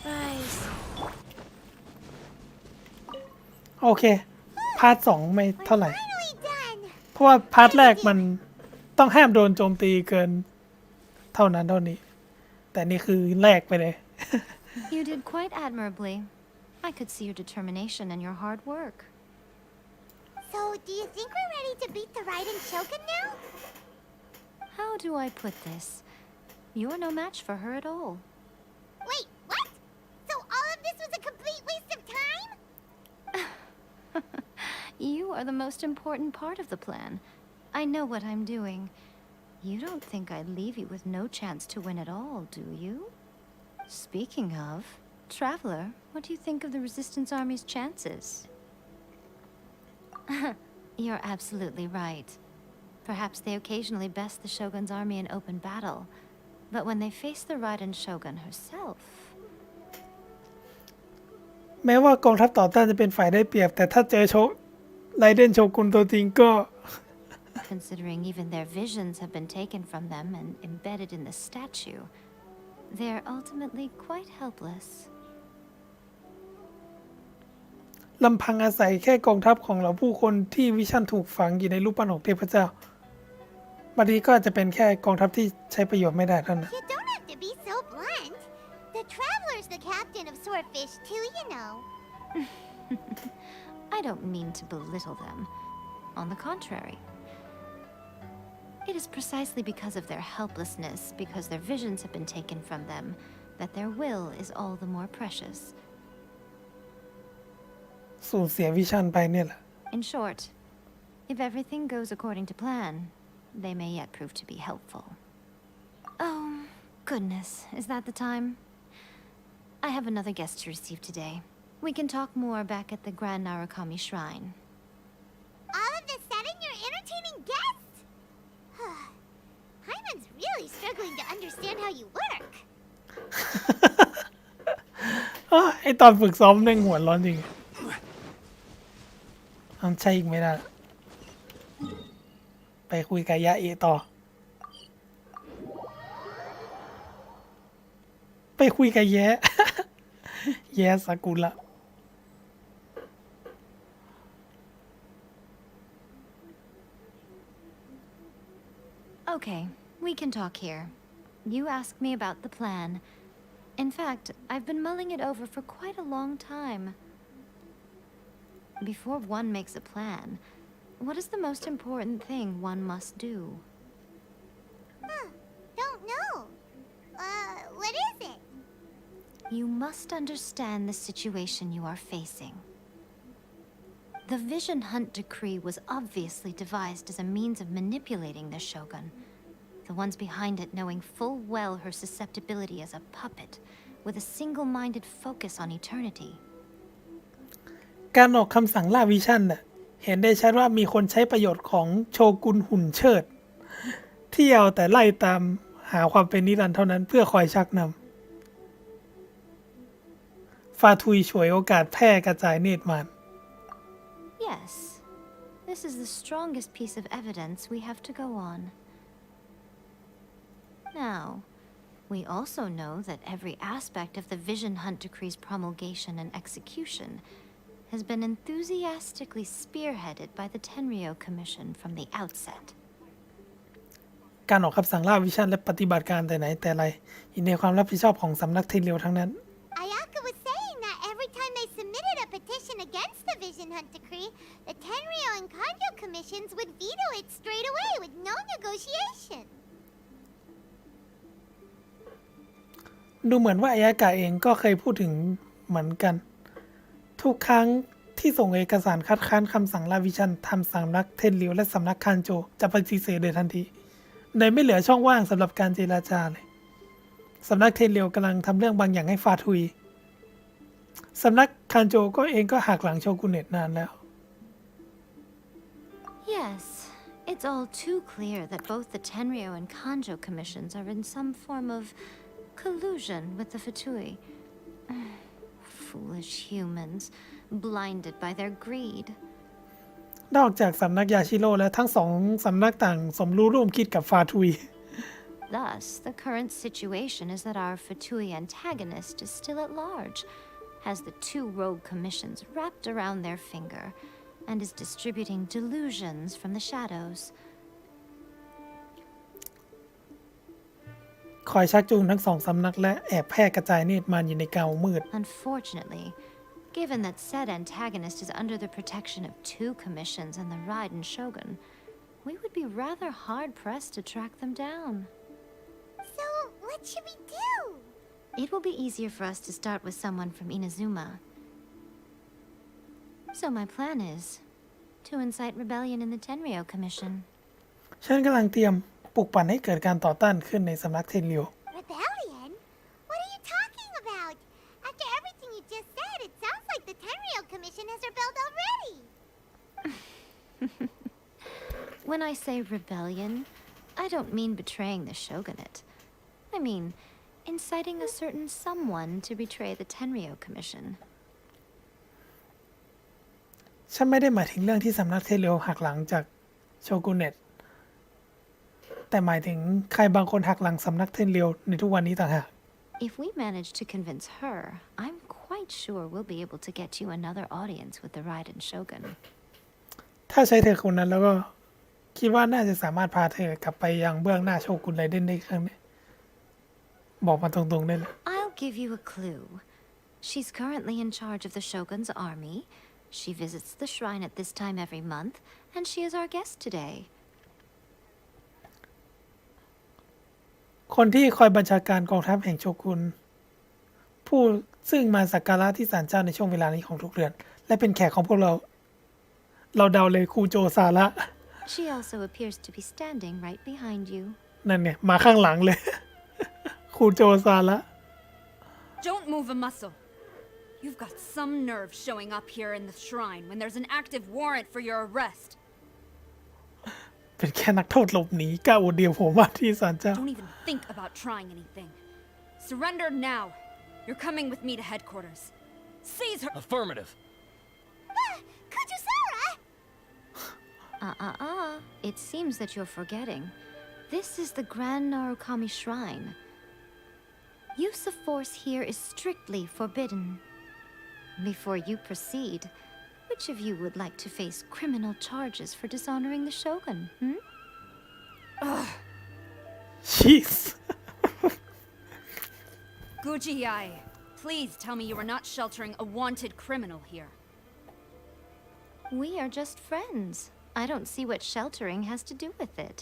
Rise. โอเค พาร์ท 2ไม่เท่าไหร่ Finally done. เพราะว่าพาร์ทแรกมันต้องห้ามโดนโจมตีเกินเท่านั้นเท่านี้ แต่นี่คือแลกไปเลย You did quite admirably. I could see your determination and your hard work. So, do you think we're ready to beat the Raiden Shogun now? How do I put this? You're no match for her at all. Wait, what? So all of this was a complete waste of time? are the most important part of the plan. I know what I'm doing. You don't think I'd leave you with no chance to win at all, do you? Speaking of, Traveler, what do you think of the Resistance Army's chances? You're absolutely right. Perhaps they occasionally best the Shogun's army in open battle, but when they face the Raiden Shogun herself... แม้ว่ากองทัพต่อต้านจะเป็นฝ่ายได้เปรียบแต่ถ้าเจอไรเดนโชกุนตัวจริงก็ Considering even their visions have been taken from them and embedded in the statue, they're ultimately quite helpless. ลำพังอาศัยแค่กองทัพของเหล่าผู้คนที่วิชั่นถูกฝังอยู่ในรูปปั้นของเทพเจ้าบางทีก็อาจจะเป็นแค่กองทัพที่ใช้ประโยชน์ไม่ได้เท่านั้น You don't have to be so blunt. The Traveler's the captain of Swordfish too, you know. I don't mean to belittle them. On the contrary. It is precisely because of their helplessness, because their visions have been taken from them, that their will is all the more precious. สูญเสียวิชั่นไปเนี่ยแหละ In short, if everything goes according to plan, they may yet prove to be helpful. Oh, goodness, is that the time? I have another guest to receive today. We can talk more back at the Grand Narukami Shrine. All of a sudden, you're entertaining guests? Hyman's really struggling to understand how you work. ไอตอนฝึกซ้อมเร่งหัวร้อนจริงใช่อีกไม่ได้ไปคุยกับยาเอต่อไปคุยกับแย้แย้สากุระ Okay, we can talk here. You asked me about the plan. In fact, I've been mulling it over for quite a long time. Before one makes a plan, what is the most important thing one must do? Don't know. What is it? You must understand the situation you are facing. The Vision Hunt Decree was obviously devised as a means of manipulating the Shogun. The ones behind it knowing full well her susceptibility as a puppet, with a single-minded focus on eternity. การออกคำสั่งล่าวิชั่นน่ะเห็นได้ชัดว่ามีคนใช้ประโยชน์ของโชกุนหุ่นเชิดที่เอาแต่ไล่ตามหาความเป็นนิรันดร์เท่านั้นเพื่อคอยชักนำฟาทุยฉวยโอกาสแพร่กระจายเนตรมาร Yes, this is the strongest piece of evidence we have to go on. Now, we also know that every aspect of the Vision Hunt Decree's promulgation and execution has been enthusiastically spearheaded by the Tenryo Commission from the outset. การออกคำสั่งล่าวิชั่นและปฏิบัติการแต่ไหนแต่ไรอยู่ในความรับผิดชอบของสำนักเทนเรียวทั้งนั้น Ayaka was saying that every time they submitted a petition against the Vision Hunt Decree, the Tenryo and Kanjo commissions would veto it straight away with no negotiation. ดูเหมือนว่าอายากะเองก็เคยพูดถึงเหมือนกันทุกครั้งที่ส่งเอกสารคัดค้านคำสั่งล่าวิชั่นทำสำนักเทนเรียวและสำนักคานโจจะปฏิเสธโดยทันทีโดยไม่เหลือช่องว่างสำหรับการเจรจาเลยสำนักเทนเรียวกำลังทำเรื่องบางอย่างให้ฟาทุยสำนักคานโจก็เองก็หักหลังโชกุนเนตนานแล้ว Yes, it's all too clear that both the Tenryo and Kanjo commissions are in some form of collusion with the Fatui. Foolish humans, blinded by their greed. นอกจากสำนักยาชิโร่และทั้งสองสำนักต่างสมรู้ร่วมคิดกับฟาทุย Thus, the current situation is that our Fatui antagonist is still at large, has the two rogue commissions wrapped around their finger, and is distributing delusions from the shadows. คอยชักจูงทั้งสองสำนักและแอบแพร่กระจายเนตรมารอยู่ในเงามืด Unfortunately, given that said antagonist is under the protection of two commissions and the Raiden Shogun, we would be rather hard-pressed to track them down. So, what should we do? It will be easier for us to start with someone from Inazuma. So my plan is To incite rebellion in the Tenryou Commission. ฉันกำลังเตรียมปลุกปั่นให้เกิดการต่อต้านขึ้นในสำนักเทนริว Rebellion? What are you talking about? After everything you just said, it sounds like the Tenryou Commission has rebelled already. When I say rebellion, I don't mean betraying the shogunate. I mean inciting a certain someone to betray the Tenryou Commission. ฉันไม่ได้หมายถึงเรื่องที่สำนักเทนริวหักหลังจากโชกุเนตแต่หมายถึงใครบางคนหักหลังสำนักเทนริวในทุกวันนี้ต่างหาก If we manage to convince her, I'm quite sure we'll be able to get you another audience with the Raiden Shogun. ถ้าใช้เธอคนนั้นแล้วก็คิดว่าน่าจะสามารถพาเธอกลับไปยังเบื้องหน้าโชกุนไรเดนได้ครั้งนี้บอกมาตรงๆได้เลย I'll give you a clue. She's currently in charge of the Shogun's army. She visits the shrine at this time every month, and she is our guest today. คนที่คอยบัญชาการกองทัพแห่งโชกุนผู้ซึ่งมาสักการะที่ศาลเจ้าในช่วงเวลานี้ของทุกเดือนและเป็นแขกของพวกเราเดาเลยคูโจซาระ She also appears to be standing right behind you. นั่นไงมาข้างหลังเลย คูโจซาระ Don't move a muscle. You've got some nerve showing up here in the shrine when there's an active warrant for your arrest. เป็นแค่นักโทษหลบหนีกล้าอวดเดียวผมมาที่ศาลเจ้า Don't even think about trying anything. Surrender now. You're coming with me to headquarters. Seize her. Affirmative. Kujusara! It seems that you're forgetting. This is the Grand Narukami Shrine. Use of force here is strictly forbidden. Before you proceed, which of you would like to face criminal charges for dishonoring the shogun? Jeez. Gujiyai, please tell me you are not sheltering a wanted criminal here. We are just friends. I don't see what sheltering has to do with it.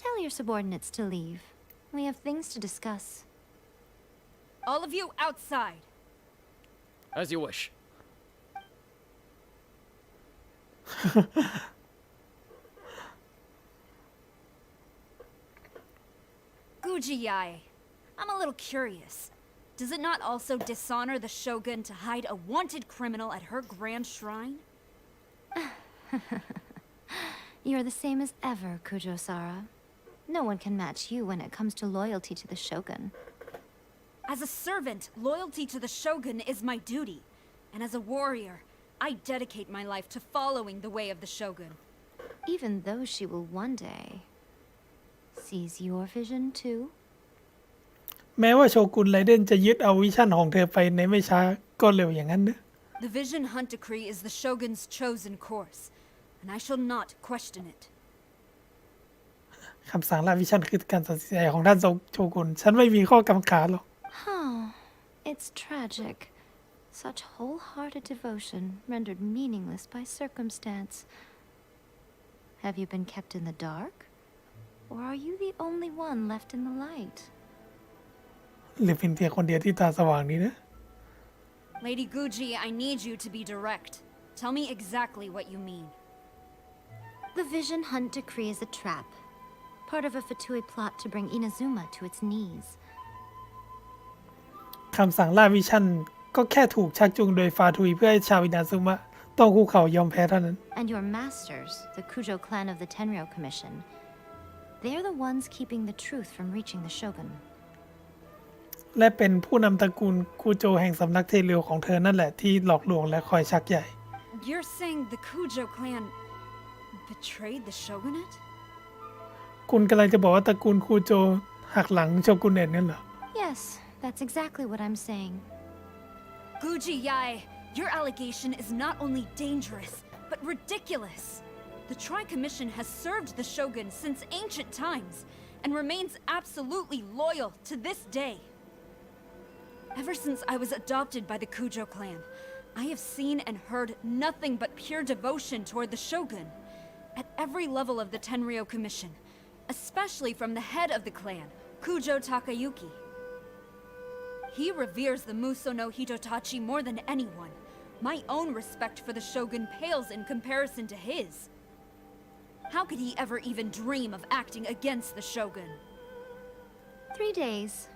Tell your subordinates to leave. We have things to discuss. All of you outside. As you wish. Gujiyai, I'm a little curious. Does it not also dishonor the shogun to hide a wanted criminal at her grand shrine? You're the same as ever, Kujo-Sara. No one can match you when it comes to loyalty to the shogun. As a servant, loyalty to the shogun is my duty. And as a warrior, I dedicate my life to following the way of the shogun. Even though she will one day seize your vision too. แม้ว่าโชกุนไรเดนจะยึดเอาวิชั่นของเธอไปในไม่ช้าก็เร็วอย่างนั้นนะ The Vision Hunt Decree is the shogun's chosen course, and I shall not question it. คำสั่งล่าวิชั่นคือการตัดสินใจของท่านโชกุนฉันไม่มีข้อกังขาหรอก It's tragic. Such wholehearted devotion rendered meaningless by circumstance. Have you been kept in the dark? Or are you the only one left in the light? หรือเป็นเพียงคนเดียวที่ตาสว่างนี้นะ Lady Guji, I need you to be direct. Tell me exactly what you mean. The Vision Hunt Decree is a trap. Part of a Fatui plot to bring Inazuma to its knees. คำสั่งล่าวิชั่นก็แค่ถูกชักจูงโดยฟาทุยเพื่อให้ชาวอินาซึมะต้องคุกเข่ายอมแพ้เท่านั้น And your masters, the Kujo clan of the Tenryou Commission, they're the ones keeping the truth from reaching the shogun. และเป็นผู้นำตระกูลคูโจแห่งสำนักเทเรียวของเธอนั่นแหละที่หลอกลวงและคอยชักใหญ่ You're saying the Kujo clan betrayed the shogunate? คุณกำลังจะบอกว่าตระกูลคูโจหักหลังโชกุนเนะนั่นเหรอ Yes, that's exactly what I'm saying. Guji Yae, your allegation is not only dangerous, but ridiculous. The Tri-Commission has served the shogun since ancient times, and remains absolutely loyal to this day. Ever since I was adopted by the Kujo clan, I have seen and heard nothing but pure devotion toward the shogun, at every level of the Tenryou Commission, especially from the head of the clan, Kujo Takayuki. He reveres the Muso no Hitotachi more than anyone, My own respect for the Shogun pales in comparison to his. How could he ever even dream of acting against the Shogun? 3 days.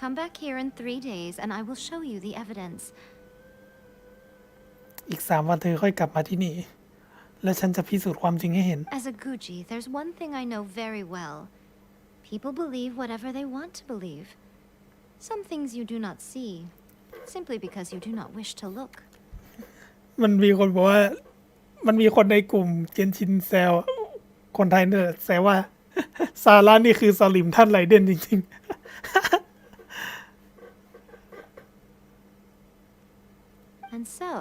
Come back here in 3 days and I will show you the evidence. อีก3 วันเธอค่อยกลับมาที่นี่และฉันจะพิสูจน์ความจริงให้เห็น As a Guji, there's one thing I know very well. People believe whatever they want to believe. Some things you do not see, simply because you do not wish to look. มันมีคนบอกว่ามันมีคนในกลุ่มเกนชินแซวคนไทยเนี่ยแซวว่า ซาร่านี่คือสลิมท่านไรเดนจริงๆ And so,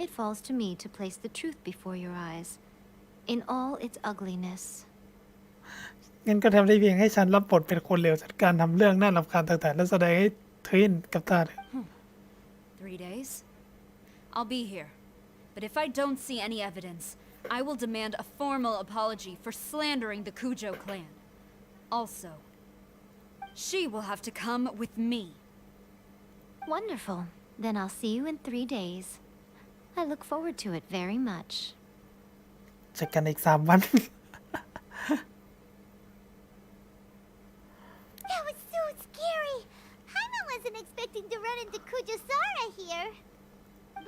it falls to me to place the truth before your eyes, in all its ugliness. งั้นก็ทำได้เพียงให้ฉันรับบทเป็นคนเลวจัดการทำเรื่องน่ารำคาญต่างๆและแสดงให้เธอเห็นกับตา 3 days? I'll be here. But if I don't see any evidence, I will demand a formal apology for slandering the Kujo clan. Also, she will have to come with me. Wonderful. Then I'll see you in 3 days. I look forward to it very much. เจอกันอีก3 วัน That was so scary. Hyman wasn't expecting to run into Kujosara here.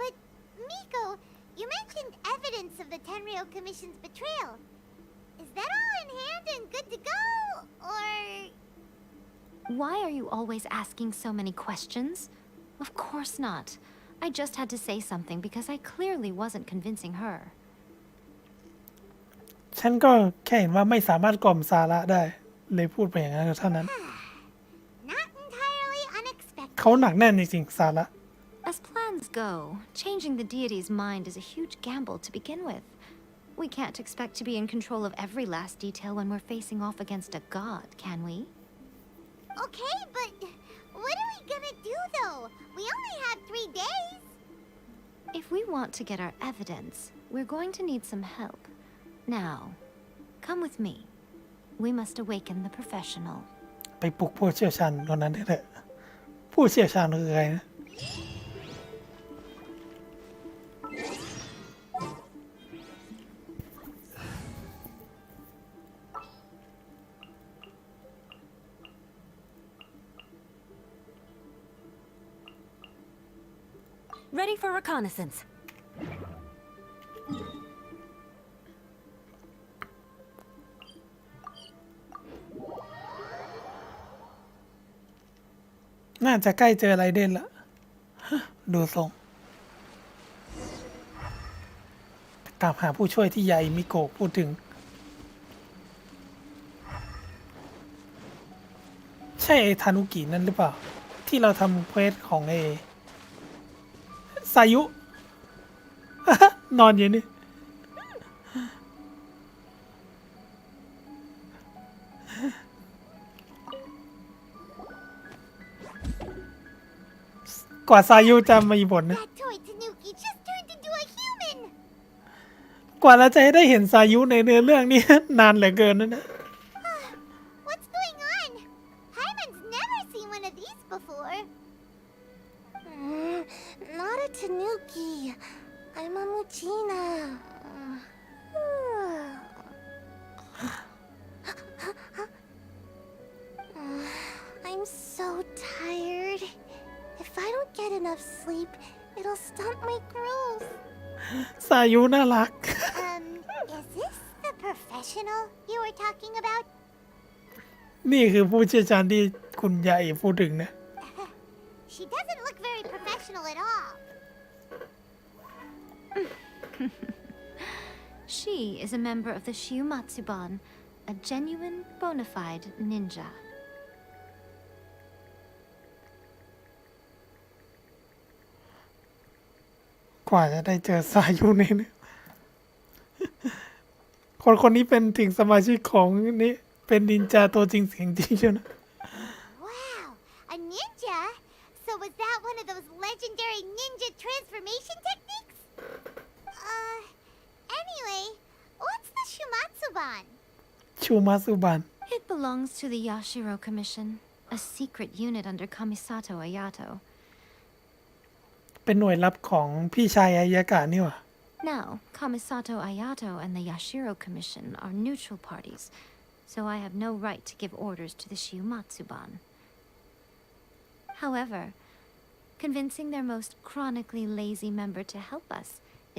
But, Miko, you mentioned evidence of the Tenryou Commission's betrayal. Is that all in hand and good to go, or...? Why are you always asking so many questions? Of course not. I just had to say something because I clearly wasn't convincing her. ฉันก็แค่เห็นว่าไม่สามารถกล่อมซาระได้เลยพูดไปอย่างนั้นเท่านั้น Not entirely unexpected. เขาหนักแน่นจริงๆซาระ As plans go, changing the deity's mind is a huge gamble to begin with. We can't expect to be in control of every last detail when we're facing off against a god, can we? Okay, but what are we gonna do though? We only have 3 days. If we want to get our evidence, we're going to need some help. Now, come with me. We must awaken the professional. ไปปลุกผู้เชี่ยวชาญคนนั้นได้เถอะผู้เชี่ยวชาญคือใครนะ Ready for reconnaissance. น่าจะใกล้เจอไรเดนละ ดูทรงตามหาผู้ช่วยที่ใหญ่มิโกะพูดถึง ใช่ไอ้ทานุกินั่นหรือเปล่า ที่เราทำเควสของไอ้สายุ นอนอยู่นี่ กว่าสายุจะมีบทนะ That toy Tanuki just turned into a human. กว่าเราจะได้เห็นสายุในเนื้อเรื่องนี้ นานเหลือเกินนะ What's going on? Hyman's never seen one of these before. Not a Tanuki. I'm a Muchina. I'm so tired. If I don't get enough sleep, it'll stunt my growth. สายุน่ารัก Is this the professional you were talking about? นี่คือผู้เชี่ยวชาญที่คุณใหญ่พูดถึงนะ She doesn't look very professional at all. She is a member of the Shiumatsuban, a genuine, bona fide ninja. กว่าจะได้เจอสายุนี่นะ คนนี้เป็นถึงสมาชิกของนี่เป็นนินจาตัวจริงเสียงจริงใช่ไหม Wow, a ninja? So was that one of those legendary ninja transformation techniques? Anyway, what's the Shumatsuban? ชูมาสุบัน It belongs to the Yashiro Commission, a secret unit under Kamisato Ayato. เป็นหน่วยลับของพี่ชายอายากะนี่หว่า Now, Kamisato Ayato and the Yashiro Commission are neutral parties, so I have no right to give orders to the Shiumatsuban. However, convincing their most chronically lazy member to help us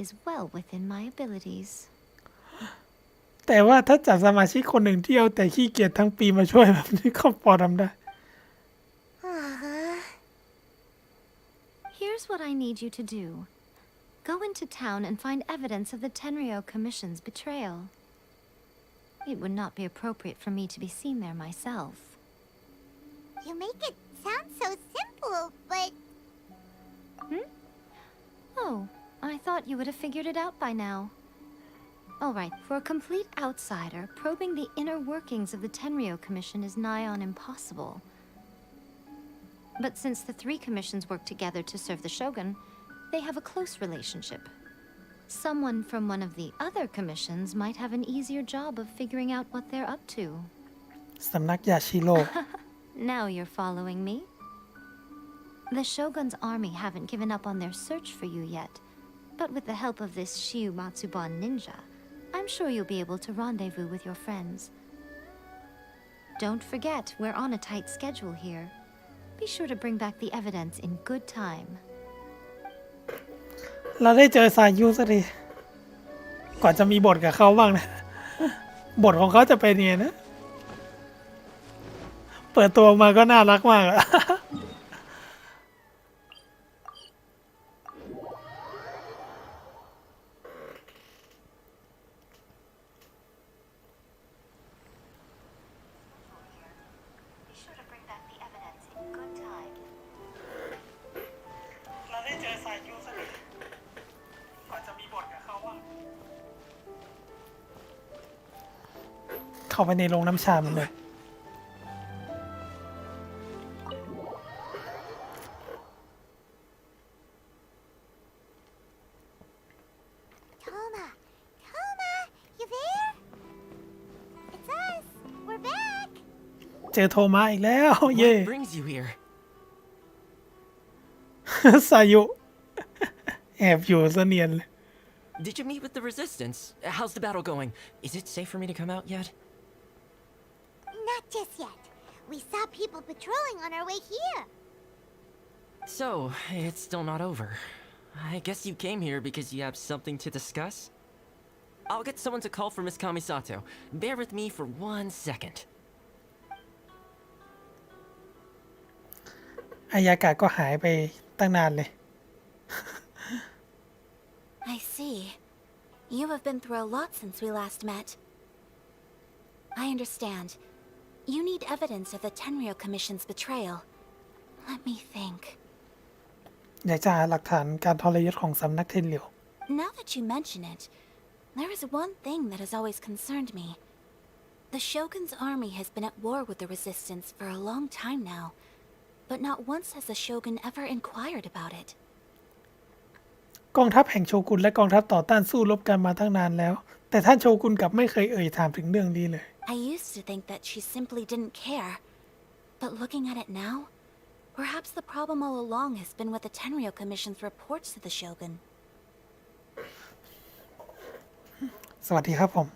is well within my abilities. แต่ว่าถ้าจับสมาชิกคนหนึ่งที่เอาแต่ขี้เกียจทั้งปีมาช่วยแบบนี้ก็พอทำได้ Here's what I need you to do. Go into town and find evidence of the Tenryo Commission's betrayal. It would not be appropriate for me to be seen there myself. You make it sound so simple, but... Oh, I thought you would have figured it out by now. Alright, for a complete outsider, probing the inner workings of the Tenryo Commission is nigh on impossible. But since the three commissions work together to serve the Shogun, they have a close relationship. Someone from one of the other commissions might have an easier job of figuring out what they're up to. สำนักยาชิโร่ Now you're following me. The Shogun's army haven't given up on their search for you yet, but with the help of this Shiumatsuban ninja, I'm sure you'll be able to rendezvous with your friends. Don't forget, we're on a tight schedule here. Be sure to bring back the evidence in good time. เราได้เจอสายุสักทีกว่าจะมีบทกับเขาบ้างนะ บทของเขาจะเป็นยังไงนะ เปิดตัวมาก็น่ารักมากอะ เราได้เจอสายุสักทีกว่าจะมีบทกับเขาบ้างเข้าไปในโรงน้ำชามันเลย Toma! Toma! You there? It's us! We're back! เจอโทมัสอีกแล้ว เย่ What brings you here? สายุ แอบอยู่เสนียนเลย Did you meet with the resistance? How's the battle going? Is it safe for me to come out yet? Not just yet. We saw people patrolling on our way here. So, it's still not over. I guess you came here because you have something to discuss? I'll get someone to call for Miss Kamisato. Bear with me for 1 second. อายากะก็หายไปตั้งนานเลย I see. You have been through a lot since we last met. I understand. You need evidence of the Tenryo Commission's betrayal. Let me think. อยากจะหาหลักฐานการทรยศของสำนักเทนเหลียว Now that you mention it, there is one thing that has always concerned me. The Shogun's army has been at war with the resistance for a long time now, but not once has the Shogun ever inquired about it. กองทัพแห่งโชกุนและกองทัพต่อต้านสู้รบกันมาตั้งนานแล้ว แต่ท่านโชกุนกลับไม่เคยเอ่ยถามถึงเรื่องนี้เลย I used to think that she simply didn't care, but looking at it now, perhaps the problem all along has been with the Tenryo Commission's reports to the Shogun. สวัสดีครับผม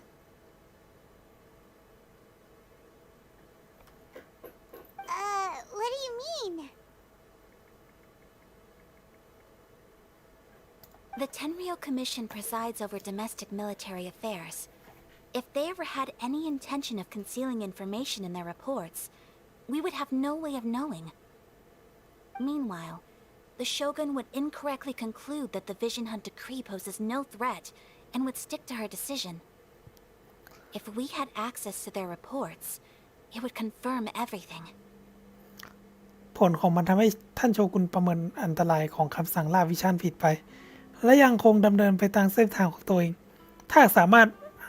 What do you mean? The Tenryo Commission presides over domestic military affairs. If they ever had any intention of concealing information in their reports, we would have no way of knowing. Meanwhile, the Shogun would incorrectly conclude that the Vision Hunt decree poses no threat and would stick to her decision. If we had access to their reports, it would confirm everything. ผลของมันทำให้ท่านโชกุนประเมินอันตรายของคำสั่งล่าวิชั่นผิดไป และยังคงดำเนินไปตามเส้นทางของตัวเอง ถ้าสามารถ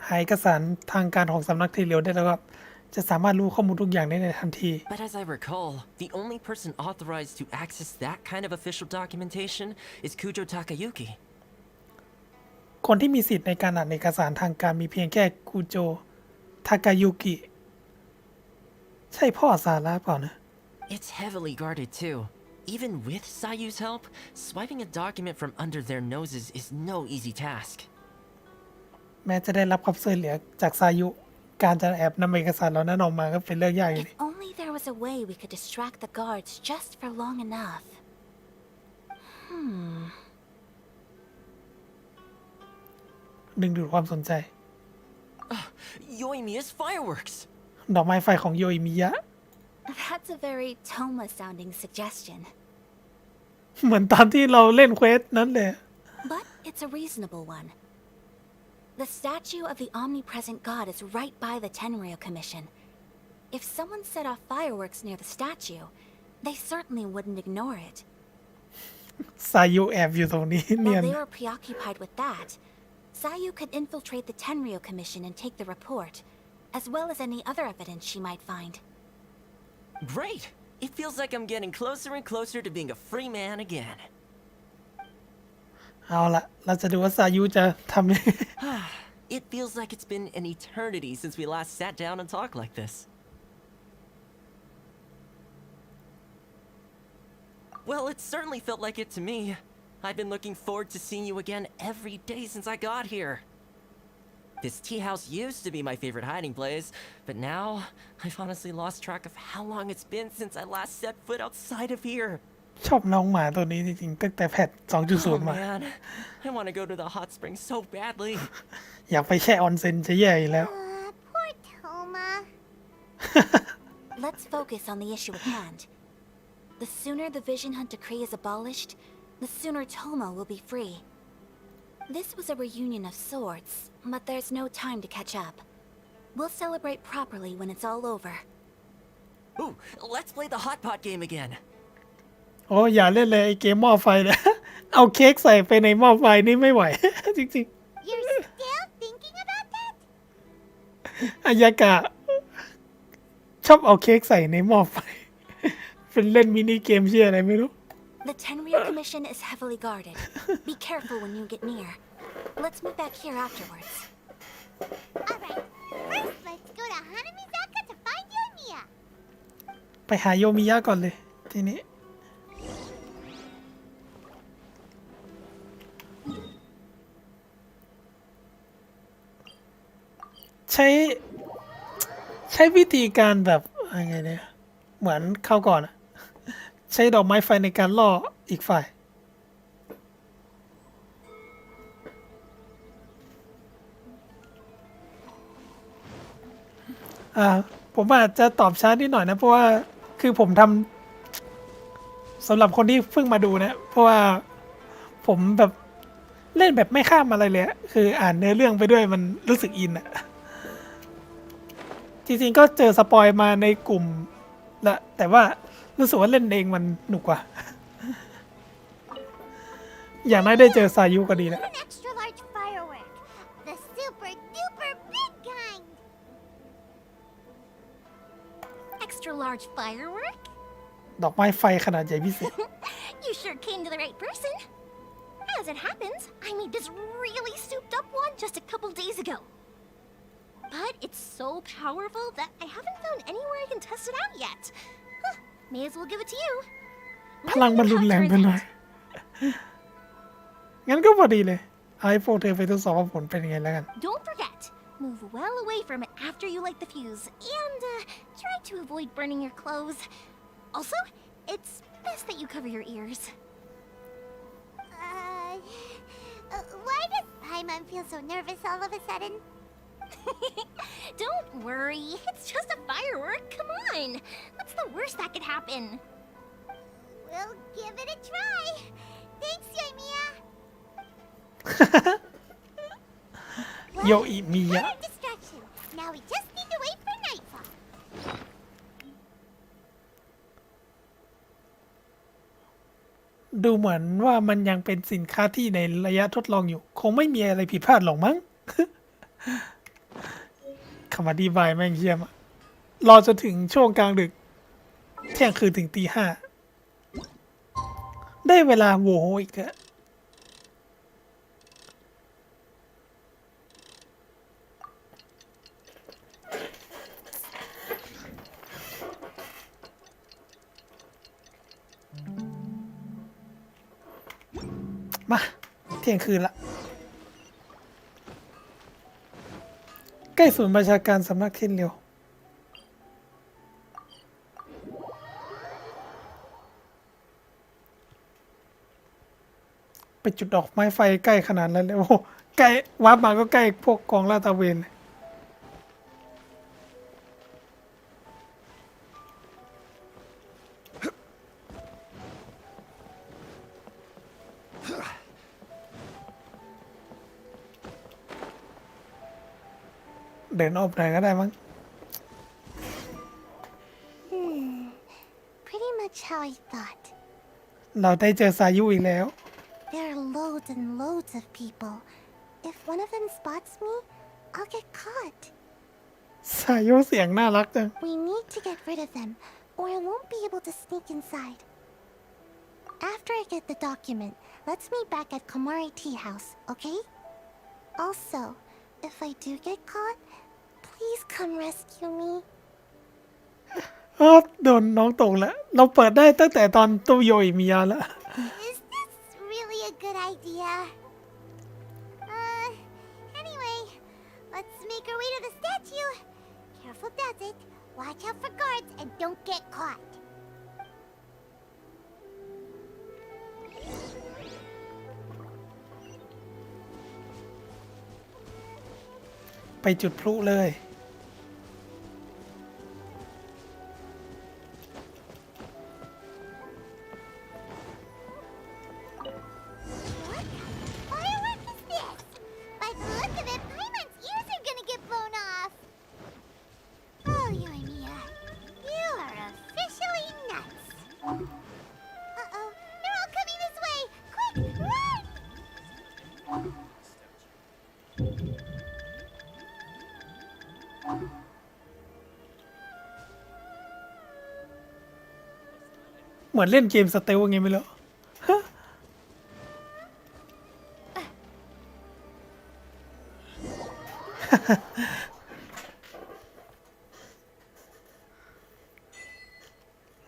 หาเอกสารทางการของสำนักเทเลียวได้แล้วก็จะสามารถรู้ข้อมูลทุกอย่างได้ในทันที But as I recall, the only person authorized to access that kind of official documentation is Kujo Takayuki. คนที่มีสิทธิ์ในการอ่านเอกสารทางการมีเพียงแค่คูโจ ทากายุกิ ใช่พ่อซาระเปล่านะ It's heavily guarded too. Even with Sayu's help, swiping a document from under their noses is no easy task. แม้จะได้รับความช่วยเหลือจากซายุการจะแอบนำเอกสารเหล่านั้นออกมาก็เป็นเรื่องยากอยู่ If only there was a way we could distract the guards just for long enough. ดึงดูดความสนใจ Yoimiya's fireworks! ดอกไม้ไฟของโยอิมิยะ That's a very Toma-sounding suggestion. เหมือนตอนที่เราเล่นเควสนั้นเลย But it's a reasonable one. The statue of the omnipresent god is right by the Tenryou Commission. If someone set off fireworks near the statue, they certainly wouldn't ignore it. ซายุแอบอยู่ตรงนี้เนีย While น they were preoccupied with that, Sayu could infiltrate the Tenryou Commission and take the report, as well as any other evidence she might find. Great! It feels like I'm getting closer and closer to being a free man again. เอาละเราจะดูว่าซายุจะทำ It feels like it's been an eternity since we last sat down and talked like this. Well, it certainly felt like it to me. I've been looking forward to seeing you again every day since I got here. This tea house used to be my favorite hiding place, but now I've honestly lost track of how long it's been since I last set foot outside of here. ชอบน้องหมาตัวนี้จริงๆตั้งแต่แพท Oh 2.0 มา man, I want to go to the hot springs so badly. อยากไปแช่ออนเซ็นจะแย่อยู่แล้ว Poor Toma. Let's focus on the issue at hand. The sooner the Vision Hunt Decree is abolished, the sooner Toma will be free. This was a reunion of sorts, but there's no time to catch up. We'll celebrate properly when it's all over. Ooh, let's play the hot pot game again. โอ้อย่าเล่นเลยไอ้เกมหม้อไฟเนี่ย เอาเค้กใส่ไปในหม้อไฟนี่ไม่ไหว จริง You're still thinking about that? ๆอายากะชอบเอาเค้กใส่ในหม้อไฟ เป็นเล่นมินิเกมเชี่ยอะไรไม่รู้ The Tenryou Commission is heavily guarded. Be careful when you get near. Let's meet back here afterwards. Alright, first let's go to Hanamizaka to find Yoimiya. ไปหาโยมิยะก่อนเลยทีนี้ ใช้วิธีการแบบยังไงเนี่ยเหมือนเข้าก่อนอะใช้ดอกไม้ไฟในการล่ออีกฝ่ายผมอาจจะตอบช้านิดหน่อยนะเพราะว่าคือผมทำสำหรับคนที่เพิ่งมาดูนะเพราะว่าผมแบบเล่นแบบไม่ข้ามอะไรเลยคืออ่านเนื้อเรื่องไปด้วยมันรู้สึกอินอะจริงๆก็เจอสปอยมาในกลุ่มละแต่ว่ารู้สึกว่าเล่นเองมันหนุกกว่า อย่างน้อยได้เจอซายุก็ดีแล้ว An extra large firework. The super duper big kind. Extra large firework? ดอกไม้ไฟขนาดใหญ่พิเศษ You sure came to the right person. As it happens, I made this really souped up one just a couple days ago. But it's so powerful that I haven't found anywhere I can test it out yet. Huh, may as well give it to you. พลังมันรุนแรงไปหน่อย งั้นก็พอดีเลยเอาให้พวกเธอไปทดสอบว่าผลเป็นยังไงแล้วกัน Don't forget, move well away from it after you light the fuse, and try to avoid burning your clothes. Also, it's best that you cover your ears. Why does Paimon feel so nervous all of a sudden? Don't worry, it's just a firework. Come on, what's the worst that could happen? We'll give it a try. Thanks, Yoimiya. โยอิมิยะ What a distraction. Now we just need to wait for nightfall. ดูเหมือนว่ามันยังเป็นสินค้าที่ในระยะทดลองอยู่ คงไม่มีอะไรผิดพลาดหรอกมั้ง คำอธิบายแม่งเยี่ยมอะรอจนถึงช่วงกลางดึกเที่ยงคืนถึงตี 5ได้เวลาโวโหอีกแล้ว มาเที่ยงคืนละใกล้ศูนย์ประชาการสำนักขึ้นเร็วไปจุดดอกไม้ไฟใกล้ขนาดนั้นเลยโอ้ใกล้วาร์ปมาก็ใกล้พวกกองลาดตระเวนเลยเดินออกไหนก็ได้มั้ง Pretty much how I thought. เราได้เจอสายุอีกแล้ว There are loads and loads of people. If one of them spots me, I'll get caught. สายุเสียงน่ารักจัง We need to get rid of them, or I won't be able to sneak inside. After I get the document, let's meet back at Komari Tea House, okay? Also, if I do get caught, please come rescue me. โดนน้องตกแล้วเราเปิดได้ตั้งแต่ตอนตู้โยอิมิยะแล้ว Is this really a good idea? Anyway, let's make our way to the statue. Careful does it. Watch out for guards and don't get caught. ไปจุดพลุเลย What firework is this? By the look of it, Paimon's ears are gonna get blown off. Oh, Yoimiya, you are officially nuts. Uh-oh, they're all coming this way. Quick, run! เหมือนเล่นเกมสเตลไงไม่รู้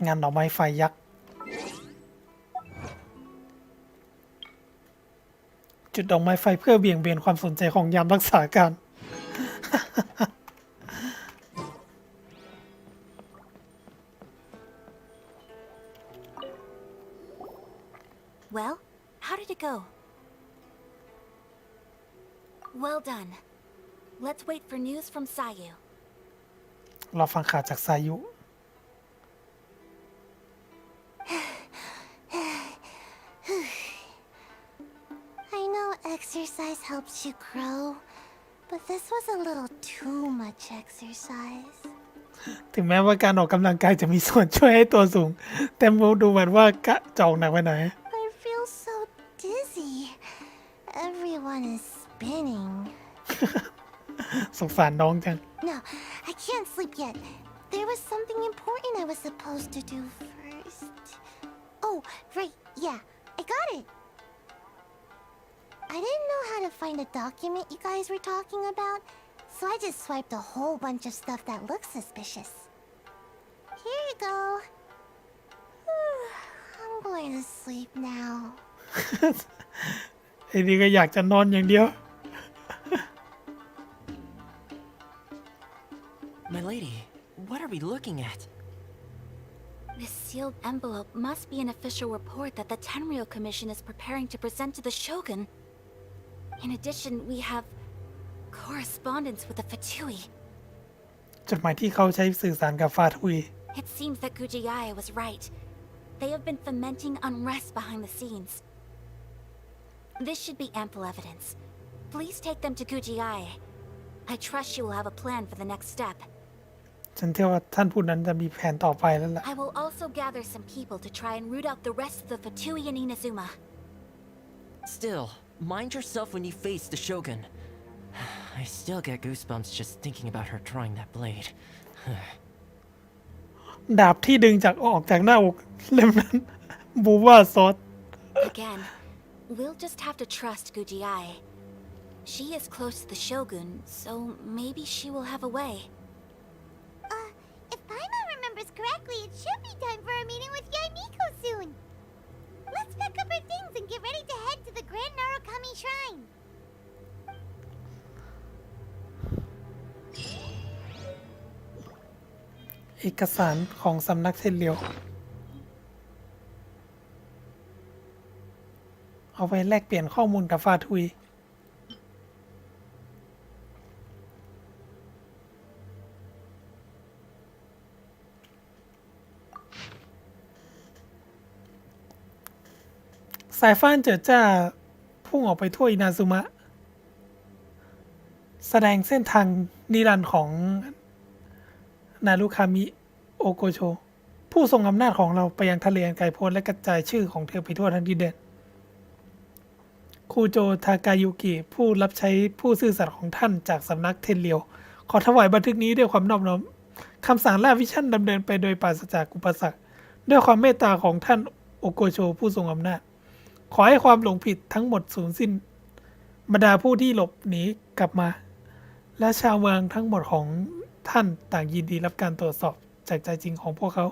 งานดอกไม้ไฟยักษ์จุดดอกไม้ไฟเพื่อเบี่ยงเบนความสนใจของยามรักษาการ Well, how did it go? Well done. Let's wait for news from Sayu. เราฟังข่าวจากสายุ I know exercise helps you grow, but this was a little too much exercise. ถึงแม้ว่าการออกกำลังกายจะมีส่วนช่วยให้ตัวสูง แต่มูดูเหมือนว่ากะจอกหนักไปหน่อย I feel so dizzy. Everyone is spinning. สงสารน้องจัง No, I can't sleep yet. There was something important I was supposed to do first. Oh, right, yeah, I got it. I didn't know how to find a document you guys were talking about, so I just swiped a whole bunch of stuff that looks suspicious. Here you go. I'm going to sleep now. ไอ้นี่ก็อยากจะนอนอย่างเดียว My lady, what are we looking at? This sealed envelope must be an official report that the Tenryou Commission is preparing to present to the Shogun. In addition, we have correspondence with the Fatui. จดหมายที่เขาใช้สื่อสารกับฟาทุย It seems that Gujiyaya was right. They have been fomenting unrest behind the scenes. This should be ample evidence. Please take them to Gujiyaya. I trust she will have a plan for the next step. ฉันเชื่อว่าท่านผู้นั้นจะมีแผนต่อไปแล้วล่ะ I will also gather some people to try and root out the rest of the Fatui in Inazuma. Still, mind yourself when you face the Shogun. I still get goosebumps just thinking about her drawing that blade. ดาบที่ดึงจากออกจากหน้าอกเล่มนั้น บูว่าซอส Again, we'll just have to trust Gujiyai. She is close to the Shogun, so maybe she will have a way. If Paimon remembers correctly, it should be time for a meeting with Yaimiko soon. Let's pack up our things and get ready to head to the Grand Narukami Shrine. เอกสารของสำนักเทนเลียวเอาไปแลกเปลี่ยนข้อมูลกับฟาทุยสายฟ้าเจิดจ้าพุ่งออกไปทั่วอินาซุมะแสดงเส้นทางนิรันดร์ของนารุคามิโอโกโชผู้ทรงอำนาจของเราไปยังทะเลอันไกลโพ้นและกระจายชื่อของเธอไปทั่วทั้งดินแดนคูโจทากายุกิผู้รับใช้ผู้ซื่อสัตย์ของท่านจากสำนักเทนเลียวขอถวายบันทึกนี้ด้วยความนอบน้อมคำสั่งล่าวิชั่นดำเนินไปโดยปราศจากอุปสรรคด้วยความเมตตาของท่านโอโกโชผู้ทรงอำนาจขอให้ความหลงผิดทั้งหมดสูญสิ้นบรรดาผู้ที่หลบหนีกลับมาและชาวเมืองทั้งหมดของท่านต่างยินดีรับการตรวจสอบจากใจจริงของพวกเขา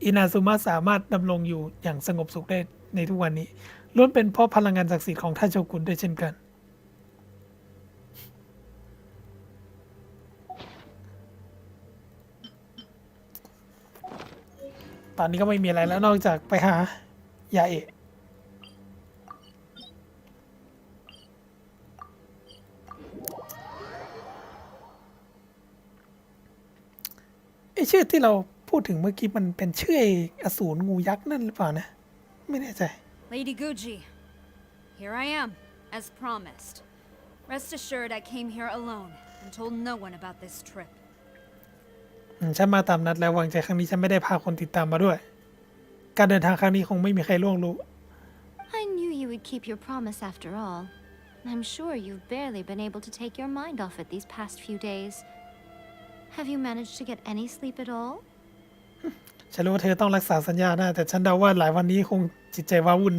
อินาซุมะสามารถดำรงอยู่อย่างสงบสุขได้ในทุกวันนี้ล้วนเป็นเพราะพลังงานศักดิ์สิทธิ์ของท่านโชกุนด้วยเช่นกันตอนนี้ก็ไม่มีอะไรแล้วนอกจากไปหายาเอะไอชื่อที่เราพูดถึงเมื่อกี้มันเป็นชื่อไอ้อสูรงูยักษ์นั่นหรือเปล่านะไม่แน่ใจ Lady Guji, here I am, as promised. Rest assured I came here alone and told no one about this trip. ฉันมาตามนัดแล้ววางใจครั้งนี้ฉันไม่ได้พาคนติดตามมาด้วยการเดินทางครั้งนี้คงไม่มีใครล่วงรู้ I knew you would keep your promise after all. I'm sure you've barely been able to take your mind off it these past few days. Have you managed to get any sleep at all? ฉันรู้ว่าเธอต้องรักษาสัญญานะแต่ฉันเดาว่าหลายวันนี้คงจิตใจว้าวุ่น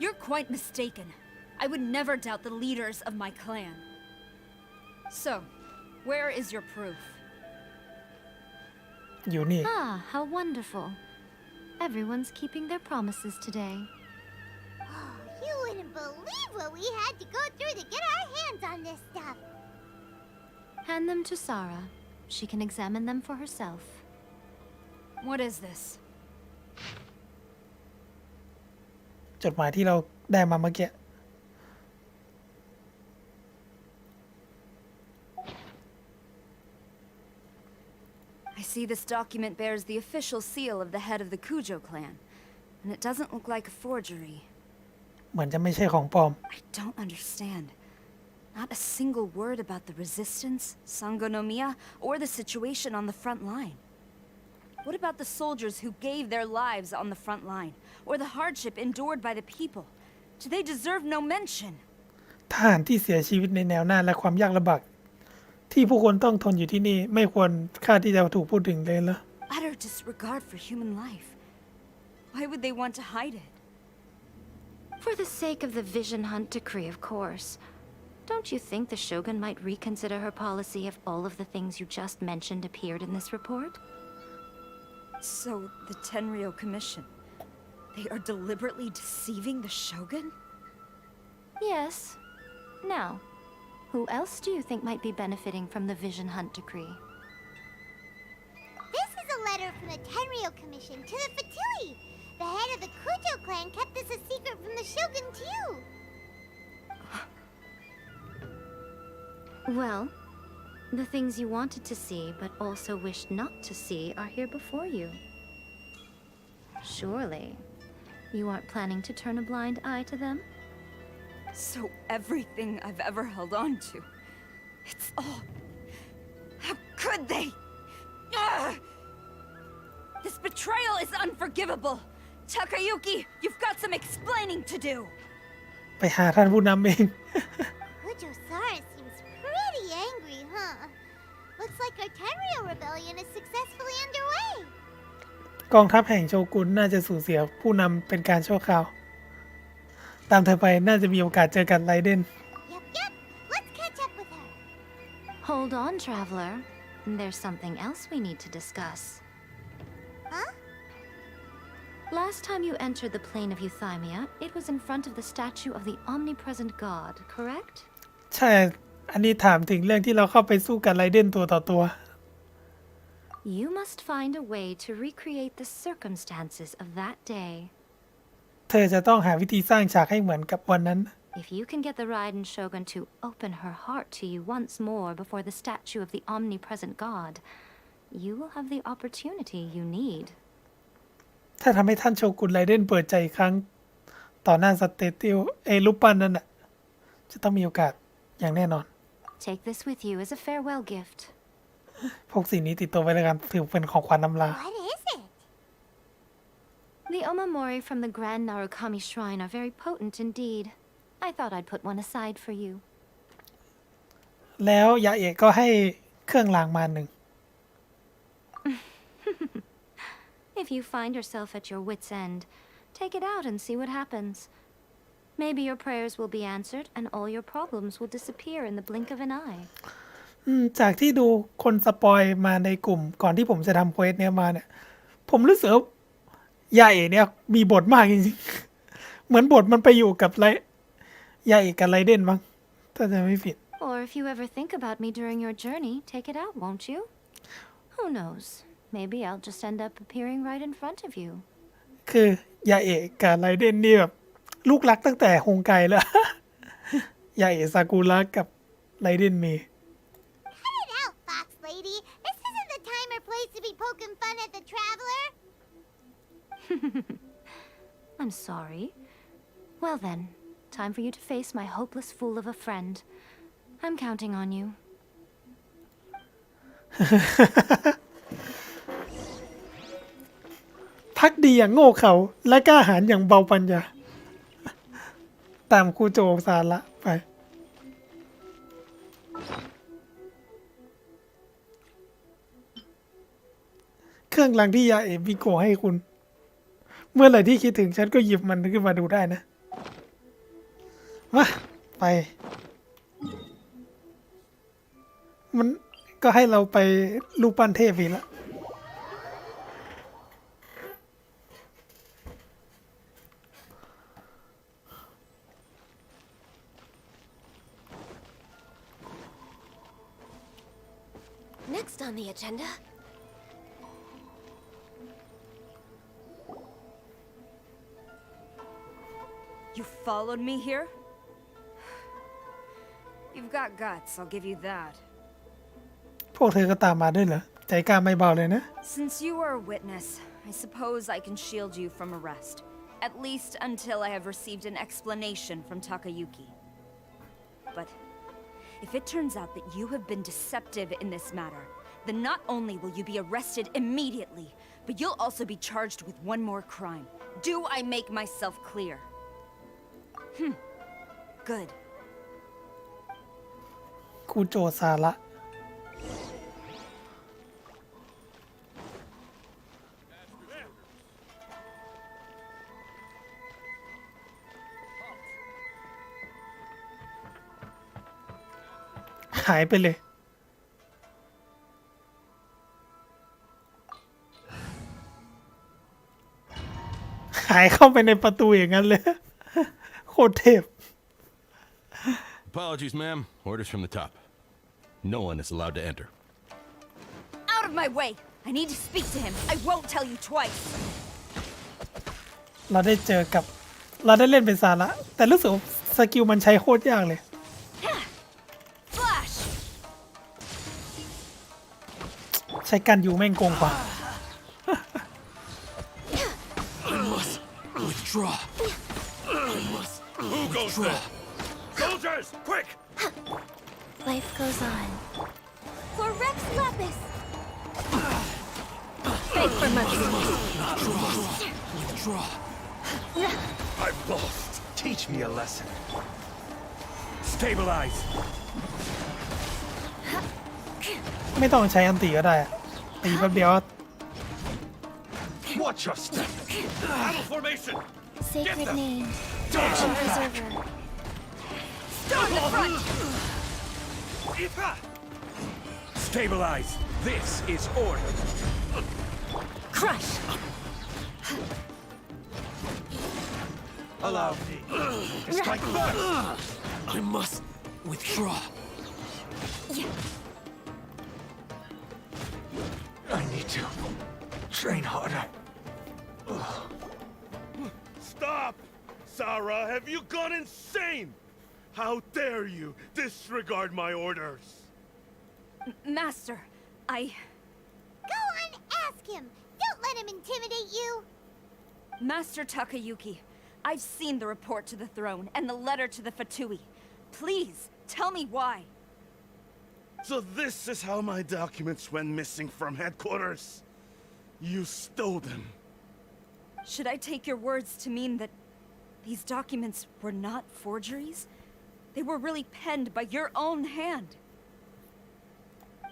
You're quite mistaken. I would never doubt the leaders of my clan. So, where is your proof? อยู่นี่ Ah, how wonderful. Everyone's keeping their promises today. Oh, you wouldn't believe what we had to go through to get our hands on this stuff. Hand them to Sarah. She can examine them for herself. What is this? จดหมายที่เราได้มาเมื่อกี้ I see this document bears the official seal of the head of the Kujo clan, and it doesn't look like a forgery. เหมือนจะไม่ใช่ของปลอม I don't understand. Not a single word about the resistance, Sangonomiya, or the situation on the front line. What about the soldiers who gave their lives on the front line, or the hardship endured by the people? Do they deserve no mention? ทหารที่เสียชีวิตในแนวหน้าและความยากลำบากที่ผู้คนต้องทนอยู่ที่นี่ไม่ควรค่าที่จะถูกพูดถึงเลยเหรอ Utter disregard for human life. Why would they want to hide it? For the sake of the Vision Hunt decree, of course. Don't you think the Shogun might reconsider her policy if all of the things you just mentioned appeared in this report? So, the Tenryou Commission, they are deliberately deceiving the Shogun? Yes. Now, who else do you think might be benefiting from the Vision Hunt decree? This is a letter from the Tenryou Commission to the Fatui. The head of the Kujo clan kept this a secret from the Shogun too. Well, the things you wanted to see but also wished not to see are here before you. Surely, you aren't planning to turn a blind eye to them? So everything I've ever held on to, it's all... How could they? Ugh! This betrayal is unforgivable. Takayuki, you've got some explaining to do. ไปหาท่านผู้นำเอง Kujo-Sara seems pretty angry, huh? Looks like our Tenryou rebellion is successfully underway. กองทัพแห่งโชกุนน่าจะสูญเสียผู้นำเป็นการชั่วคราวตามเธอไปน่าจะมีโอกาสเจอกันไรเดน Yep. Let's catch up with her. Hold on, traveler. There's something else we need to discuss. Huh? Last time you entered the plane of Euthymia, it was in front of the statue of the omnipresent god, correct? ใช่ อันนี้ถามถึงเรื่องที่เราเข้าไปสู้กับไรเดนตัวต่อตัว You must find a way to recreate the circumstances of that day. เธอจะต้องหาวิธีสร้างฉากให้เหมือนกับวันนั้น If you can get the Raiden Shogun to open her heart to you once more before the statue of the omnipresent god, you will have the opportunity you need. ถ้าทำให้ท่านโชกุนไรเดนเปิดใจอีกครั้งต่อหน้าสเตติลรูปปั้นนั้นน่ะจะต้องมีโอกาสอย่างแน่นอน Take this with you as a farewell gift. พกสิ่งนี้ติดตัวไว้แล้วกันถือเป็นของขวัญนำลา What is it? The omamori from the Grand Narukami Shrine are very potent indeed. I thought I'd put one aside for you. แล้วยาเอะก็ให้เครื่องรางมาหนึ่ง If you find yourself at your wit's end, take it out and see what happens. Maybe your prayers will be answered and all your problems will disappear in the blink of an eye. จากที่ดูคนสปอยมาในกลุ่มก่อนที่ผมจะทำเควสเนี้ยมาเนี่ยผมรู้สึกว่ายาเอะเนี่ยมีบทมากจริงๆ เหมือนบทมันไปอยู่กับยาเอะกับไรเดนมั้งถ้าจะไม่ผิด Or if you ever think about me during your journey, take it out, won't you? Who knows? Maybe I'll just end up appearing right in front of you. คือยาเอะกับไรเดนนี่แบบลูกรักตั้งแต่ฮงไกแล้ว ยาเอะซากุระกับไรเดนมี Cut it out, Fox Lady. This isn't the time or place to be poking fun at the traveler. I'm sorry. Well then, time for you to face my hopeless fool of a friend. I'm counting on you. พักดีอย่างโง่เขาและกล้าหาญอย่างเบาปัญญา ตามครูโจสาระไป เครื่องรางที่ยาเอะบิโกะให้คุณ เมื่อไหร่ที่คิดถึงฉันก็หยิบมันขึ้นมาดูได้นะ มาไป มันก็ให้เราไปรูปปั้นเทพอีกแล้ว Next on the agenda. You followed me here? You've got guts, I'll give you that. พวกเธอก็ตามมาด้วยเหรอ ใจกล้าไม่เบาเลยนะ Since you are a witness, I suppose I can shield you from arrest. At least until I have received an explanation from Takayuki. But if it turns out that you have been deceptive in this matter, then not only will you be arrested immediately, but you'll also be charged with one more crime. Do I make myself clear? Good. ครูโจสาระ หายไปเลย หายเข้าไปในประตูอย่างนั้นเลย โคตรเทพ Apologies, ma'am. Orders from the top. No one is allowed to enter. Out of my way! I need to speak to him. I won't tell you twice. เราได้เจอกับ เราได้เล่นเป็นสาระ แต่รู้สึกสกิลมันใช้โคตรยากเลย Flash! ใช้กันอยู่แม่งโกงกว่า I must withdraw. I must. Who goes there? Soldiers, quick! Life goes on. For Rex Lapis. Beg for mercy. Withdraw. I've lost. Teach me a lesson. Stabilize. ไม่ต้องใช้อันตีก็ได้อะตีแป๊บเดียว Watch your step. Battle formation. Sacred name. Dodge. And preserver. Storm the front! Stabilize. This is order. Crush! Allow me to strike first. I must withdraw. I need to train harder. Stop! Sarah, have you gone insane? How dare you disregard my orders? Master, Go on, ask him. Don't let him intimidate you. Master Takayuki, I've seen the report to the throne and the letter to the Fatui. Please, tell me why. So this is how my documents went missing from headquarters. You stole them. Should I take your words to mean that these documents were not forgeries? They were really penned by your own hand.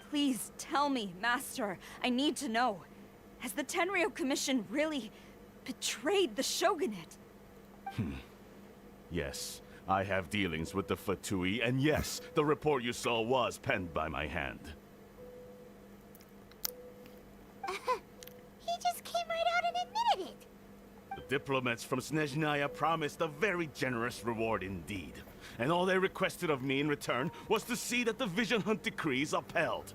Please tell me, Master. I need to know. Has the Tenryo Commission really betrayed the shogunate? Yes, I have dealings with the Fatui, and yes, the report you saw was penned by my hand. He just came right out and admitted it. The diplomats from Snezhnaya promised a very generous reward indeed. And all they requested of me in return was to see that the Vision Hunt decrees upheld.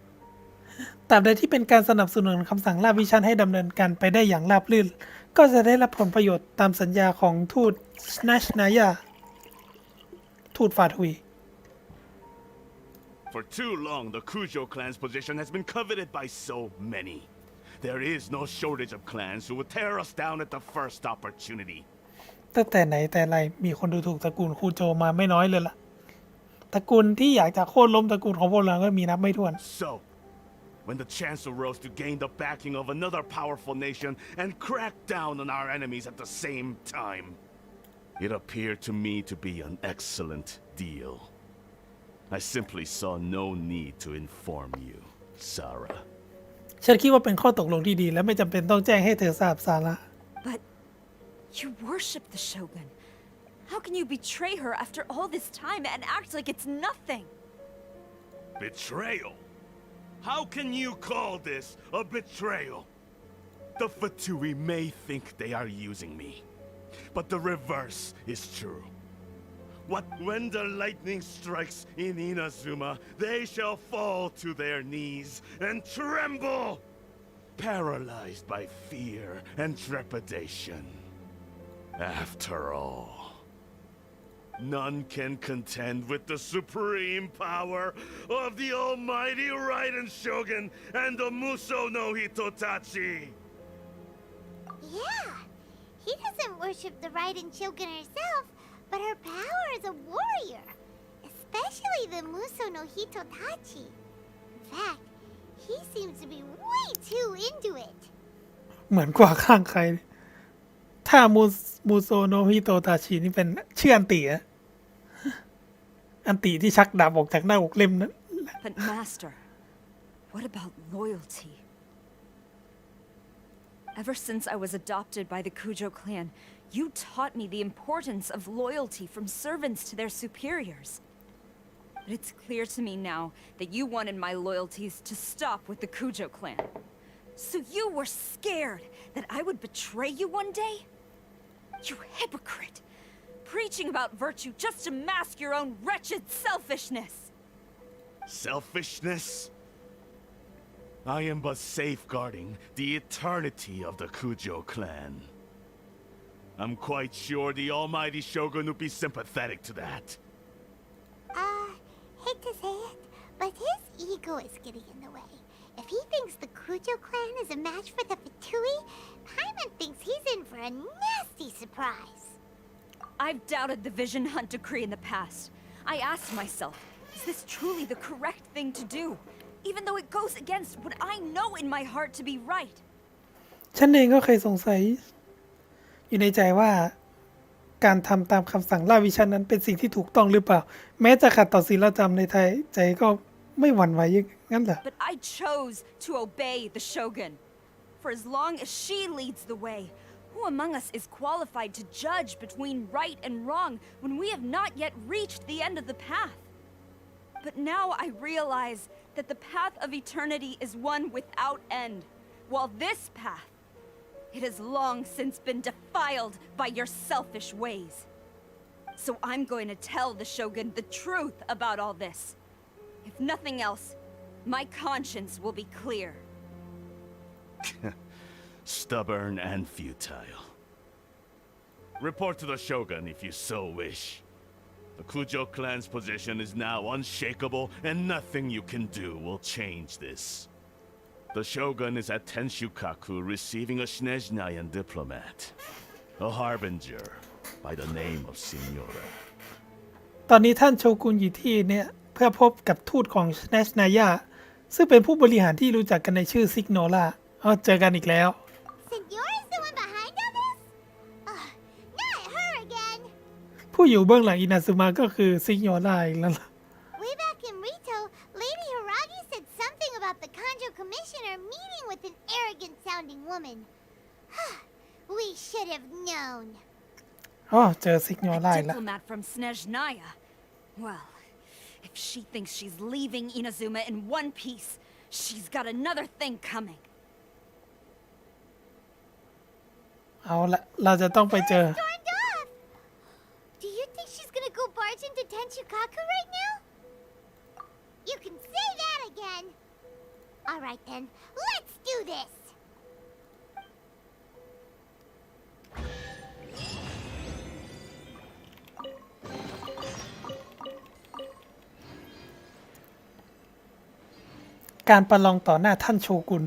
ตราบใดที่เป็นการสนับสนุนคำสั่งล่าวิชันให้ดำเนินการไปได้อย่างราบรื่นก็จะได้รับผลประโยชน์ตามสัญญาของทูตนาชนายาทูตฟาทุย For too long, the Kujo clan's position has been coveted by so many. There is no shortage of clans who will tear us down at the first opportunity. ตั้งแต่ไหนแต่ไรมีคนดูถูกตระกูลคูโจมาไม่น้อยเลยล่ะตระกูลที่อยากจะโค่นล้มตระกูลของพวกเราก็มีนับไม่ถ้วน So, when the chance arose to gain the backing of another powerful nation and crack down on our enemies at the same time, it appeared to me to be an excellent deal. I simply saw no need to inform you, Sarah. ฉันคิดว่าเป็นข้อตกลงที่ดีและไม่จำเป็นต้องแจ้งให้เธอทราบซาร่า But you worship the Shogun. How can you betray her after all this time and act like it's nothing? Betrayal? How can you call this a betrayal? The Fatui may think they are using me, but the reverse is true. When the lightning strikes in Inazuma, they shall fall to their knees and tremble, paralyzed by fear and trepidation. After all, none can contend with the supreme power of the almighty Raiden Shogun and the Muso no Hitotachi. Yeah, he doesn't worship the Raiden Shogun herself, but her power as a warrior, especially the Muso no Hitotachi. In fact, he seems to be way too into it. เหมือนกว่าข้างใครถ้ามูโซโนฮิโตตาชินี่เป็นชื่ออันติอะอันติที่ชักดาบออกจากหน้าอกเล่มนั้น But Master, what about loyalty? Ever since I was adopted by the Kujo clan, you taught me the importance of loyalty from servants to their superiors. But it's clear to me now that you wanted my loyalties to stop with the Kujo clan. So you were scared that I would betray you one day? You hypocrite! Preaching about virtue just to mask your own wretched selfishness! Selfishness? I am but safeguarding the eternity of the Kujo clan. I'm quite sure the almighty Shogun would be sympathetic to that. Hate to say it, but his ego is getting in the way. If he thinks the Kujo clan is a match for the Fatui, Paimon thinks he's in for a nasty surprise. I've doubted the Vision Hunt decree in the past. I asked myself, is this truly the correct thing to do? Even though it goes against what I know in my heart to be right. ฉันเองก็เคยสงสัยอยู่ในใจว่าการทำตามคำสั่งล่าวิชันนั้นเป็นสิ่งที่ถูกต้องหรือเปล่าแม้จะขัดต่อศีลธรรมในไทยใจก็ไม่หวั่นไหวงั้นเหรอ But I chose to obey the Shogun. For as long as she leads the way, who among us is qualified to judge between right and wrong when we have not yet reached the end of the path? But now I realize that the path of eternity is one without end, while this path, it has long since been defiled by your selfish ways. So I'm going to tell the Shogun the truth about all this. If nothing else, my conscience will be clear. Stubborn and futile. Report to the Shogun if you so wish. The Kujo clan's position is now unshakable, and nothing you can do will change this. The Shogun is at Tenshukaku receiving a Snezhnayan diplomat, a harbinger by the name of Signora. ตอนนี้ท่านโชกุนอยู่ที่เนี่ยเพื่อพบกับทูตของเนชนายาซึ่งเป็นผู้บริหารที่รู้จักกันในชื่อซิกโนล่าเจอกันอีกแล้ว Signora's the one behind all this? Not her again. ผู้อยู่เบื้องหลังอินาซึมะก็คือซิกโนล่าอีกแล้วล่ะ Way back in Rito, Lady Hiragi said something about the Kanjo Commissioner meeting with an arrogant-sounding woman. We should have known. เจอซิกโนล่าอีกแล้ว Diplomat from Snezhnaya. Well, if she thinks she's leaving Inazuma in one piece, she's got another thing coming. เอาละเราจะต้องไปเจอ Stormed off. Do you think she's gonna go barge into Tenshukaku right now? You can say that again. All right then, let's do this. การประลองต่อหน้าท่านโชกุน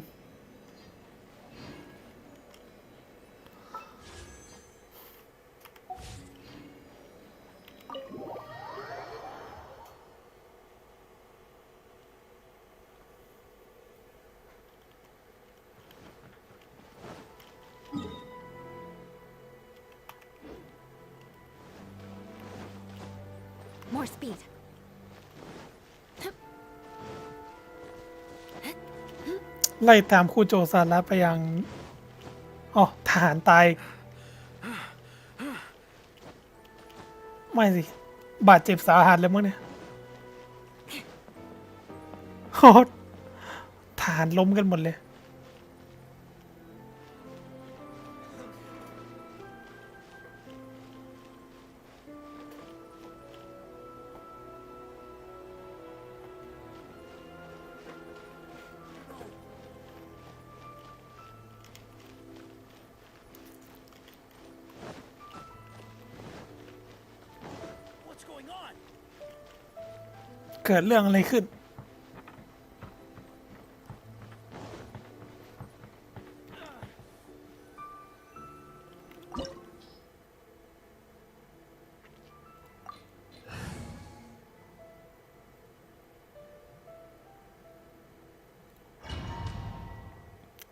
More speed. ไล่ตามคู่โจซาระไปยังทหารตาย ไม่สิ บาดเจ็บสาหัสเลยมั้งเนี่ยทหารล้มกันหมดเลย เกิดเรื่องอะไรขึ้น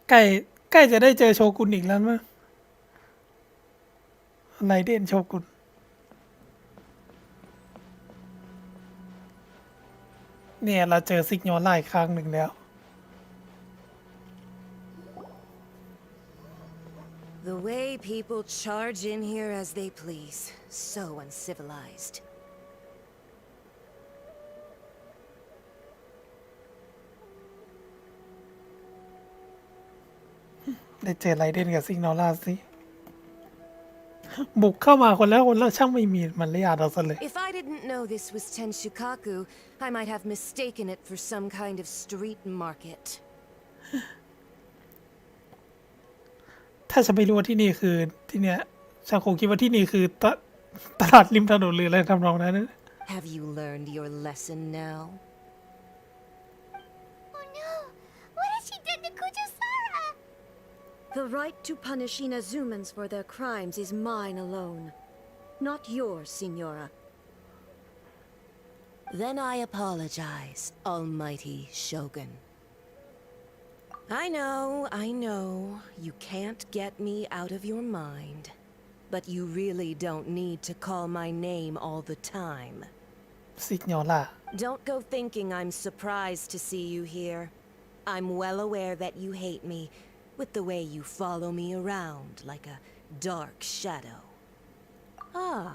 ใกล้จะได้เจอโชกุนอีกแล้วมั้งไรเดนโชกุนเนี่ยเราเจอซิกโนล่าอีกครั้งหนึ่งแล้ว The way people charge in here as they please. So uncivilized. ได้เจอไรเดนกับซิกโนล่าสิ บุกเข้ามาคนแล้วช่างไม่มีมารยาทเอาซะเลย If I didn't know this was Tenshukaku, I might have mistaken it for some kind of street market. ถ้าฉันไม่รู้ว่าที่นี่คือที่เนี้ยฉันคงคิดว่าที่นี่คือตลาดริมถนนหรืออะไรทำนองนั้น Have you learned your lesson now? Oh no! What has she done to Kujo-Sara? The right to punish Inazumans for their crimes is mine alone. Not yours, Signora. Then I apologize, Almighty Shogun. I know, you can't get me out of your mind. But you really don't need to call my name all the time. ซิกโนล่า Don't go thinking I'm surprised to see you here. I'm well aware that you hate me, with the way you follow me around like a dark shadow. Ah,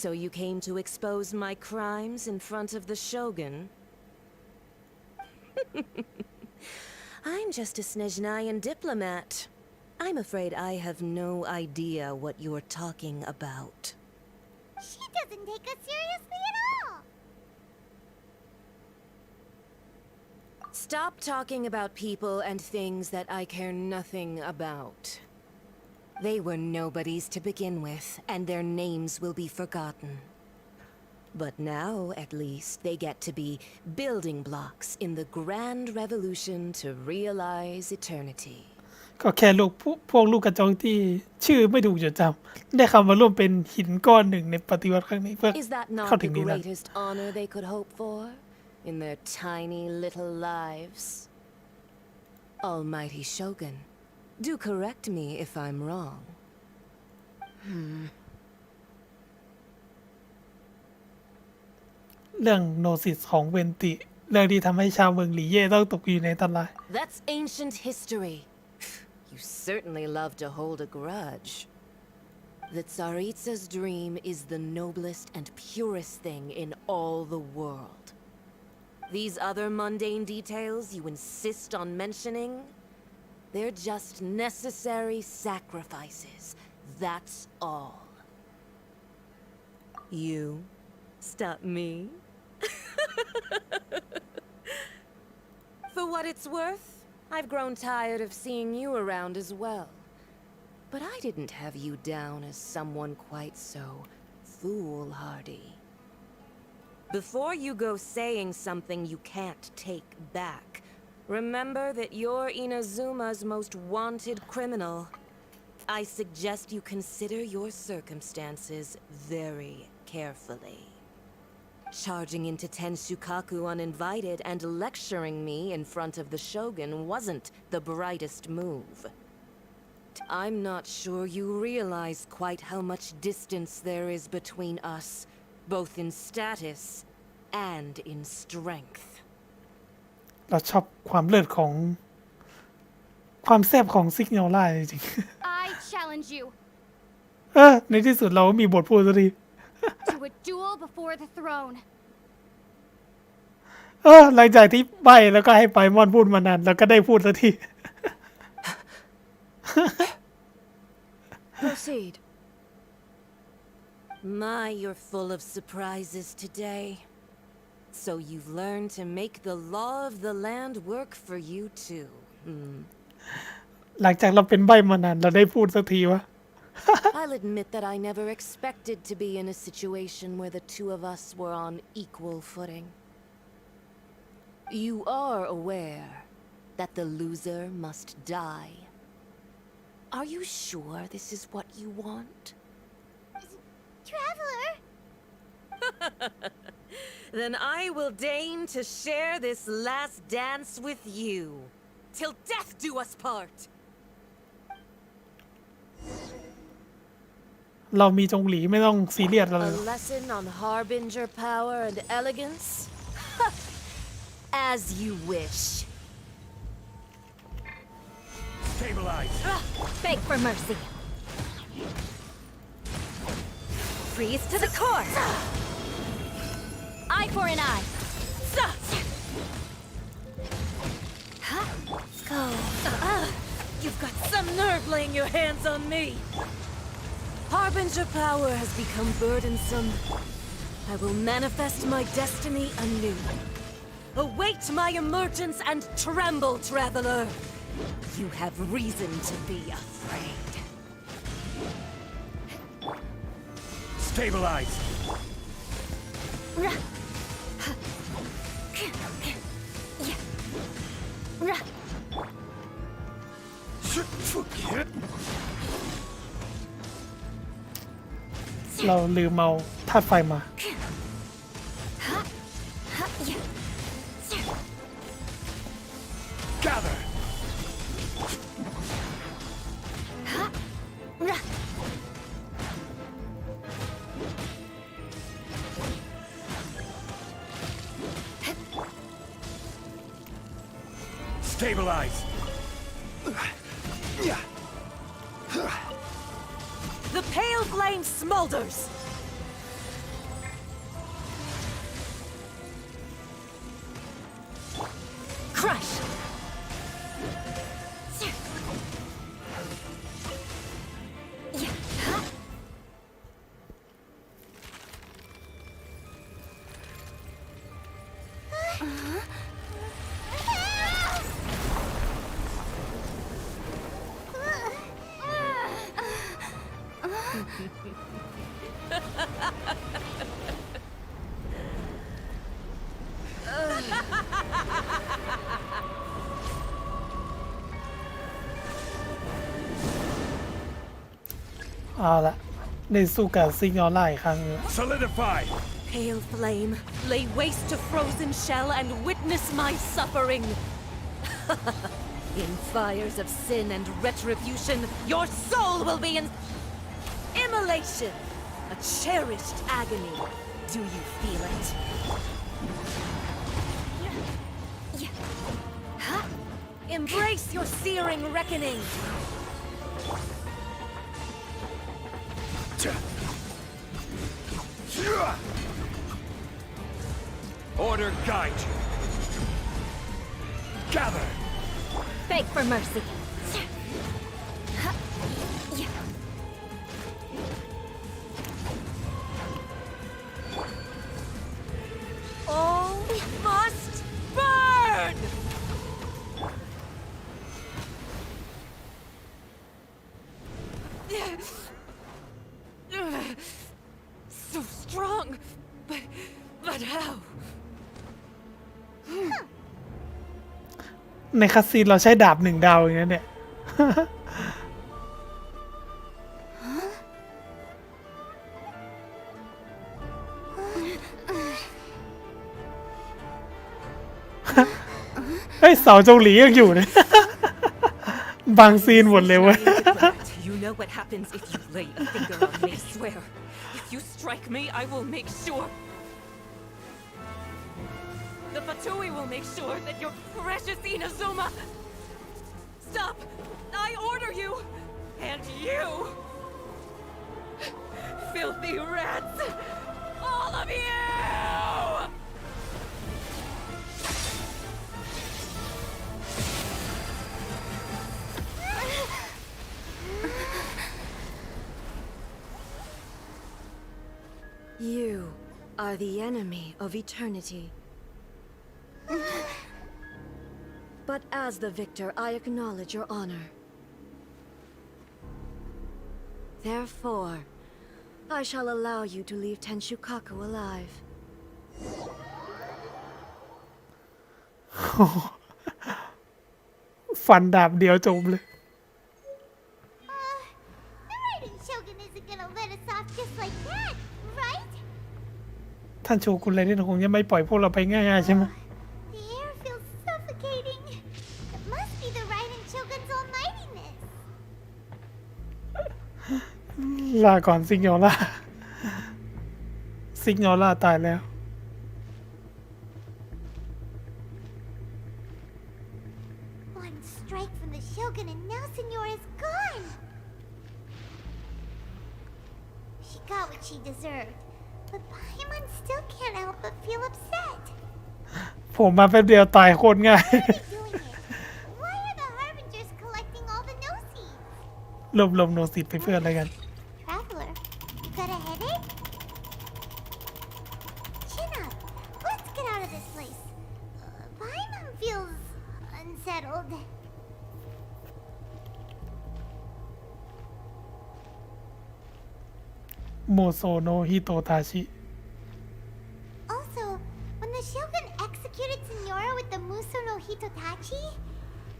so you came to expose my crimes in front of the Shogun? I'm just a Snezhnayan diplomat. I'm afraid I have no idea what you're talking about. She doesn't doesn't take us seriously at all. Stop talking about people and things that I care nothing about. They were nobodies to begin with, and their names will be forgotten. But now, at least, they get to be building blocks in the grand revolution to realize eternity. ก็แค่พวกลูกกระจอกที่ชื่อไม่ถูกจดจำได้เข้ามาร่วมเป็นหินก้อนหนึ่งในปฏิวัติครั้งนี้เพื่อ Is that not เข้าถึ the งนี้นะ greatest honor they could hope for in their tiny little lives? Almighty Shogun, do correct me if I'm wrong. เรื่องโนซิสของเวนติเรื่องที่ทำให้ชาวเมืองหลีเย่ต้องตกอยู่ในอันตราย That's ancient history. You certainly love to hold a grudge. The Tsaritsa's dream is the noblest and purest thing in all the world. These other mundane details you insist on mentioning, they're just necessary sacrifices. That's all. You stop me? For what it's worth, I've grown tired of seeing you around as well. But I didn't have you down as someone quite so foolhardy. Before you go saying something you can't take back, remember that you're Inazuma's most wanted criminal. I suggest you consider your circumstances very carefully. Charging into Tenshukaku uninvited and lecturing me in front of the Shogun wasn't the brightest move. I'm not sure you realize quite how much distance there is between us, both in status and in strength. เราชอบความเลิศของความแซ่บของซิกเนลล่าจริง I challenge you ๆในที่สุดเราก็มีบทพูดสักที to a duel before the throne. หลังจากที่ใบแล้วก็ให้ไปมอนพูดมานานแล้วก็ได้พูดสักที Proceed. My, you're full of surprises today. So you've learned to make the law of the land work for you too. หลังจากเราเป็นใบมานานเราได้พูดสักทีวะ I'll admit that I never expected to be in a situation where the two of us were on equal footing. You are aware that the loser must die. Are you sure this is what you want? Traveler! Then I will deign to share this last dance with you. Till death do us part! เรามีจงหลีไม่ต้องซีเรียสอะไร A lesson on harbinger power and elegance? As you wish. Stabilize. Beg for mercy. Freeze to the core. Eye for an eye. Let's go. You've got some nerve laying your hands on me. Harbinger power has become burdensome. I will manifest my destiny anew. Await my emergence and tremble, traveler. You have reason to be afraid. Stabilize. Forget. เราลืมเอาธาตุไฟมา Gather. Stabilize. The pale flame smolders. Crush. เอาละได้สู้กับซิงออร่าอีกครั้ง Solidify! Pale flame, lay waste to frozen shell and witness my suffering. In fires of sin and retribution, your soul will be in immolation, a cherished agony. Do you feel it? Embrace your searing reckoning. Order guide you. Gather. Beg for mercy. All must burn! So strong, but how? ในคัสซีนเราใช้ดาบ1 ดาวอย่างนี้เนี่ย เฮ้ยเสาจงหลียังอยู่เนี่ย บางซีนหมดเลยเว้ย You know what happens if you lay a finger on me, swear. If you strike me, I will make sure. The Fatui will make sure that your precious Inazuma... Stop! I order you! And you! Filthy rats! All of you! You are the enemy of eternity. But as the victor, I acknowledge your honor. Therefore, I shall allow you to leave Tenshukaku alive. ฟันดาบเดียวจบเลย The Raiden Shogun isn't gonna let us off just like that, right? ท่านโชกุนเลยนี่คงจะไม่ปล่อยพวกเราไปง่ายๆใช่ไหม The air feels suffocating. It must be the Raiden Shogun's almightiness. ลาก่อนซิงออร่า ซิงออร่าตายแล้ว One strike from the Shogun and now Senyora's gone. She got what she deserved, but Paimon still can't help but feel upset. ผมมาแป๊บเดียวตายโคตรง่าย Why are the Harbingers collecting all the no-seeds? รวบรวมโนสิตไปเพื่ออะไรกัน Traveler, you got a headache? Chin up. Let's get out of this place. Paimon feels unsettled. โมโซโนฮิโตทาชิ Also, when the Shogun executed Senora with the Muso no Hitotachi,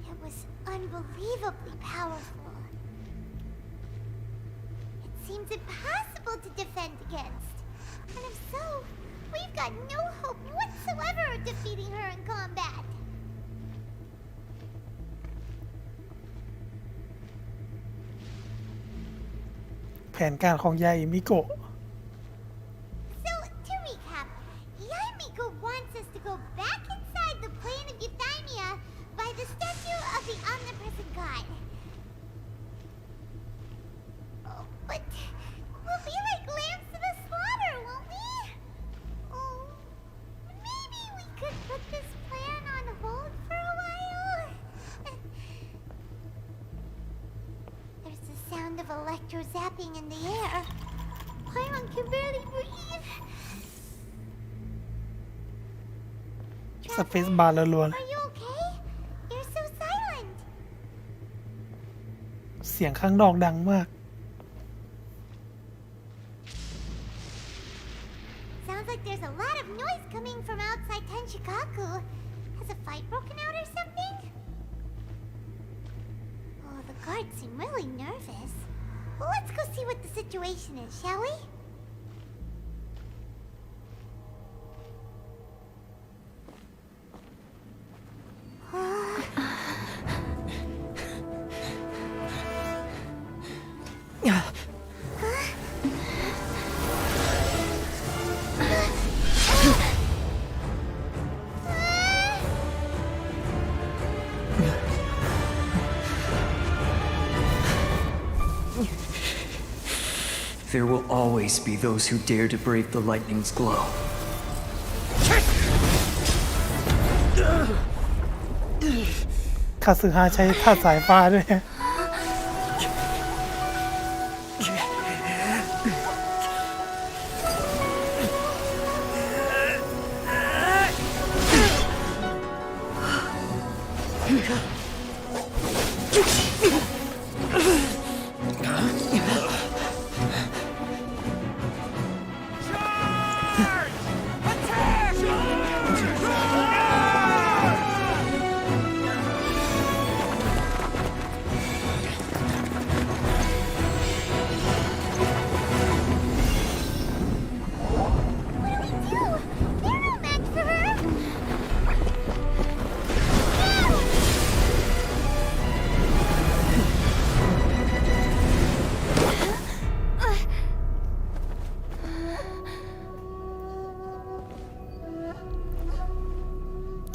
it was unbelievably powerful. It seems impossible to defend against. And if so, we've got no hope whatsoever of defeating her in combat. แผนการของยาอิมิโกะ So, to recap, Yaimiko wants us to go back inside the plane of Euthymia by the statue of the omnipresent god. Oh, but we'll be like lambs to the slaughter, won't we? Oh, maybe we could put this plan on hold for a while? There's the sound of electro zapping in the air. Paimon can barely breathe. สเปซบาร์รัว Are you okay? You're so silent. ๆเสียงข้างนอกดังมาก outside Tenshikaku. Has a fight broken out or something? Oh, the guards seem really nervous. Well, let's go see what the situation is, shall we? There will always be those who dare to brave the lightning's glow. คาสึฮาใช้ท่าสายฟ้าด้วย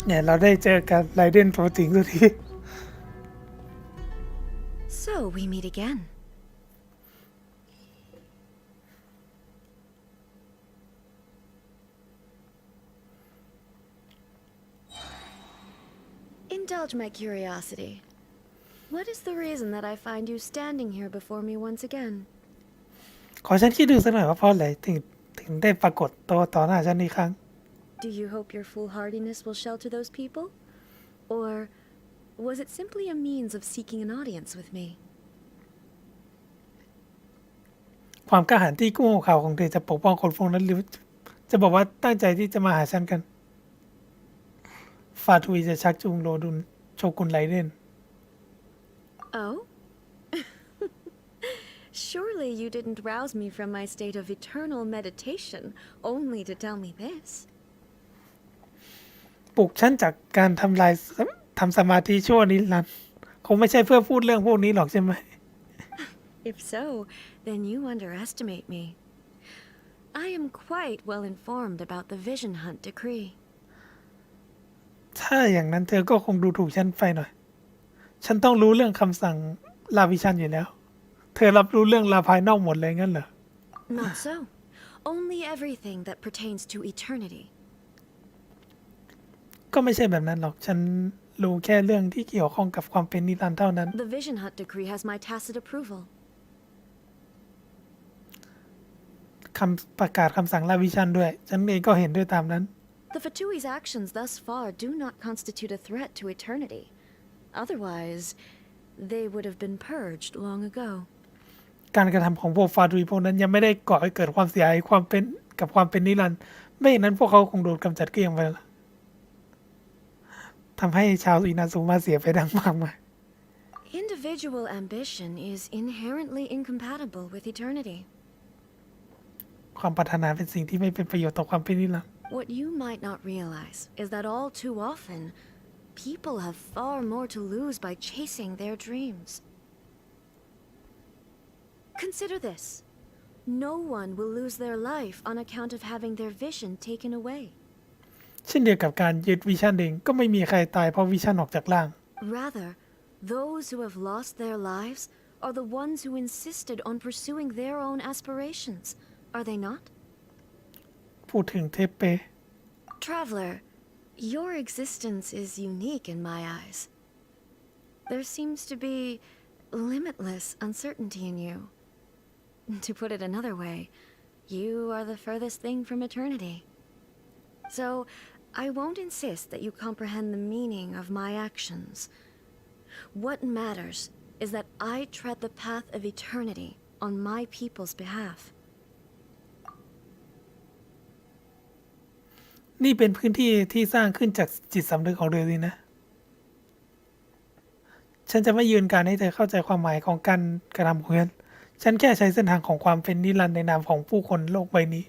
เนี่ยเราได้เจอกันไรเดนตัวจริงสักที So we meet again. Indulge my curiosity. What is the reason that I find you standing here before me once again? ขอฉันคิดดูสักหน่อยว่าเพราะอะไรถึงได้ปรากฏตัวต่อหน้าฉันอีกครั้ง Do you hope your foolhardiness will shelter those people? Or was it simply a means of seeking an audience with me? ความกล้าหาญที่กู้ข่าวของเธอจะปกป้องคนพวกนั้นหรือจะบอกว่าตั้งใจที่จะมาหาฉันกัน ฟาทุยจะชักจูงโรดุนโชกุนไรเดน Oh? Surely you didn't rouse me from my state of eternal meditation only to tell me this. ปลุกฉันจากการทำสมาธิชั่วนิรันดร์คงไม่ใช่เพื่อพูดเรื่องพวกนี้หรอกใช่ไหม If so, then you underestimate me. I am quite well informed about the Vision Hunt decree. ถ้าอย่างนั้นเธอก็คงดูถูกฉันไปหน่อย ฉันต้องรู้เรื่องคำสั่งลาวิชันอยู่แล้ว เธอรับรู้เรื่องลาภายนอกหมดเลยงั้นเหรอ Not so. Only everything that pertains to eternity. ก็ไม่ใช่แบบนั้นหรอก ฉันรู้แค่เรื่องที่เกี่ยวข้องกับความเป็นนิรันดร์เท่านั้น The Vision Hunt decree has my tacit approval. คำประกาศคำสั่งลาวิชันด้วย ฉันเองก็เห็นด้วยตามนั้น The Fatui's actions thus far do not constitute a threat to eternity. Otherwise, they would have been purged long ago. การกระทำของพวกฟาดุยพวกนั้นยังไม่ได้ก่อให้เกิดความเสียหายความเป็นนิรันดร์ไม่อย่างนั้นพวกเขาคงโดนกำจัดเกลี้ยงไปแล้วทำให้ชาวอินาซุมาเสียไปดังมากมาย Individual ambition is inherently incompatible with eternity. ความปรารถนาเป็นสิ่งที่ไม่เป็นประโยชน์ต่อความเป็นนิรันดร์ What you might not realize is that all too often, people have far more to lose by chasing their dreams. Consider this. No one will lose their life on account of having their vision taken away. เช่นเดียวกับการยึดวิชั่นเองก็ไม่มีใครตายเพราะวิชั่นออกจากร่าง Rather, those who have lost their lives are the ones who insisted on pursuing their own aspirations, are they not? พูดถึงเทปเป Traveler, your existence is unique in my eyes. There seems to be limitless uncertainty in you. To put it another way, you are the furthest thing from eternity. So, I won't insist that you comprehend the meaning of my actions. What matters is that I tread the path of eternity on my people's behalf. นี่เป็นพื้นที่ที่สร้างขึ้นจากจิตสำนึกของเธอสินะ ฉันจะไม่ยืนการให้เธอเข้าใจความหมายของการกระทำของฉัน ฉันแค่ใช้เส้นทางของความเป็นนิรันดร์ในนามของผู้คนโลกใบนี้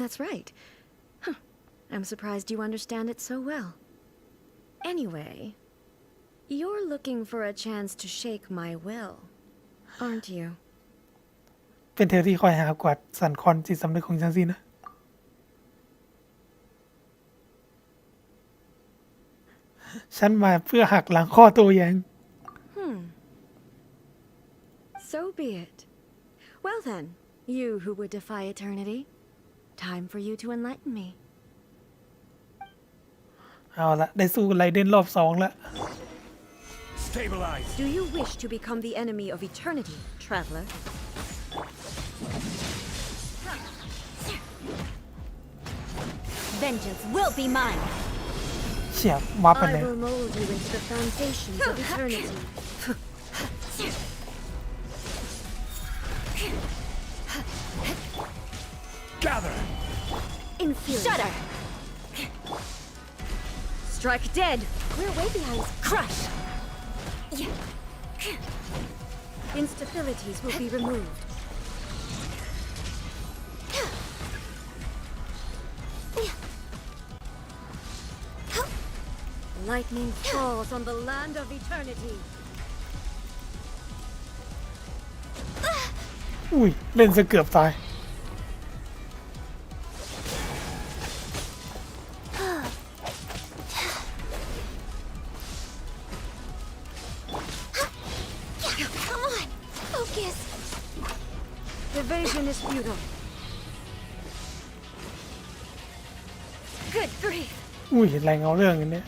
That's right. Huh. I'm surprised you understand it so well. Anyway, you're looking for a chance to shake my will, aren't you? เป็นเธอที่คอยหากวาดสั่นคลอนจิตสำนึกของฉันสินะ ฉันมาเพื่อหักหลังข้อโต้แย้ง So be it. Well then, you who would defy eternity, time for you to enlighten me. เอาละได้สู้ไรเดนรอบ2แล้ว Stabilize. Do you wish to become the enemy of eternity, traveler? Vengeance will be mine. เฉียบวับไป I เลย will mold you into the foundations of eternity. Gather. Infuriate. Shudder. Strike dead. We're way behind. Crush. Instabilities will be removed. Lightning falls on the land of eternity. อุ้ยเล่นซะเกือบตาย Come on, focus. Evasion is futile. Good grief. อุ้ยแรงเอาเรื่องอันเนี้ย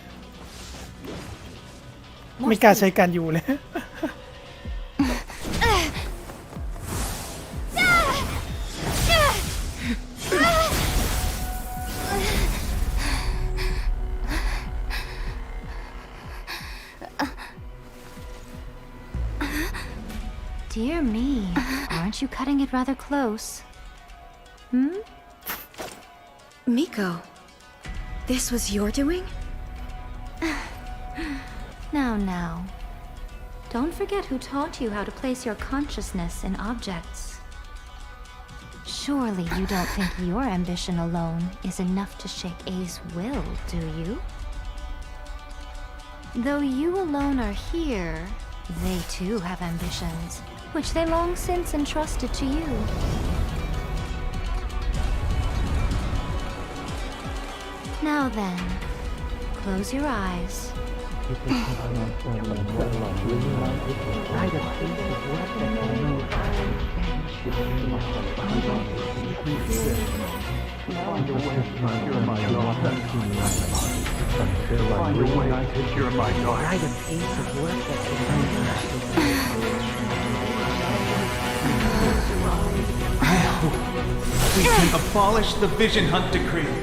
ไม่กล้าใช้การอยู่เลย Dear me, aren't you cutting it rather close? Miko, this was your doing? Now. Don't forget who taught you how to place your consciousness in objects. Surely you don't think your ambition alone is enough to shake A's will, do you? Though you alone are here, they too have ambitions, which they long since entrusted to you. Now then, close your eyes. We can abolish the Vision Hunt Decree.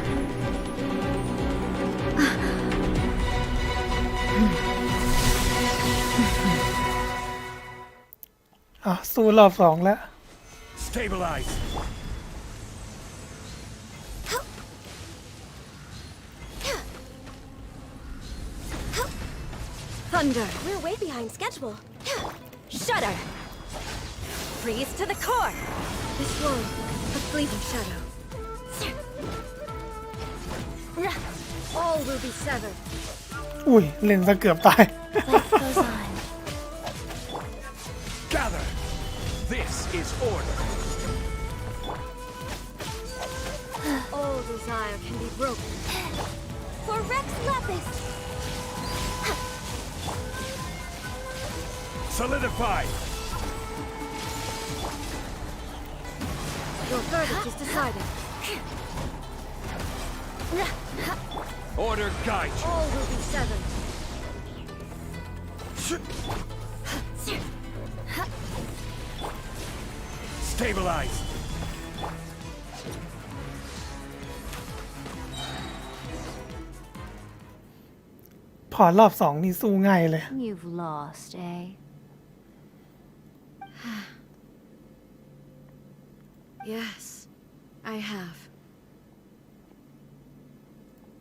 สู้รอบ2แล้ว Stabilize. Thunder. We're way behind schedule. Shudder. Freeze to the core. This one, a fleeting shadow. All will be severed. อุ้ยเล่นซะเกือบตาย Life goes on. Gather. This is order. All desire can be broken. For Rex Lapis. Solidify. Your verdict is decided. Order guide you. All will be severed. Stabilize. พอรอบ2นี่สู้ง่ายเลย You've lost, eh? Yes, I have.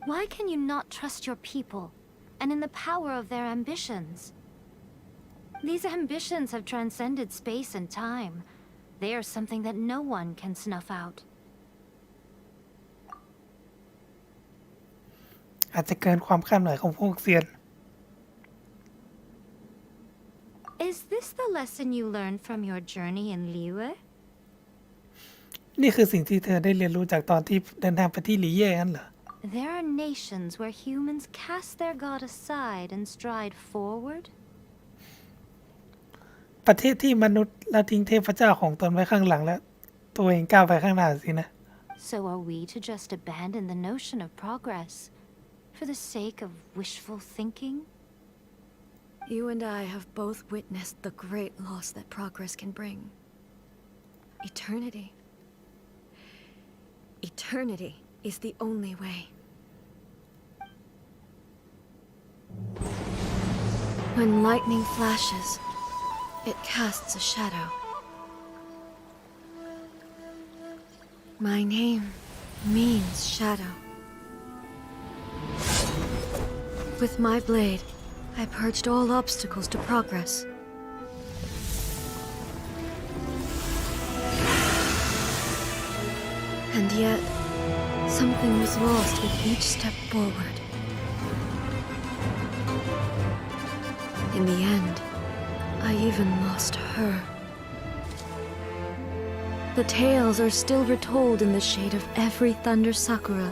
Why can you not trust your people and in the power of their ambitions? These ambitions have transcended space and time. They are something that no one can snuff out. อาจจะเกินความคาดหมายของพวกเซียน Is this the lesson you learned from your journey in Liyue? นี่คือสิ่งที่เธอได้เรียนรู้จากตอนที่เดินทางไปที่หลีเย่นั่นเหรอ There are nations where humans cast their god aside and stride forward. ประเทศที่มนุษย์ละทิ้งเทพเจ้าของตนไว้ข้างหลังแล้วตัวเองก้าวไปข้างหน้าสินะ So are we to just abandon the notion of progress for the sake of wishful thinking? You and I have both witnessed the great loss that progress can bring. Eternity. Eternity is the only way. When lightning flashes, it casts a shadow. My name means shadow. With my blade, I purged all obstacles to progress. And yet, something was lost with each step forward. In the end, I even lost her. The tales are still retold in the shade of every thunder sakura.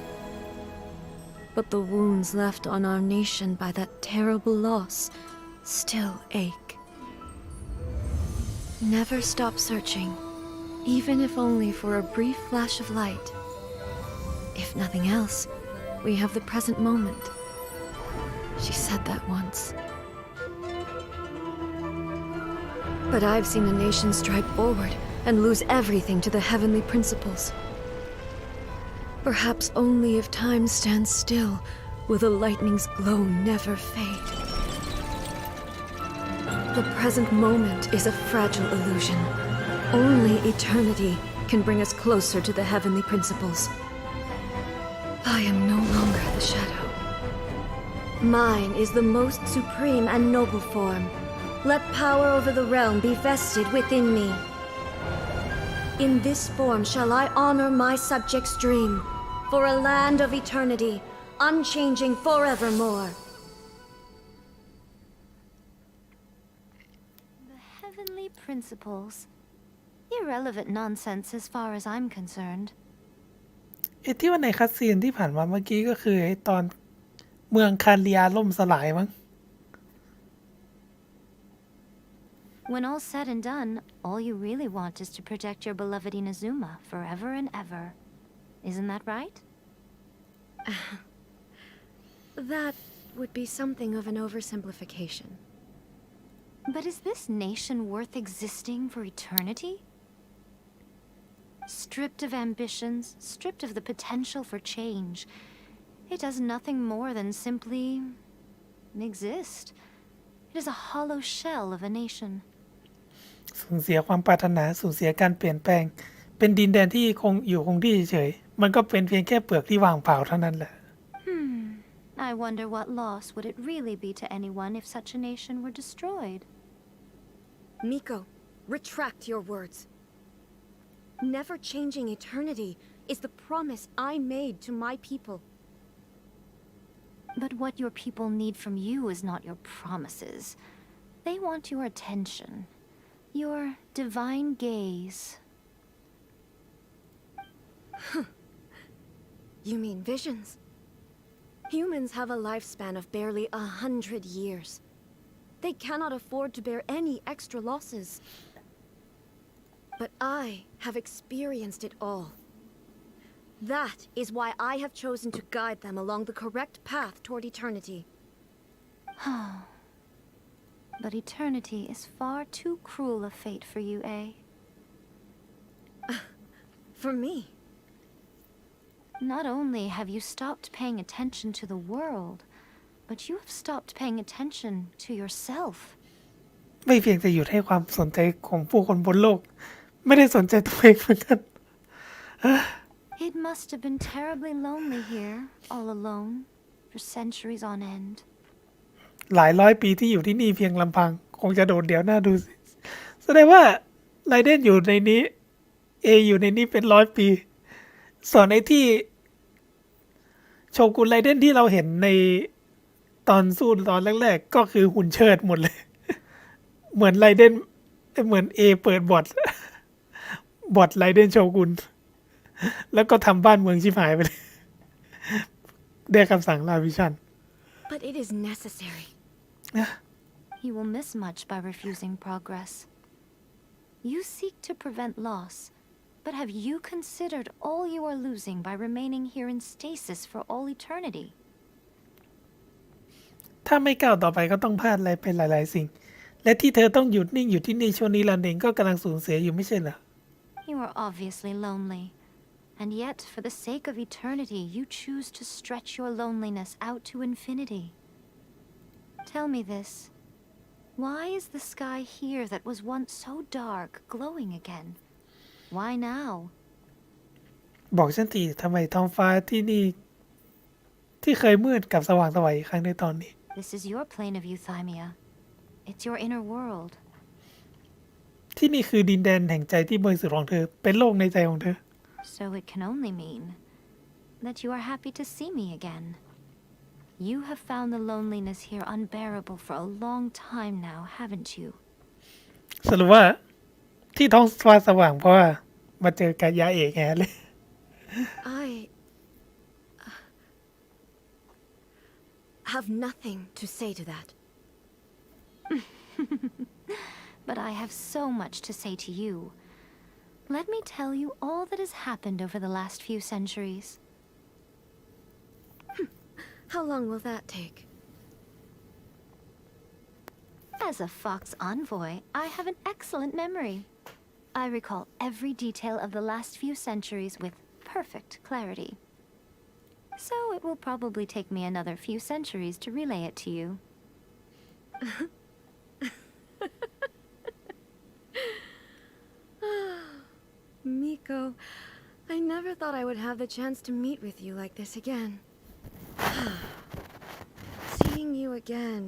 But the wounds left on our nation by that terrible loss still ache. Never stop searching, even if only for a brief flash of light. If nothing else, we have the present moment. She said that once. But I've seen a nation stride forward and lose everything to the heavenly principles. Perhaps only if time stands still will the lightning's glow never fade. The present moment is a fragile illusion. Only eternity can bring us closer to the heavenly principles. I am no longer the shadow. Mine is the most supreme and noble form. Let power over the realm be vested within me. In this form shall I honor my subjects' dream, for a land of eternity, unchanging forevermore. The heavenly principles. Irrelevant nonsense as far as I'm concerned. ไอ้ที่ว่าในคัสซีนที่ผ่านมาเมื่อกี้ก็คือไอ้ตอนเมืองคาเลียล่มสลายมั้ง When all's said and done, all you really want is to protect your beloved Inazuma forever and ever. Isn't that right? That would be something of an oversimplification. But is this nation worth existing for eternity? Stripped of ambitions, stripped of the potential for change, it does nothing more than simply exist. It is a hollow shell of a nation. สูญเสียความปรารถนาสูญเสียการเปลี่ยนแปลงเป็นดินแดนที่คงที่เฉยๆมันก็เป็นเพียงแค่เปลือกที่ว่างเปล่าเท่านั้นแหละ I wonder what loss would it really be to anyone if such a nation were destroyed. Miko, retract your words. Never changing eternity is the promise I made to my people. But what your people need from you is not your promises. They want your attention, your divine gaze. You mean visions? Humans have a lifespan of barely 100 years. They cannot afford to bear any extra losses. But I have experienced it all. That is why I have chosen to guide them along the correct path toward eternity. But eternity is far too cruel a fate for you, eh? For me? Not only have you stopped paying attention to the world, but you have stopped paying attention to yourself. ไม่เพียงแต่หยุดให้ความสนใจของผู้คนบนโลกไม่ได้สนใจตัวเองเหมือนกัน It must have been terribly lonely here, all alone, for centuries on end. หลายร้อยปีที่อยู่ที่นี่เพียงลำพังคงจะโดดเดี่ยวน่าดูสิแสดงว่าไรเดนอยู่ในนี้อยู่ในนี้เป็น100 ปีส่วนไอ้ที่โชกุนไรเดนที่เราเห็นในตอนสู้ตอนแรกๆก็คือหุ่นเชิดหมดเลย เหมือนไรเดนเหมือนเปิดบอทไรเดนโชกุนแล้วก็ทำบ้านเมืองชิบหายไปเลย ได้คำสั่งลาวิชัน But it is necessary. You will miss much by refusing progress. You seek to prevent loss, but have you considered all you are losing by remaining here in stasis for all eternity? ถ้าไม่ก้าวต่อไปก็ต้องพลาดอะไรไปหลายๆสิ่งและที่เธอต้องหยุดนิ่งอยู่ที่นี่ช่วงนี้ลันเองก็กำลังสูญเสียอยู่ไม่ใช่เหรอ You are obviously lonely, and yet for the sake of eternity you choose to stretch your loneliness out to infinity. Tell me this. Why is the sky here that was once so dark glowing again? Why now? บอกฉันทีทำไมท้องฟ้าที่นี่ที่เคยมืดกับสว่างไสวอีกครั้งในตอนนี้ This is your plane of euthymia. It's your inner world. ที่นี่คือดินแดนแห่งใจที่บริสุทธิ์ของเธอเป็นโลกในใจของเธอ So it can only mean that you are happy to see me again. You have found the loneliness here unbearable for a long time now, haven't you? สรุปว่าที่ท้องฟ้าสว่างเพราะว่ามาเจอกับยาเอกแฮเลย I have nothing to say to that. But I have so much to say to you. Let me tell you all that has happened over the last few centuries. How long will that take? As a Fox envoy, I have an excellent memory. I recall every detail of the last few centuries with perfect clarity. So it will probably take me another few centuries to relay it to you. Miko, I never thought I would have the chance to meet with you like this again. Seeing you again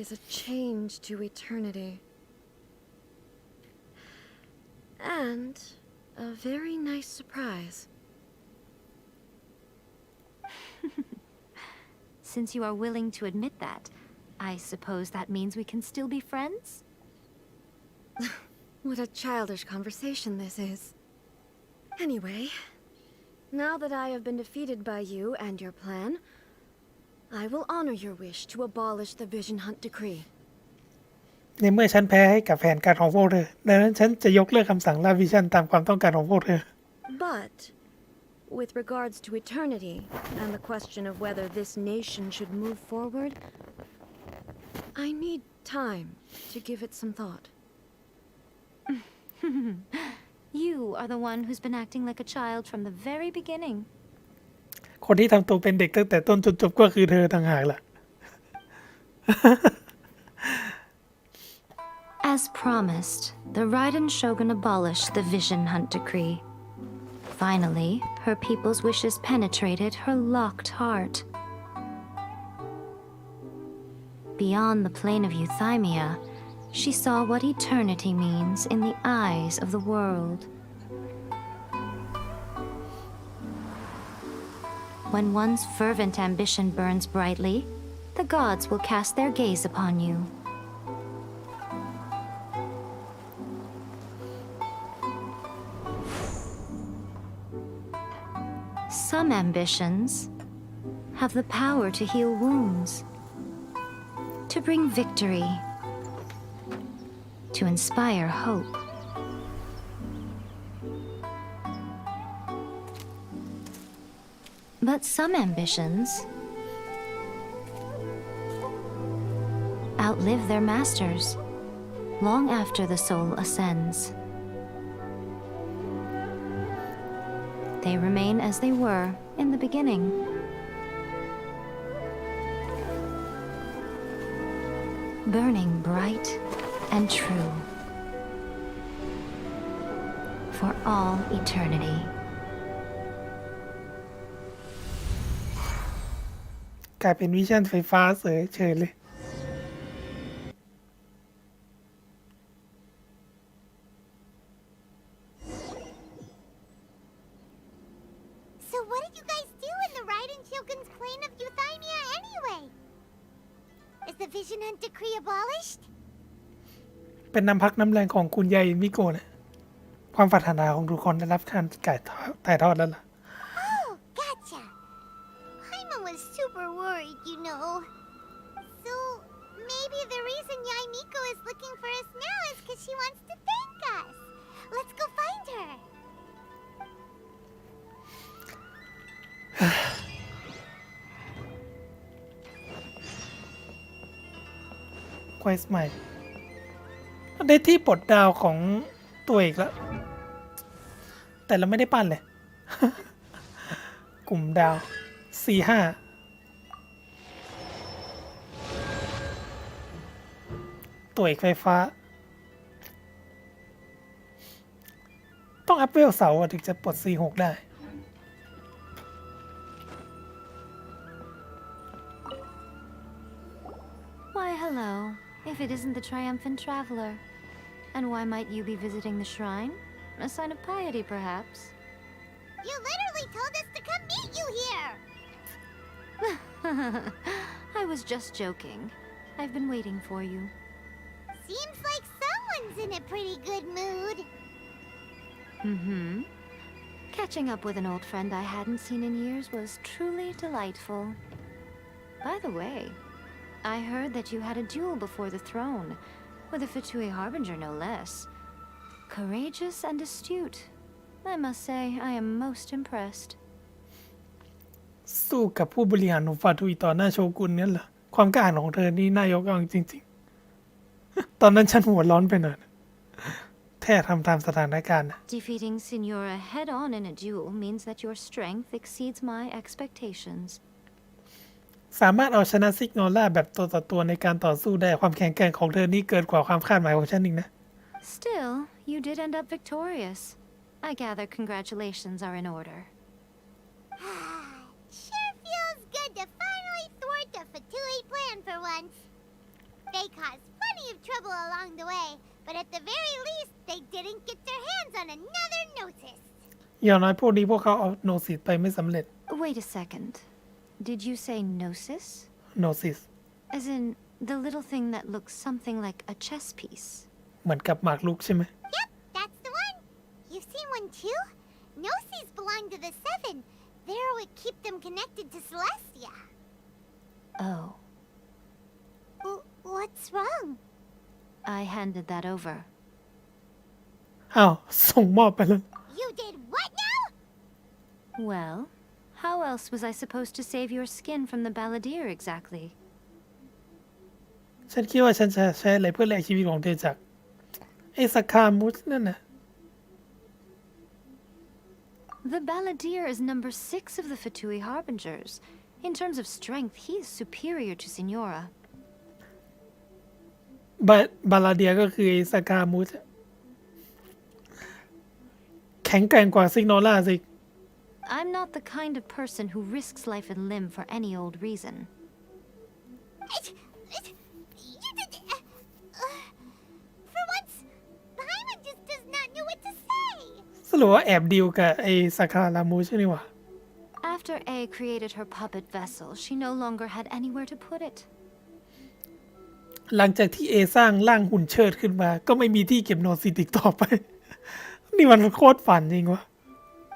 is a change to eternity. And a very nice surprise. Since you are willing to admit that, I suppose that means we can still be friends? What a childish conversation this is. Anyway, now that I have been defeated by you and your plan, I will honor your wish to abolish the Vision Hunt Decree. ในเมื่อฉันแพ้ให้กับแผนการของพวกเธอดังนั้นฉันจะยกเลิกคำสั่งล่าวิชั่นตามความต้องการของพวกเธอ But with regards to eternity and the question of whether this nation should move forward, I need time to give it some thought. You are the one who's been acting like a child from the very beginning. คนที่ทำตัวเป็นเด็กตั้งแต่ต้นจนจบก็คือเธอต่างหากล่ะ As promised, the Raiden Shogun abolished the Vision Hunt Decree. Finally, her people's wishes penetrated her locked heart. Beyond the plane of euthymia, she saw what eternity means in the eyes of the world. When one's fervent ambition burns brightly, the gods will cast their gaze upon you. Some ambitions have the power to heal wounds, to bring victory, to inspire hope. But some ambitions outlive their masters long after the soul ascends. They remain as they were in the beginning. Burning bright and true for all eternity. กลายเป็นวิชั่นไฟฟ้าเฉยเลย So what did you guys do in the Raiden Shogun's plane of Euthymia anyway? Is the Vision Hunt decree abolished? เป็นน้ำพักน้ำแรงของคุณยายมิโกะนะความปรารถนาของทุกคนได้รับการถ่ายทอดแล้วล่ะ Oh, gotcha. Paimon was super worried, you know. So maybe the reason Yai Miko is looking for us now is because she wants to thank us. Let's go find her. ควายสมัยได้ที่ปลดดาวของตัวเอกแล้ว แต่เราไม่ได้ปั้นเลย กลุ่มดาว 4-5 ตัวเอกไฟฟ้า ต้องอัพเวลเสาถึงจะปลด 4-6 ได้ Why, hello. If it isn't the triumphant traveler. And why might you be visiting the shrine? A sign of piety, perhaps? You literally told us to come meet you here. I was just joking. I've been waiting for you. Seems like someone's in a pretty good mood. Mm-hmm. Catching up with an old friend I hadn't seen in years was truly delightful. By the way, I heard that you had a duel before the throne, with a Fatui Harbinger no less. Courageous and astute. I must say, I am most impressed. สู้กับผู้บริหารของฟาทุยต่อหน้าโชกุนเนี่ยเหรอ ความกล้าหาญของเธอนี่น่ายกย่องจริงๆ ตอนนั้นฉันหัวร้อนไปหน่อยแท้ทำตามสถานการณ์ Defeating Signora head-on in a duel means that your strength exceeds my expectations. สามารถเอาชนะซิกโนล่าแบบตัวต่อตัวในการต่อสู้ได้ความแข็งแกร่งของเธอนี่เกินกว่าความคาดหมายของฉันอีกนะ Still, you did end up victorious. I gather congratulations are in order. Sure feels good to finally thwart the Fatui plan for once. They caused plenty of trouble along the way, but at the very least, they didn't get their hands on another notice. อย่างน้อยพวกนี้พวกเขาเอาโนซิสไปไม่สำเร็จ Wait a second. Did you say gnosis? โนซิส As in, the little thing that looks something like a chess piece. เหมือนกับหมากรุกใช่ไหม Yep, that's the one. You've seen one too? Gnosis belong to the Seven. They're what keep them connected to Celestia. Oh. What's wrong? I handed that over. อ้าวส่งมอบไปแล้ว You did what now? Well, how else was I supposed to save your skin from the balladeer exactly? ฉันคิดว่าฉันจะใช้อะไรเพื่อแลกชีวิตของเธอจากไอ้สคามุสนั่นน่ะ The balladeer is number 6 of the Fatui Harbingers. In terms of strength, he is superior to Signora. บาลาเดียก็คือไอ้สคามุสแข็งแกร่งกว่าซิกโนล่าสิ I'm not the kind of person who risks life and limb for any old reason. For once, Paimon just does not know what to say. สรุปว่าแอบดีลกับไอ้สคารามูใช่ไหมวะ After A created her puppet vessel, she no longer had anywhere to put it. หลังจากที่เอสร้างร่างหุ่นเชิดขึ้นมาก็ไม่มีที่เก็บโนซิติกต่อไป นี่มันโคตรฝันจริงวะ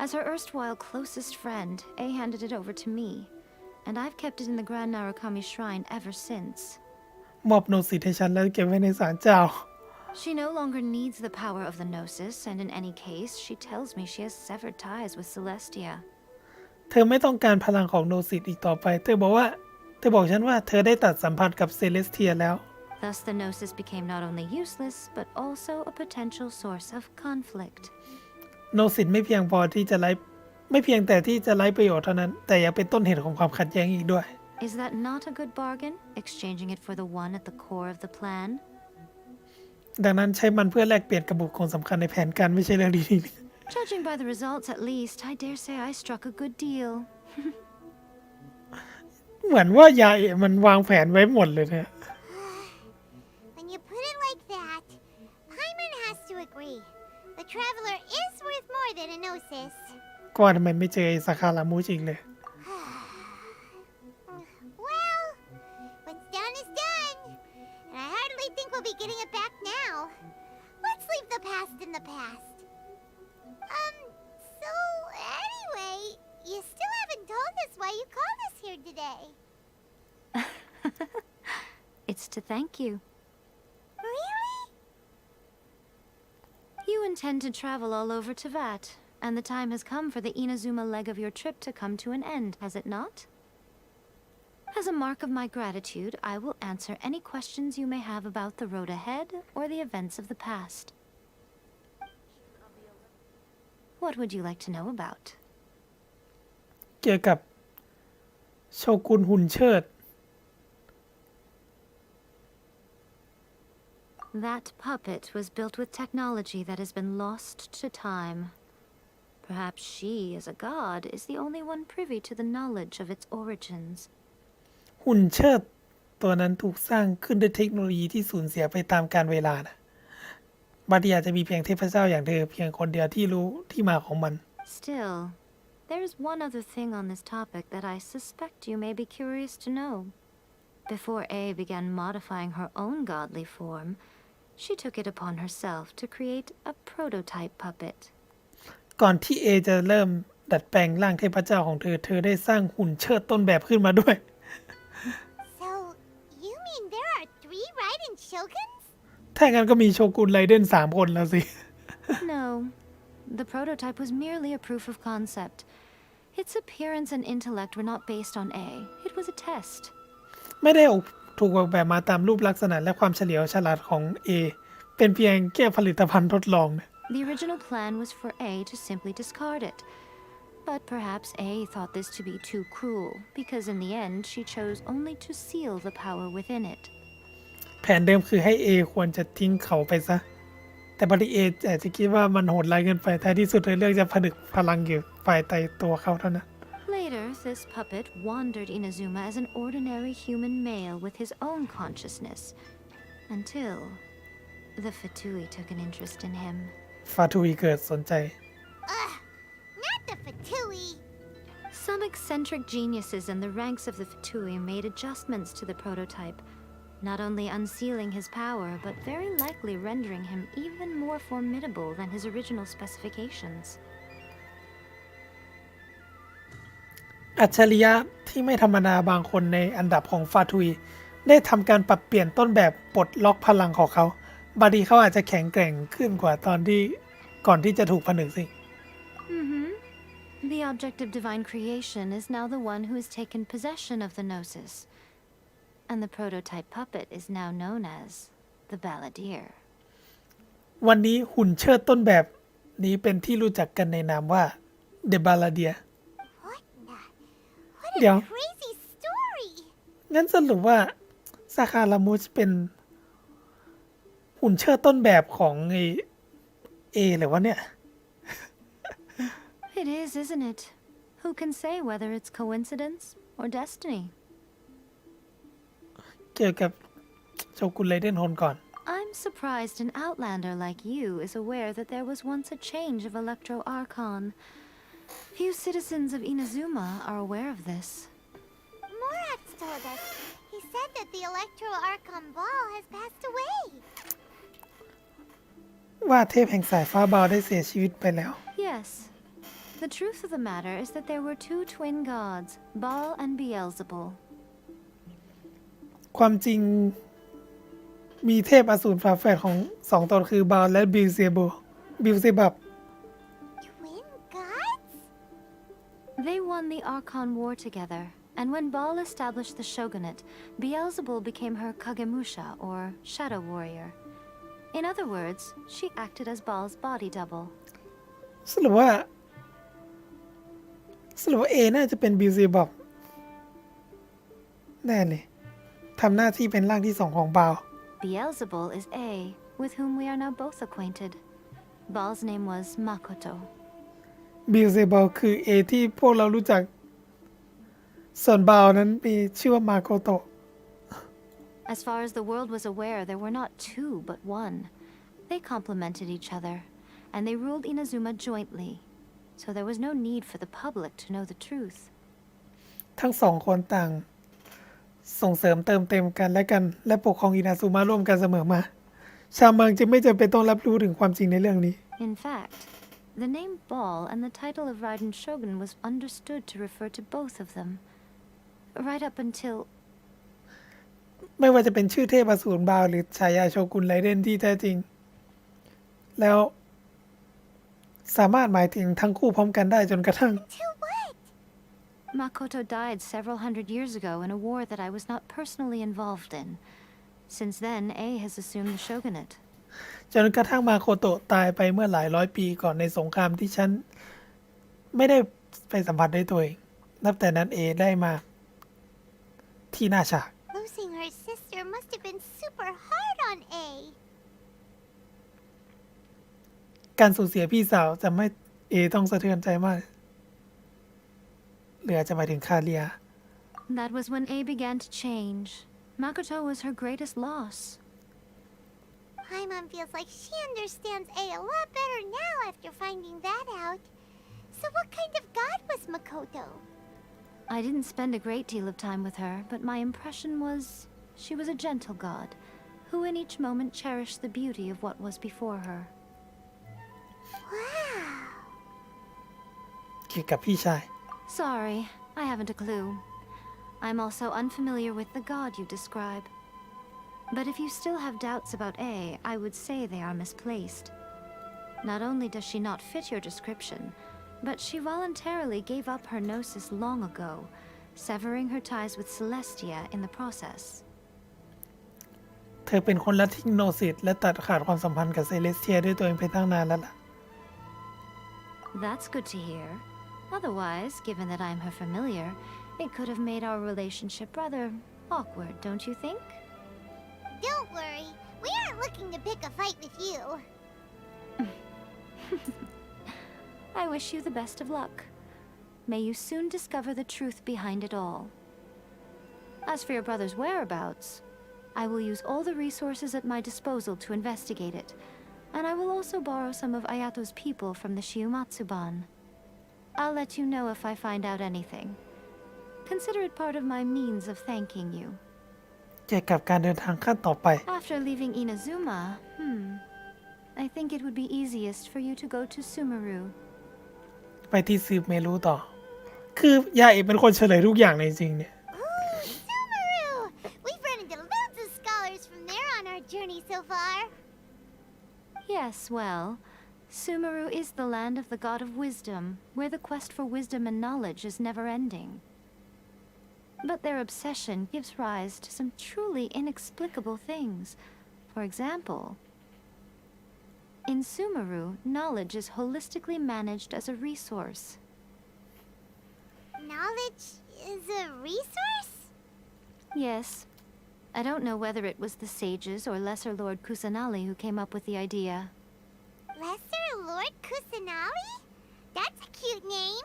As her erstwhile closest friend, A handed it over to me, and I've kept it in the Grand Narukami Shrine ever since. มอบโนซิตให้ฉันแล้วเก็บไว้ในศาลเจ้า She no longer needs the power of the Gnosis, and in any case, she tells me she has severed ties with Celestia. เธอไม่ต้องการพลังของโนซิตอีกต่อไป เธอบอกฉันว่าเธอได้ตัดสัมพันธ์กับเซเลสเทียแล้ว Thus, the Gnosis became not only useless, but also a potential source of conflict. โนซิตไม่เพียงแต่ที่จะไร้ประโยชน์เท่านั้น แต่ยังเป็นต้นเหตุของความขัดแย้งอีกด้วย Is that not a good bargain, exchanging it for the one at the core of the plan? ดังนั้นใช้มันเพื่อแลกเปลี่ยนกับบุคคลสำคัญในแผนการไม่ใช่เรื่องดี Judging by the results, at least, I dare say I struck a good deal. เหมือนว่ายาเอะมันวางแผนไว้หมดเลยเนี่ย When you put it like that, Paimon has to agree. The traveler is worth more than a gnosis. ก็ว่าทำไมไม่เจอไอ้สาขาลามูจริงเลย Well, what's done is done. And I hardly think we'll be getting it back now. Let's leave the past in the past. So anyway, you still haven't told us why you called us here today. It's to thank you. Really? You intend to travel all over Teyvat, and the time has come for the Inazuma leg of your trip to come to an end, has it not? As a mark of my gratitude, I will answer any questions you may have about the road ahead or the events of the past. What would you like to know about? เกี่ยวกับโชกุนหุ่นเชิด That puppet was built with technology that has been lost to time. Perhaps she, as a god, is the only one privy to the knowledge of its origins. หุ่นเชิดตัวนั้นถูกสร้างขึ้นด้วยเทคโนโลยีที่สูญเสียไปตามกาลเวลานะบางทีอาจจะมีเพียงเทพเจ้าอย่างเธอเพียงคนเดียวที่รู้ที่มาของมัน Still, there is one other thing on this topic that I suspect you may be curious to know. Before A began modifying her own godly form, she took it upon herself to create a prototype puppet. ก่อนที่เอจะเริ่มดัดแปลงร่างเทพเจ้าของเธอ เธอได้สร้างหุ่นเชิดต้นแบบขึ้นมาด้วย So, you mean there are 3 Raiden Shoguns? ถ้างั้นก็มีโชกุนไรเดน3 คนแล้วสิ No, the prototype was merely a proof of concept. Its appearance and intellect were not based on A. It was a test. ไม่ได้ถูกออกแบบมาตามรูปลักษณะและความเฉลียวฉลาดของ A เป็นเพียงแค่ผลิตภัณฑ์ทดลองนะ The original plan was for A to simply discard it. But perhaps A thought this to be too cruel, because in the end she chose only to seal the power within it. แผนเดิมคือให้ A ควรจะทิ้งเขาไปซะ แต่บริ A อาจจะคิดว่ามันโหดร้ายเกินไปท้ายที่สุดเธอเลือกจะผนึกพลังอยู่ภายใต้ตัวเขาเท่านั้น Later, this puppet wandered Inazuma as an ordinary human male with his own consciousness, until the Fatui took an interest in him. ฟาทูอีเกิดสนใจ Not the Fatui. Some eccentric geniuses in the ranks of the Fatui made adjustments to the prototype, not only unsealing his power, but very likely rendering him even more formidable than his original specifications. อัจฉริยะที่ไม่ธรรมดาบางคนในอันดับของฟาทุยได้ทำการปรับเปลี่ยนต้นแบบปลดล็อกพลังของเขาบางทีเขาอาจจะแข็งแกร่งขึ้นกว่าตอนที่ก่อนที่จะถูกผนึกสิ The object of divine creation is now the one who has taken possession of the Gnosis, and the prototype puppet is now known as the Balladeer. วันนี้หุ่นเชิดต้นแบบนี้เป็นที่รู้จักกันในนามว่า The Balladeer เดี๋ยว Crazy story. งั้นสรุปว่าซาคารามุชเป็นหุ่นเชิดต้นแบบของเอหรือว่าเนี่ย It is, isn't it? Who can say whether it's coincidence or destiny? เกี่ยวกับโชกุนไรเดนโฮนก่อน I'm surprised an outlander like you is aware that there was once a change of Electro Archon. Few citizens of Inazuma are aware of this. Morat's told us. He said that the Electro Archon Ball has passed away. ว่าเทพแห่งสายฟ้าบาวได้เสียชีวิตไปแล้ว Yes. The truth of the matter is that there were 2 twin gods, Baal and Beelzebul. ความจริงมีเทพอสูรฝาแฝดของ2 ตนคือบาลและบิลเซบับ Twin gods? They won the Archon War together, and when Baal established the shogunate, Beelzebul became her Kagemusha, or shadow warrior. In other words, she acted as Baal's body double. สรุปว่าเอน่าจะเป็นบิลเซบับแน่เลยทำหน้าที่เป็นร่างที่2ของบาล Beelzebul is A, with whom we are now both acquainted. Baal's name was Makoto. บิลเซบับคือเอที่พวกเรารู้จัก ส่วนบาวนั้นมีชื่อว่ามาโคโตะ As far as the world was aware, there were not two, but one. They complemented each other, and they ruled Inazuma jointly, so there was no need for the public to know the truth. ทั้งสองคนต่างส่งเสริมเติมเต็มกันและกันและปกครองอินาซุมะร่วมกันเสมอมาชาวเมืองจึงไม่จำเป็นต้องรับรู้ถึงความจริงในเรื่องนี้ In fact, the name Ball and the title of Raiden Shogun was understood to refer to both of them, right up until ไม่ว่าจะเป็นชื่อเทพอสูรบาวหรือฉายาโชกุนไรเดนที่แท้จริงแล้วสามารถหมายถึงทั้งคู่พร้อมกันได้จนกระทั่ง Makoto died several hundred years ago in a war that I was not personally involved in. Since then, A has assumed the shogunate. จนกระทั่งมาโคโตะตายไปเมื่อหลายร้อยปีก่อนในสงครามที่ฉันไม่ได้ไปสัมผัสด้วยตัวเองนับแต่นั้นเอได้มาที่หน้าฉาก Losing her sister must have been super hard on A. การสูญเสียพี่สาวจะไม่เอต้องสะเทือนใจมากหรืออาจจะหมายถึงคาเรีย That was when A began to change. Makoto was her greatest loss. My mom feels like she understands A a lot better now after finding that out. So what kind of god was Makoto? I didn't spend a great deal of time with her, but my impression was she was a gentle god, who in each moment cherished the beauty of what was before her. Wow. เกี่ยวกับพี่ชาย Sorry, I haven't a clue. I'm also unfamiliar with the god you describe. But if you still have doubts about A, I would say they are misplaced. Not only does she not fit your description, but she voluntarily gave up her gnosis long ago, severing her ties with Celestia in the process. เธอเป็นคนละทิ้งโนซิสและตัดขาดความสัมพันธ์กับเซเลสเทียด้วยตัวเองไปตั้งนานแล้วล่ะ That's good to hear. Otherwise, given that I'm her familiar, it could have made our relationship rather awkward, don't you think? Don't worry. We aren't looking to pick a fight with you. I wish you the best of luck. May you soon discover the truth behind it all. As for your brother's whereabouts, I will use all the resources at my disposal to investigate it, and I will also borrow some of Ayato's people from the Shiumatsuban. I'll let you know if I find out anything. Consider it part of my means of thanking you. เกี่ยวกับการเดินทางขั้นต่อไป After leaving Inazuma, I think it would be easiest for you to go to Sumeru. ไปที่ซึเมรุต่อ คือยาเอกเป็นคนเฉลยทุกอย่างในจริงเนี่ย Sumeru! We've run into loads of scholars from there on our journey so far. Yes, well, Sumeru is the land of the god of wisdom, where the quest for wisdom and knowledge is never-ending. But their obsession gives rise to some truly inexplicable things. For example, in Sumeru, knowledge is holistically managed as a resource. Knowledge is a resource? Yes. I don't know whether it was the sages or Lesser Lord Kusanali who came up with the idea. Lesser Lord Kusanali? That's a cute name.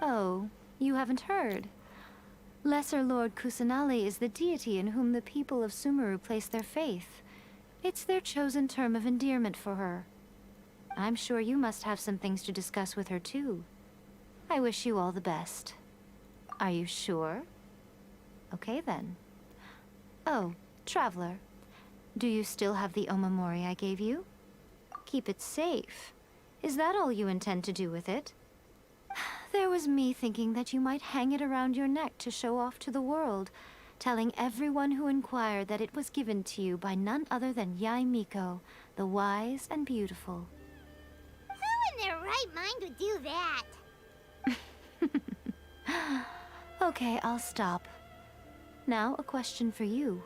Oh, you haven't heard. Lesser Lord Kusanali is the deity in whom the people of Sumeru place their faith. It's their chosen term of endearment for her. I'm sure you must have some things to discuss with her too. I wish you all the best. Are you sure? Okay then. Oh, Traveler, do you still have the omamori I gave you? Keep it safe. Is that all you intend to do with it? There was me thinking that you might hang it around your neck to show off to the world, telling everyone who inquired that it was given to you by none other than Yai Miko, the wise and beautiful. Who in their right mind would do that? Okay, I'll stop. Now, a question for you.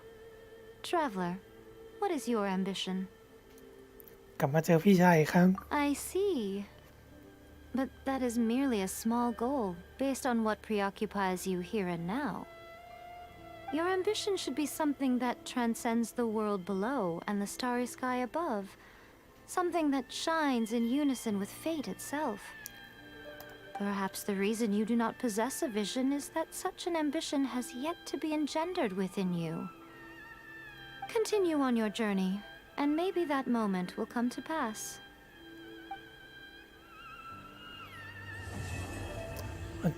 Traveler, what is your ambition? กลับมาเจอพี่ชายอีกครั้ง I see. But that is merely a small goal, based on what preoccupies you here and now. Your ambition should be something that transcends the world below and the starry sky above. Something that shines in unison with fate itself. Perhaps the reason you do not possess a vision is that such an ambition has yet to be engendered within you. Continue on your journey, and maybe that moment will come to pass.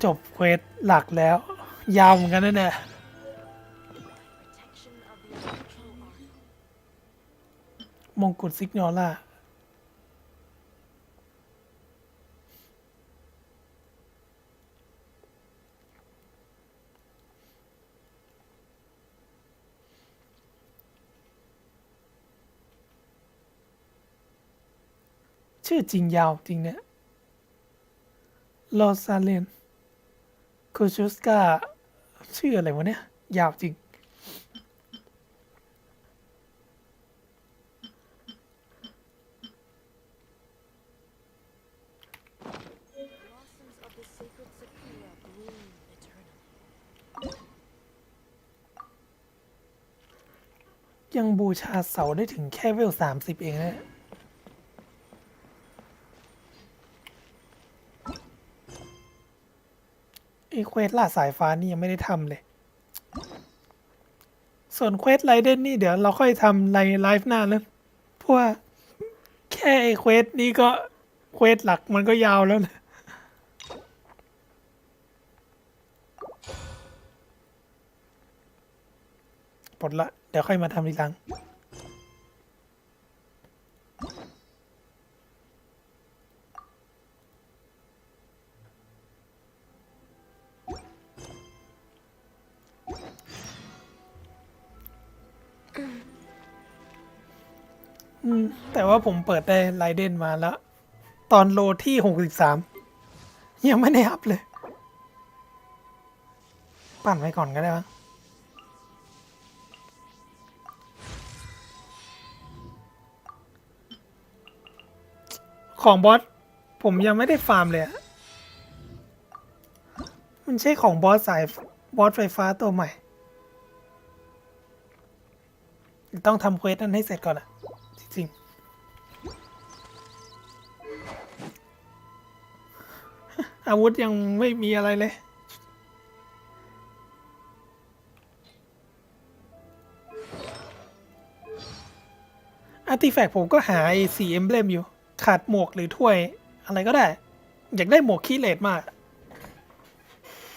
จบเควสหลักแล้วยาวเหมือนกันนะเนี่ยมงกุฎซิกนอล่าชื่อจริงยาวจริงเนี่ยลอซาเลนคูชูสกาชื่ออะไรวะเนี่ยยาวจริงยังบูชาเสาได้ถึงแค่เวล30เองนะไอ้เควสล่าสายฟ้านี่ยังไม่ได้ทำเลยส่วนเควสไรเดนนี่เดี๋ยวเราค่อยทำไลฟ์หน้าแล้วเพราะว่าแค่ไอ้เควสนี้ก็เควสหลักมันก็ยาวแล้วนะหมดละเดี๋ยวค่อยมาทำทีหลังแต่ว่าผมเปิดได้ไลเดนมาแล้วตอนโลที่63ยังไม่ได้อัพเลยปั่นไว้ก่อนก็ได้มั้งของบอสผมยังไม่ได้ฟาร์มเลยมันใช่ของบอสไฟฟ้าตัวใหม่ต้องทำเควสนั้นให้เสร็จก่อนอะจริงอาวุธยังไม่มีอะไรเลยอาร์ติแฟกต์ผมก็หาไอ้4 เอมเบลมอยู่ขาดหมวกหรือถ้วยอะไรก็ได้อยากได้หมวกคีเลตมาก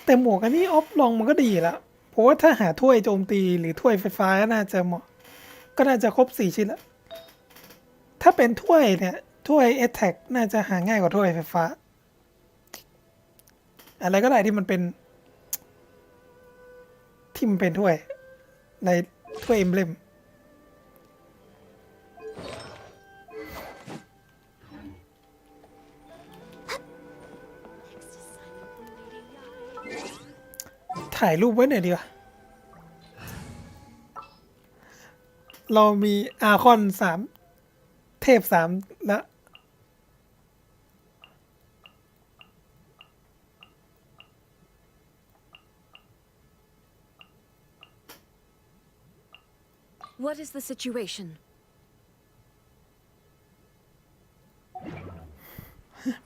แต่หมวกอันนี้ออฟลองมันก็ดีแล้วเพราะว่าถ้าหาถ้วยโจมตีหรือถ้วยไฟฟ้าก็น่าจะเหมาะก็น่าจะครบ4 ชิ้นแล้วถ้าเป็นถ้วยเนี่ยถ้วย Attack น่าจะหาง่ายกว่าถ้วยไฟฟ้าอะไรก็ได้ที่มันเป็นถ้วยในถ้วยเอมเบลมถ่ายรูปไว้หน่อยดีกว่าเรามีอาคอน3เทพ3แล้วWhat is the situation?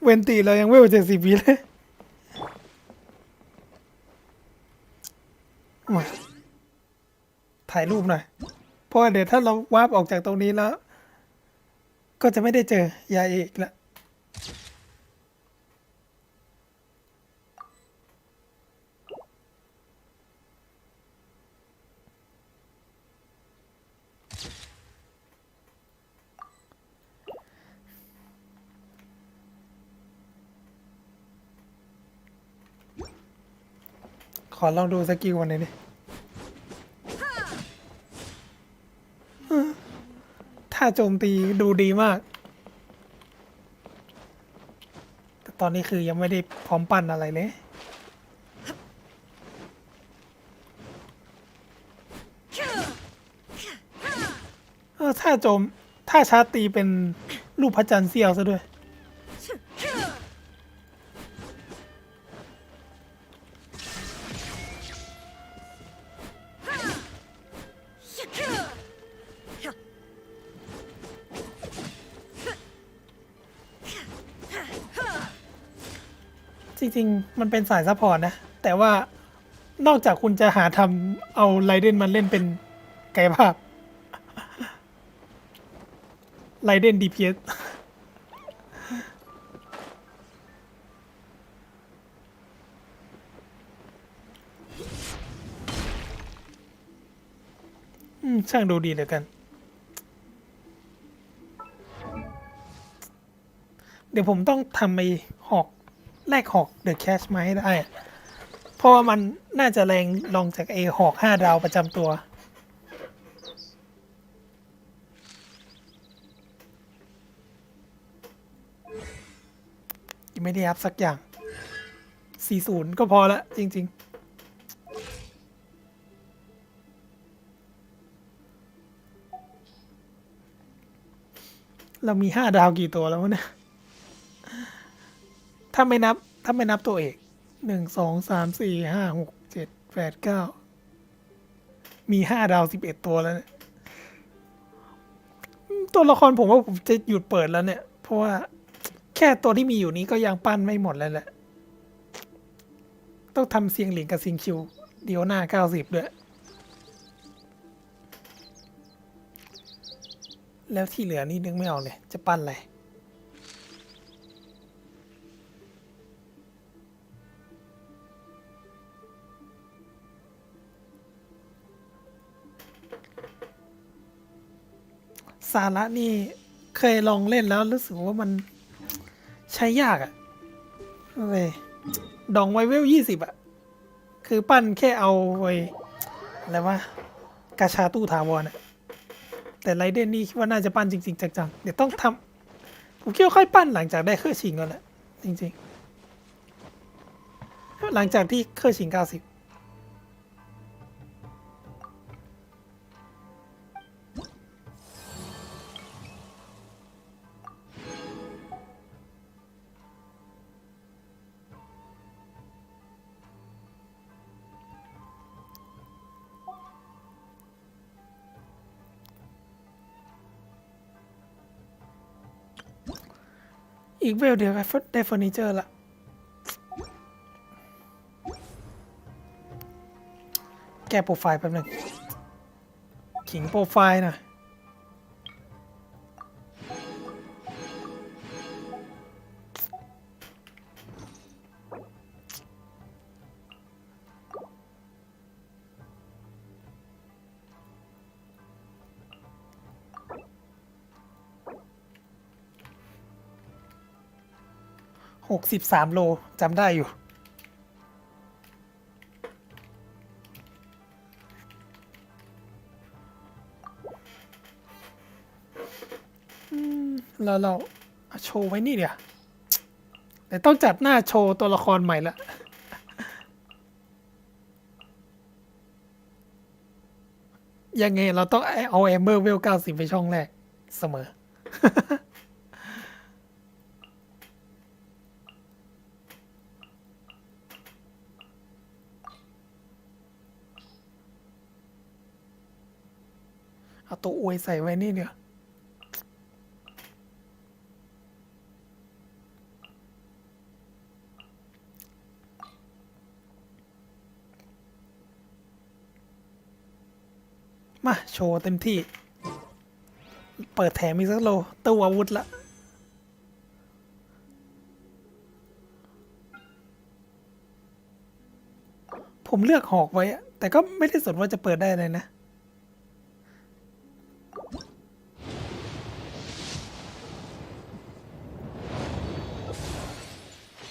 เวนตีเรายังเวล70 ปีเลยมาถ่ายรูปหน่อยเพราะว่าเดี๋ยวถ้าเราวาร์ปออกจากตรงนี้แล้วก็จะไม่ได้เจอยาเอกแล้วขอลองดูสกิลวันนี้ดิถ้าโจมตีดูดีมากแต่ตอนนี้คือยังไม่ได้พร้อมปั้นอะไรเลยถ้าชาร์จตีเป็นรูปพระจันทร์เสี้ยวซะด้วย จริงๆมันเป็นสายซัพพอร์ตนะแต่ว่านอกจากคุณจะหาทำเอาไรเดนมันเล่นเป็นกายภาพไรเดน DPS ช่างดูดีเลยกัน เดี๋ยวผมต้องทำไอ้หอกแลกหอกเดอะแคชมาให้ได้อะเพราะว่ามันน่าจะแรงลองจากไอ้หอก5 ดาวประจำตัวยังไม่ได้อัพสักอย่าง 40 ก็พอละจริงๆเรามี5 ดาวกี่ตัวแล้วเนี่ยถ้าไม่นับตัวเอก1 2 3 4 5 6 7 8 9มี5 ดาว 11 ตัวแล้วเนี่ยตัวละครผมว่าผมจะหยุดเปิดแล้วเนี่ยเพราะว่าแค่ตัวที่มีอยู่นี้ก็ยังปั้นไม่หมดแล้วแหละต้องทำเซียงหลิงกับซิงคิวเดียวหน้า90ด้วยแล้วที่เหลือนี่นึกไม่ออกเลยจะปั้นอะไรซาระนี่เคยลองเล่นแล้วรู้สึกว่ามันใช้ยากอะเลยดองไวเวล20อะคือปั้นแค่เอาไว้อะไรวะกาชาตู้ถาวรอะแต่ไรเดนนี่คิดว่าน่าจะปั้นจริงๆจังๆเดี๋ยวต้องทำผมคิดว่าค่อยปั้นหลังจากได้เครื่องชิงก่อนแหละจริงๆหลังจากที่เครื่องชิง90อีกเวลเดียวได้เฟอร์นิเจอร์ละแก้โปรไฟล์แป๊บหนึงขิงโปรไฟล์หน่อย63 โลจำได้อยู่เราโชว์ไว้นี่เดี๋ยวแต่ต้องจัดหน้าโชว์ตัวละครใหม่ละยังไงเราต้องเอาแอมเบอร์เวล90ไปช่องแรกเสมอ เอาตัวอวยใส่ไว้นี่เดี๋ยวมาโชว์เต็มที่เปิดแถมอีกสักโลตู้อาวุธละผมเลือกหอกไว้แต่ก็ไม่ได้สนว่าจะเปิดได้เลยนะ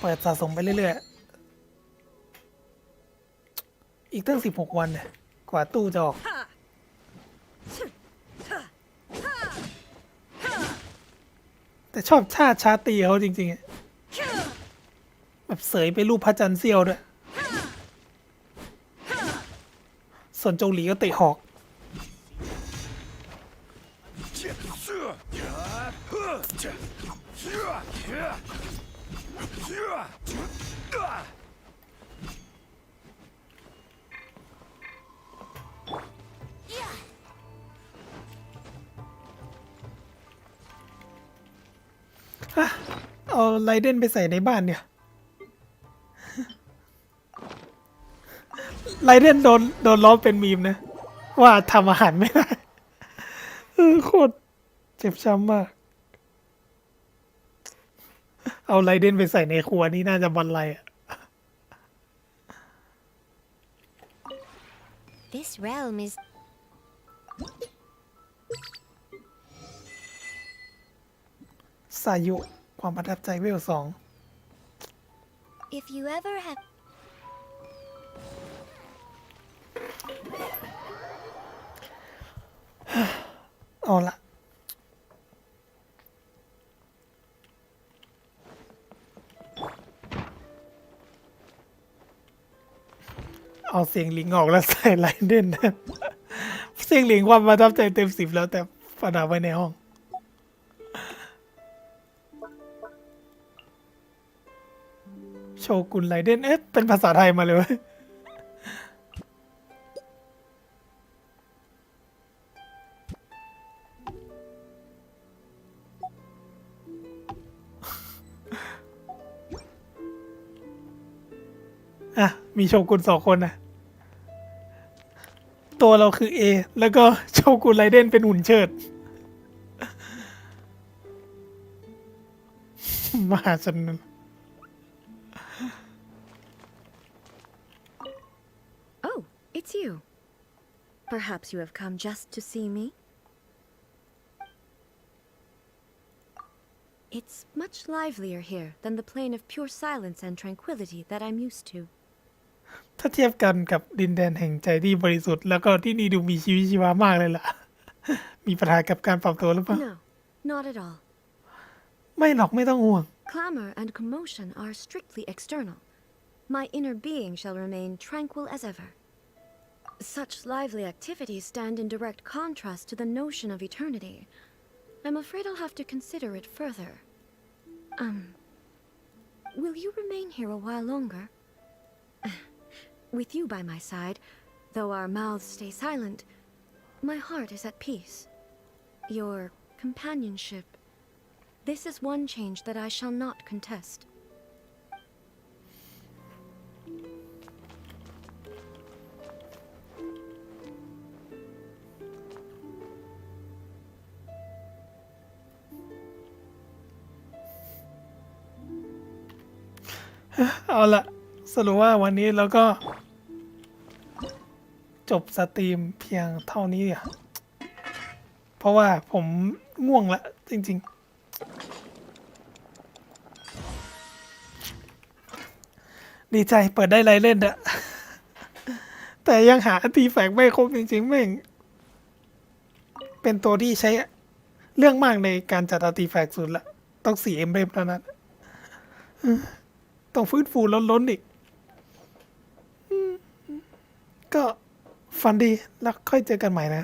เปิดสะสมไปเรื่อยๆอีกตั้ง16 วันเนี่ยกว่าตู้จะออกแต่ชอบชาตีเขาจริงๆแบบเสยไปรูปพระจันทร์เสี้ยวด้วยส่วนโจหลีก็เตะหอกเอาไรเดนไปใส่ในบ้านเนี่ย ไรเดนโดนล้อเป็นมีมนะ ว่าทำอาหารไม่ได้โคตรเจ็บช้ำมาก เอาไรเดนไปใส่ในครัวนี่น่าจะบันไลอ่ะ This realm is สายุความประทับใจเวล2 if you ever have เอาละเอาเสียงลิงออกแล้วใส่ไรเดนนะเสียงลิงความประทับใจเต็ม10แล้วแต่ประดับไว้ในห้อง โชกุนไรเดนเป็นภาษาไทยมาเลยเว้ยอ่ะ มีโชกุน2 คนนะตัวเราคือ A แล้วก็โชกุนไรเดนเป็นหุ่นเชิด มหาชนน Oh, it's you. Perhaps you have come just to see me? It's much livelier here than the plane of pure silence and tranquility that I'm used to. ถ้าเทียบกันกับดินแดนแห่งใจที่บริสุทธิ์แล้วก็ที่นี่ดูมีชีวิตชีวามากเลยล่ะ มีปัญหากับการปรับตัวหรือเปล่า No, not at all. ไม่หรอกไม่ต้องห่วง Clamor and commotion are strictly external. My inner being shall remain tranquil as ever. Such lively activities stand in direct contrast to the notion of eternity. I'm afraid I'll have to consider it further. Will you remain here a while longer? With you by my side, though our mouths stay silent, my heart is at peace. Your companionship. This is one change that I shall not contest. เอาละสรุปว่าวันนี้เราก็จบสตรีมเพียงเท่านี้อ่ะเพราะว่าผมง่วงละจริงๆดีใจเปิดได้ไรเล่นอะแต่ยังหาอาร์ติแฟกต์ไม่ครบจริงๆแม่งเป็นตัวที่ใช้เรื่องมากในการจัดอาร์ติแฟกต์สุดละต้อง4 เอ็มเบรมเท่านั้นต้องฟื้นฟูล้นๆอีกก็ฟันดีแล้วค่อยเจอกันใหม่นะ